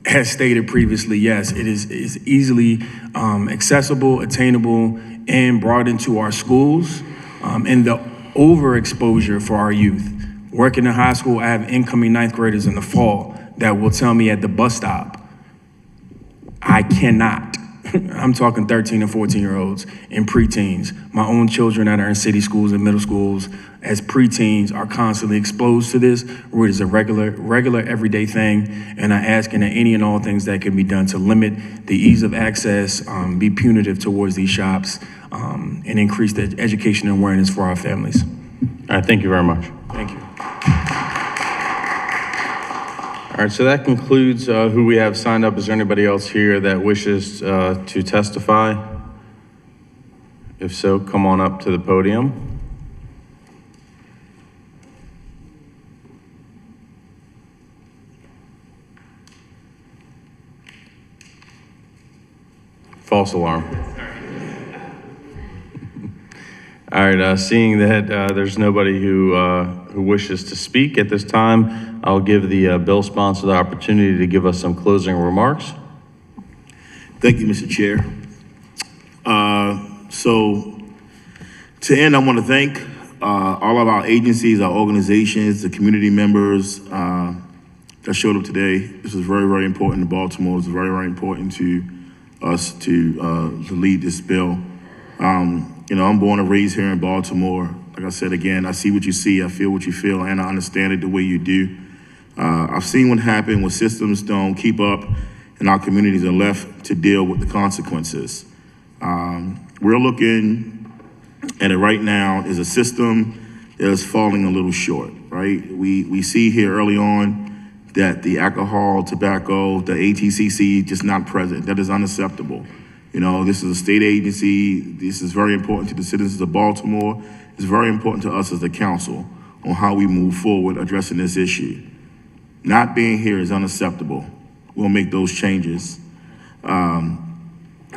As stated previously, yes, it is easily accessible, attainable, and brought into our schools. And the overexposure for our youth. Working in high school, I have incoming 9th graders in the fall that will tell me at the bus stop, I cannot. I'm talking 13 and 14-year-olds and preteens. My own children that are in city schools and middle schools as preteens are constantly exposed to this, where it is a regular everyday thing. And I'm asking that any and all things that can be done to limit the ease of access, be punitive towards these shops, and increase the education and awareness for our families. All right, thank you very much. Thank you. All All right, so that concludes who we have signed up. Is there anybody else here that wishes to testify? If so, come on up to the podium. False alarm. All right, seeing that there's nobody who wishes to speak at this time, I'll give the bill sponsor the opportunity to give us some closing remarks. Thank you, Mr. Chair. So to end, I want to thank all of our agencies, our organizations, the community members that showed up today. This is very, very important to Baltimore. It's very, very important to us to lead this bill. You know, I'm born and raised here in Baltimore. Like I said again, I see what you see, I feel what you feel, and I understand it the way you do. I've seen what happened when systems don't keep up and our communities are left to deal with the consequences. We're looking at it right now as a system that is falling a little short, right? We see here early on that the alcohol, tobacco, the ATCC just not present. That is unacceptable. You know, this is a state agency. This is very important to the citizens of Baltimore. It's very important to us as a council on how we move forward addressing this issue. Not being here is unacceptable. We'll make those changes. And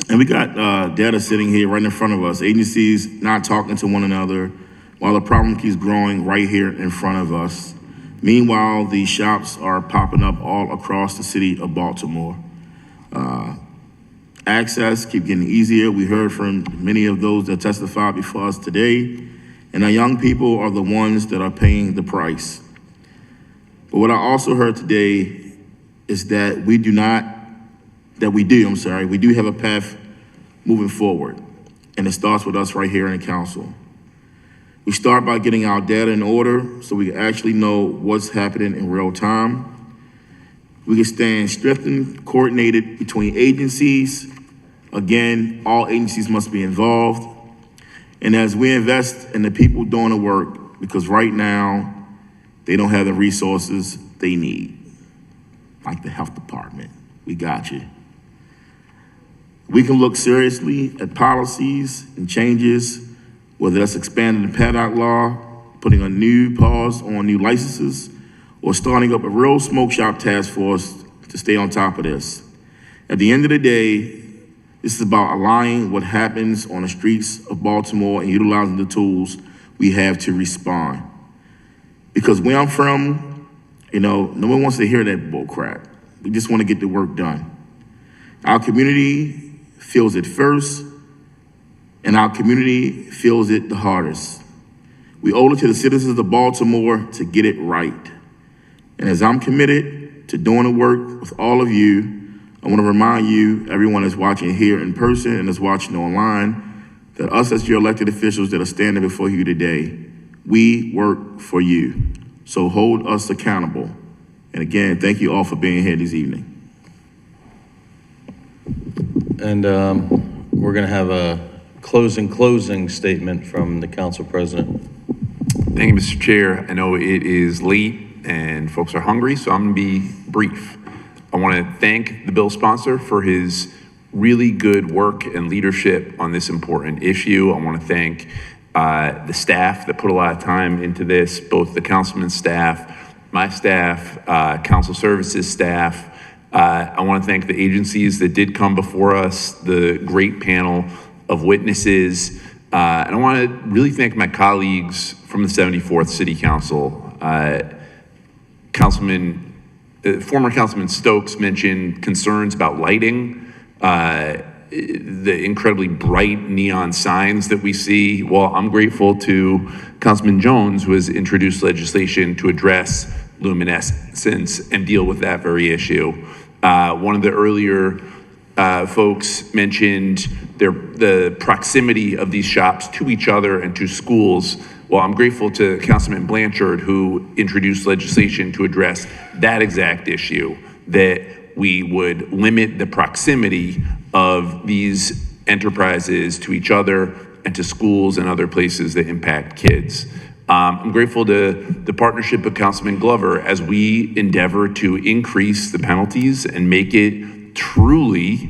we got data sitting here right in front of us. Agencies not talking to one another while the problem keeps growing right here in front of us. Meanwhile, these shops are popping up all across the city of Baltimore. Access keep getting easier. We heard from many of those that testified before us today, and our young people are the ones that are paying the price. But what I also heard today is that we do have a path moving forward, and it starts with us right here in the council. We start by getting our data in order so we can actually know what's happening in real time. We can stand strengthened, coordinated between agencies. Again, all agencies must be involved. And as we invest in the people doing the work, because right now, they don't have the resources they need, like the health department. We got you. We can look seriously at policies and changes, whether that's expanding the paddock law, putting a new pause on new licenses, or starting up a real smoke shop task force to stay on top of this. At the end of the day, this is about aligning what happens on the streets of Baltimore and utilizing the tools we have to respond. Because where I'm from, you know, no one wants to hear that bull crap. We just want to get the work done. Our community feels it first, and our community feels it the hardest. We owe it to the citizens of Baltimore to get it right. And as I'm committed to doing the work with all of you, I want to remind you, everyone that's watching here in person and that's watching online, that us as your elected officials that are standing before you today, we work for you. So hold us accountable. And again, thank you all for being here this evening. And we're going to have a closing statement from the council president. Thank you, Mr. Chair. I know it is late and folks are hungry, so I'm going to be brief. I want to thank the bill sponsor for his really good work and leadership on this important issue. I want to thank the staff that put a lot of time into this, both the councilman's staff, my staff, council services staff. I want to thank the agencies that did come before us, the great panel of witnesses. And I want to really thank my colleagues from the 74th City Council. Former Councilman Stokes mentioned concerns about lighting, the incredibly bright neon signs that we see. Well, I'm grateful to Councilman Jones, who has introduced legislation to address luminescence and deal with that very issue. One of the earlier folks mentioned the proximity of these shops to each other and to schools. Well, I'm grateful to Councilman Blanchard, who introduced legislation to address that exact issue, that we would limit the proximity of these enterprises to each other and to schools and other places that impact kids. I'm grateful to the partnership of Councilman Glover as we endeavor to increase the penalties and make it truly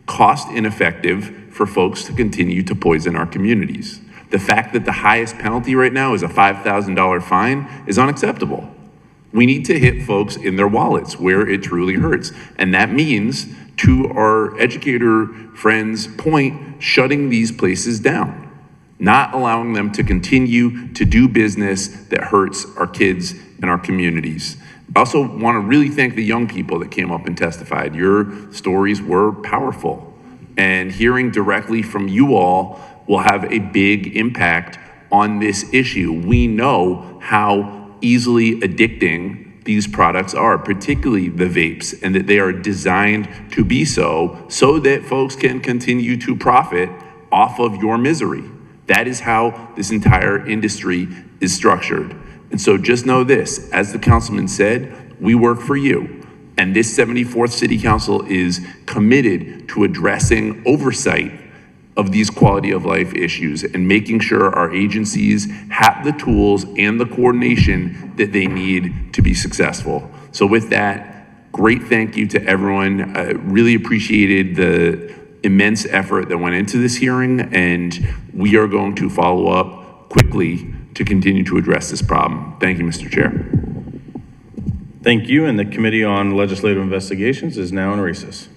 cost ineffective for folks to continue to poison our communities. The fact that the highest penalty right now is a $5,000 fine is unacceptable. We need to hit folks in their wallets where it truly hurts. And that means, to our educator friends' point, shutting these places down, not allowing them to continue to do business that hurts our kids and our communities. I also want to really thank the young people that came up and testified. Your stories were powerful, and hearing directly from you all will have a big impact on this issue. We know how easily addicting these products are, particularly the vapes, and that they are designed to be so that folks can continue to profit off of your misery. That is how this entire industry is structured. And so just know this, as the councilman said, we work for you. And this 74th City Council is committed to addressing oversight of these quality of life issues and making sure our agencies have the tools and the coordination that they need to be successful. So with that, great thank you to everyone. I really appreciated the immense effort that went into this hearing, and we are going to follow up quickly to continue to address this problem. Thank you, Mr. Chair. Thank you, and the Committee on Legislative Investigations is now in recess.